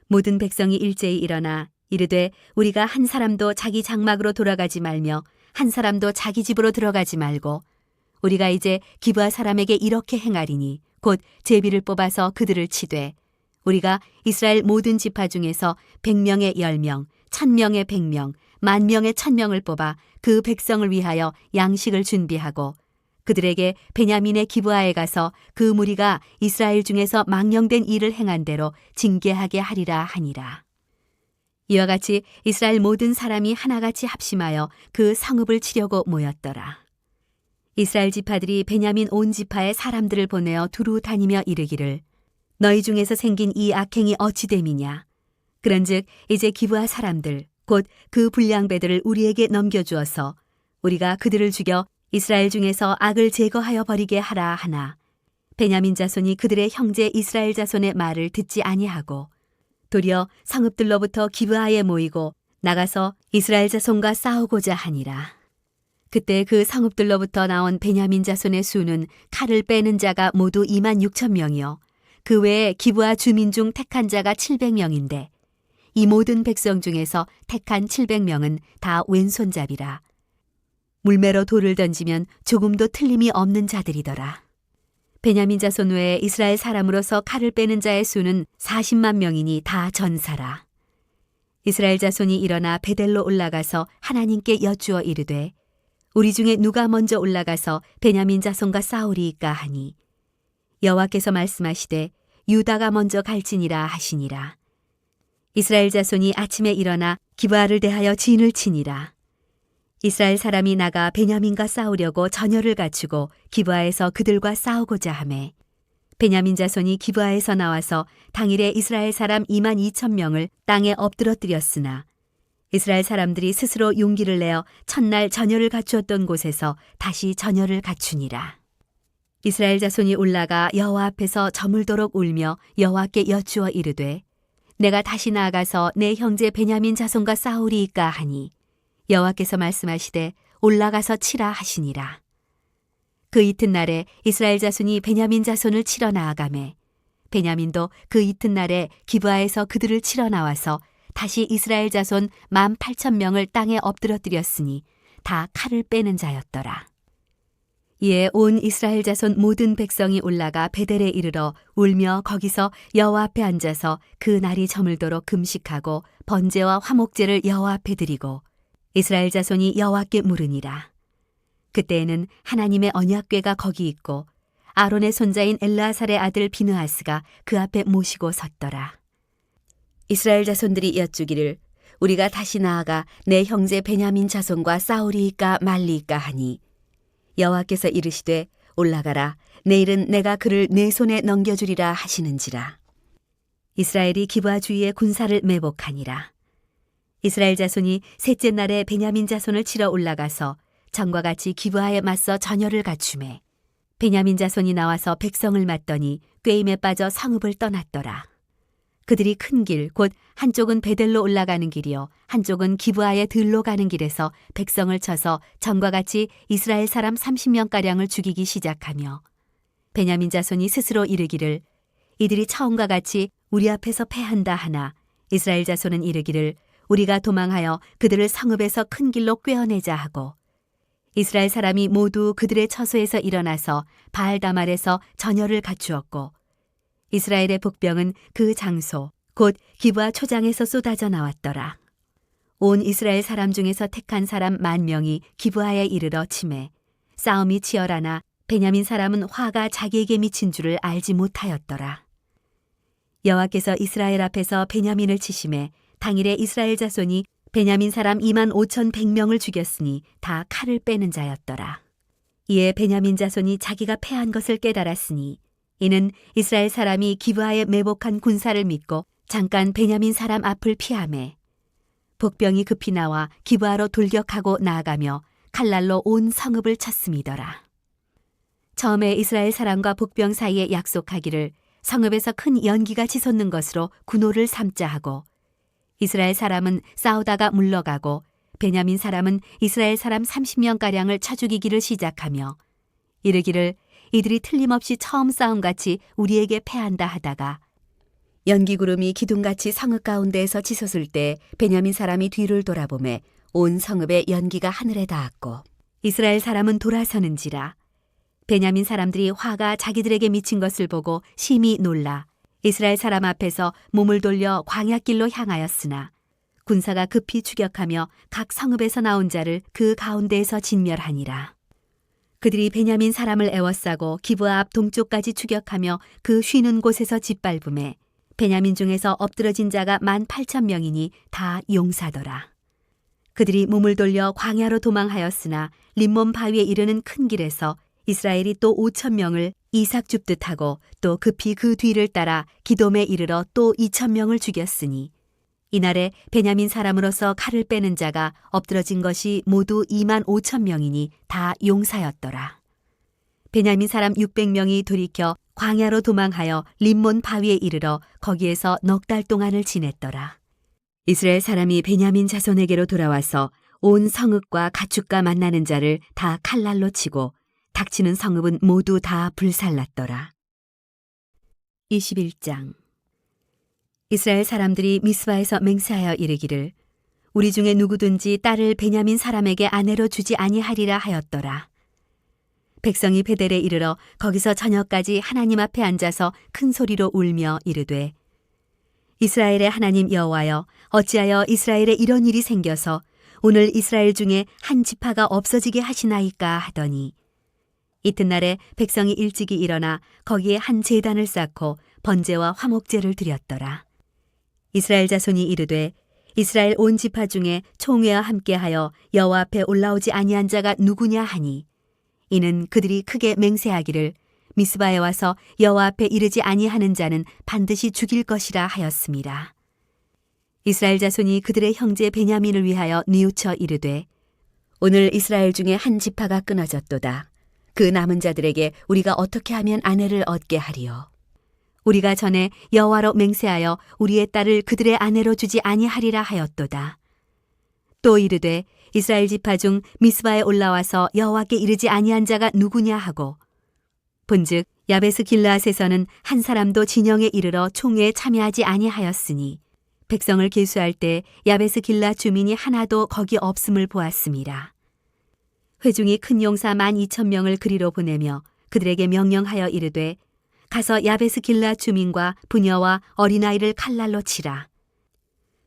Speaker 1: 모든 백성이 일제히 일어나 이르되 우리가 한 사람도 자기 장막으로 돌아가지 말며 한 사람도 자기 집으로 들어가지 말고 우리가 이제 기브아 사람에게 이렇게 행하리니 곧 제비를 뽑아서 그들을 치되 우리가 이스라엘 모든 지파 중에서 100명의 10명, 1000명의 100명, 10,000명의 1000명을 뽑아 그 백성을 위하여 양식을 준비하고 그들에게 베냐민의 기브아에 가서 그 무리가 이스라엘 중에서 망령된 일을 행한 대로 징계하게 하리라 하니라. 이와 같이 이스라엘 모든 사람이 하나같이 합심하여 그 성읍을 치려고 모였더라. 이스라엘 지파들이 베냐민 온 지파의 사람들을 보내어 두루 다니며 이르기를 너희 중에서 생긴 이 악행이 어찌 됨이냐. 그런즉 이제 기브아 사람들 곧 그 불량배들을 우리에게 넘겨주어서 우리가 그들을 죽여 이스라엘 중에서 악을 제거하여 버리게 하라 하나 베냐민 자손이 그들의 형제 이스라엘 자손의 말을 듣지 아니하고 도리어 성읍들로부터 기브아에 모이고 나가서 이스라엘 자손과 싸우고자 하니라. 그때 그 성읍들로부터 나온 베냐민 자손의 수는 칼을 빼는 자가 모두 26,000명이요 그 외에 기브아 주민 중 택한 자가 700명인데 이 모든 백성 중에서 택한 700명은 다 왼손잡이라. 물매로 돌을 던지면 조금도 틀림이 없는 자들이더라. 베냐민 자손 외에 이스라엘 사람으로서 칼을 빼는 자의 수는 40만 명이니 다 전사라. 이스라엘 자손이 일어나 베델로 올라가서 하나님께 여쭈어 이르되 우리 중에 누가 먼저 올라가서 베냐민 자손과 싸우리이까 하니 여호와께서 말씀하시되 유다가 먼저 갈지니라 하시니라. 이스라엘 자손이 아침에 일어나 기브아를 대하여 진을 치니라. 이스라엘 사람이 나가 베냐민과 싸우려고 전열을 갖추고 기브아에서 그들과 싸우고자 하매 베냐민 자손이 기브아에서 나와서 당일에 이스라엘 사람 22,000명을 땅에 엎드러뜨렸으나 이스라엘 사람들이 스스로 용기를 내어 첫날 전열을 갖추었던 곳에서 다시 전열을 갖추니라. 이스라엘 자손이 올라가 여호와 앞에서 저물도록 울며 여호와께 여쭈어 이르되 내가 다시 나아가서 내 형제 베냐민 자손과 싸우리이까 하니 여호와께서 말씀하시되 올라가서 치라 하시니라. 그 이튿날에 이스라엘 자손이 베냐민 자손을 치러 나아가매 베냐민도 그 이튿날에 기브아에서 그들을 치러 나와서 다시 이스라엘 자손 18,000명을 땅에 엎드러뜨렸으니 다 칼을 빼는 자였더라. 이에 온 이스라엘 자손 모든 백성이 올라가 베델에 이르러 울며 거기서 여호와 앞에 앉아서 그 날이 저물도록 금식하고 번제와 화목제를 여호와 앞에 드리고 이스라엘 자손이 여호와께 물으니라. 그때에는 하나님의 언약궤가 거기 있고 아론의 손자인 엘르아살의 아들 비느하스가 그 앞에 모시고 섰더라. 이스라엘 자손들이 여쭈기를 우리가 다시 나아가 내 형제 베냐민 자손과 싸우리이까 말리이까 하니 여호와께서 이르시되 올라가라 내일은 내가 그를 내 손에 넘겨주리라 하시는지라. 이스라엘이 기브아 주위에 군사를 매복하니라. 이스라엘 자손이 셋째 날에 베냐민 자손을 치러 올라가서 전과 같이 기브아에 맞서 전열을 갖추매 베냐민 자손이 나와서 백성을 맞더니 꾀임에 빠져 성읍을 떠났더라. 그들이 큰 길 곧 한쪽은 베델로 올라가는 길이요 한쪽은 기브아의 들로 가는 길에서 백성을 쳐서 전과 같이 이스라엘 사람 30명가량을 죽이기 시작하며 베냐민 자손이 스스로 이르기를 이들이 처음과 같이 우리 앞에서 패한다 하나 이스라엘 자손은 이르기를 우리가 도망하여 그들을 성읍에서 큰 길로 꿰어내자 하고 이스라엘 사람이 모두 그들의 처소에서 일어나서 바알다말에서 전열을 갖추었고 이스라엘의 복병은 그 장소 곧 기브아 초장에서 쏟아져 나왔더라. 온 이스라엘 사람 중에서 택한 사람 10,000명이 기브아에 이르러 치매 싸움이 치열하나 베냐민 사람은 화가 자기에게 미친 줄을 알지 못하였더라. 여호와께서 이스라엘 앞에서 베냐민을 치심에 당일에 이스라엘 자손이 베냐민 사람 25,100명을 죽였으니 다 칼을 빼는 자였더라. 이에 베냐민 자손이 자기가 패한 것을 깨달았으니 이는 이스라엘 사람이 기브아에 매복한 군사를 믿고 잠깐 베냐민 사람 앞을 피하매 복병이 급히 나와 기브아로 돌격하고 나아가며 칼날로 온 성읍을 쳤음이더라. 처음에 이스라엘 사람과 복병 사이에 약속하기를 성읍에서 큰 연기가 치솟는 것으로 군호를 삼자 하고 이스라엘 사람은 싸우다가 물러가고 베냐민 사람은 이스라엘 사람 30명가량을 쳐 죽이기를 시작하며 이르기를 이들이 틀림없이 처음 싸움같이 우리에게 패한다 하다가 연기구름이 기둥같이 성읍 가운데에서 치솟을 때 베냐민 사람이 뒤를 돌아보매 온 성읍의 연기가 하늘에 닿았고 이스라엘 사람은 돌아서는지라. 베냐민 사람들이 화가 자기들에게 미친 것을 보고 심히 놀라 이스라엘 사람 앞에서 몸을 돌려 광야길로 향하였으나 군사가 급히 추격하며 각 성읍에서 나온 자를 그 가운데에서 진멸하니라. 그들이 베냐민 사람을 애워싸고 기브아 앞 동쪽까지 추격하며 그 쉬는 곳에서 짓밟음에 베냐민 중에서 엎드러진 자가 18,000명이니 다 용사더라. 그들이 몸을 돌려 광야로 도망하였으나 림몬 바위에 이르는 큰 길에서 이스라엘이 또 5,000명을 이삭 줍듯 하고 또 급히 그 뒤를 따라 기돔에 이르러 또 2,000명을 죽였으니 이날에 베냐민 사람으로서 칼을 빼는 자가 엎드러진 것이 모두 25,000명이니 다 용사였더라. 베냐민 사람 600명이 돌이켜 광야로 도망하여 림몬 바위에 이르러 거기에서 넉 달 동안을 지냈더라. 이스라엘 사람이 베냐민 자손에게로 돌아와서 온 성읍과 가축과 만나는 자를 다 칼날로 치고 닥치는 성읍은 모두 다 불살랐더라. 21장 이스라엘 사람들이 미스바에서 맹세하여 이르기를 우리 중에 누구든지 딸을 베냐민 사람에게 아내로 주지 아니하리라 하였더라. 백성이 베델에 이르러 거기서 저녁까지 하나님 앞에 앉아서 큰 소리로 울며 이르되 이스라엘의 하나님 여호와여 어찌하여 이스라엘에 이런 일이 생겨서 오늘 이스라엘 중에 한 지파가 없어지게 하시나이까 하더니 이튿날에 백성이 일찍이 일어나 거기에 한 제단을 쌓고 번제와 화목제를 드렸더라. 이스라엘 자손이 이르되 이스라엘 온 지파 중에 총회와 함께하여 여호와 앞에 올라오지 아니한 자가 누구냐 하니 이는 그들이 크게 맹세하기를 미스바에 와서 여호와 앞에 이르지 아니하는 자는 반드시 죽일 것이라 하였습니다. 이스라엘 자손이 그들의 형제 베냐민을 위하여 뉘우쳐 이르되 오늘 이스라엘 중에 한 지파가 끊어졌도다. 그 남은 자들에게 우리가 어떻게 하면 아내를 얻게 하리요. 우리가 전에 여호와로 맹세하여 우리의 딸을 그들의 아내로 주지 아니하리라 하였도다. 또 이르되 이스라엘 지파 중 미스바에 올라와서 여호와께 이르지 아니한 자가 누구냐 하고 본즉 야베스 길르앗에서는 한 사람도 진영에 이르러 총회에 참여하지 아니하였으니 백성을 계수할 때 야베스 길르앗 주민이 하나도 거기 없음을 보았습니다. 회중이 큰 용사 12,000명을 그리로 보내며 그들에게 명령하여 이르되 가서 야베스 길르앗 주민과 부녀와 어린아이를 칼날로 치라.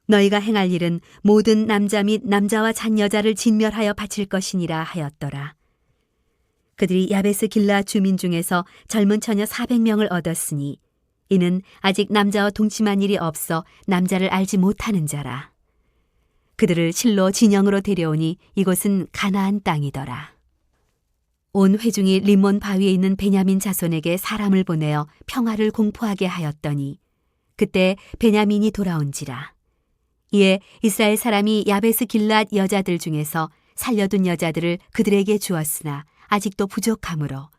Speaker 1: 너희가 행할 일은 모든 남자 및 남자와 잔 여자를 진멸하여 바칠 것이니라 하였더라. 그들이 야베스 길르앗 주민 중에서 젊은 처녀 400명을 얻었으니 이는 아직 남자와 동침한 일이 없어 남자를 알지 못하는 자라. 그들을 실로 진영으로 데려오니 이곳은 가나안 땅이더라. 온 회중이 림몬 바위에 있는 베냐민 자손에게 사람을 보내어 평화를 공포하게 하였더니 그때 베냐민이 돌아온지라. 이에 이스라엘 사람이 야베스 길랏 여자들 중에서 살려둔 여자들을 그들에게 주었으나 아직도 부족하므로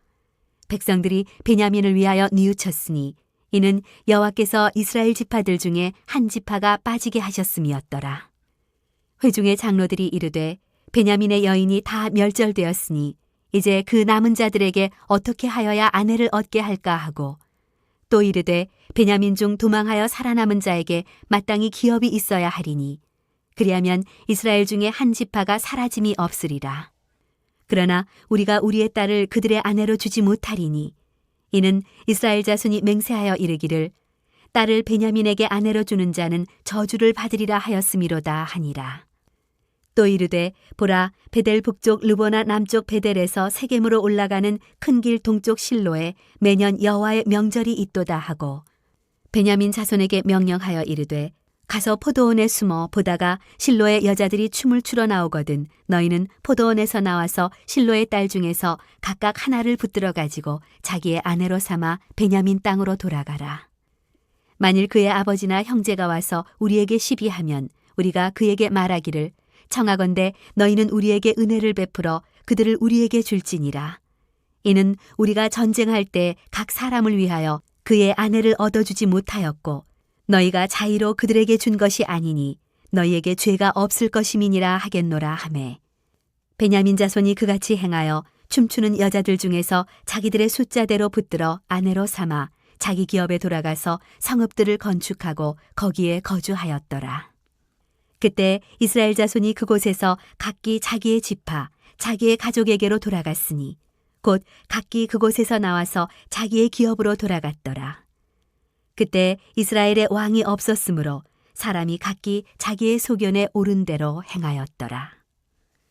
Speaker 1: 백성들이 베냐민을 위하여 뉘우쳤으니 이는 여호와께서 이스라엘 지파들 중에 한 지파가 빠지게 하셨음이었더라. 회중의 장로들이 이르되 베냐민의 여인이 다 멸절되었으니 이제 그 남은 자들에게 어떻게 하여야 아내를 얻게 할까 하고 또 이르되 베냐민 중 도망하여 살아남은 자에게 마땅히 기업이 있어야 하리니 그리하면 이스라엘 중에 한 지파가 사라짐이 없으리라. 그러나 우리가 우리의 딸을 그들의 아내로 주지 못하리니 이는 이스라엘 자손이 맹세하여 이르기를 딸을 베냐민에게 아내로 주는 자는 저주를 받으리라 하였음이로다 하니라. 또 이르되 보라 베델 북쪽 르보나 남쪽 베델에서 세겜으로 올라가는 큰 길 동쪽 실로에 매년 여호와의 명절이 있도다 하고 베냐민 자손에게 명령하여 이르되 가서 포도원에 숨어 보다가 실로의 여자들이 춤을 추러 나오거든 너희는 포도원에서 나와서 실로의 딸 중에서 각각 하나를 붙들어 가지고 자기의 아내로 삼아 베냐민 땅으로 돌아가라. 만일 그의 아버지나 형제가 와서 우리에게 시비하면 우리가 그에게 말하기를 청하건대 너희는 우리에게 은혜를 베풀어 그들을 우리에게 줄지니라. 이는 우리가 전쟁할 때 각 사람을 위하여 그의 아내를 얻어주지 못하였고 너희가 자의로 그들에게 준 것이 아니니 너희에게 죄가 없을 것임이니라 하겠노라 하매 베냐민 자손이 그같이 행하여 춤추는 여자들 중에서 자기들의 숫자대로 붙들어 아내로 삼아 자기 기업에 돌아가서 성읍들을 건축하고 거기에 거주하였더라. 그때 이스라엘 자손이 그곳에서 각기 자기의 지파, 자기의 가족에게로 돌아갔으니 곧 각기 그곳에서 나와서 자기의 기업으로 돌아갔더라. 그때 이스라엘에 왕이 없었으므로 사람이 각기 자기의 소견에 옳은 대로 행하였더라.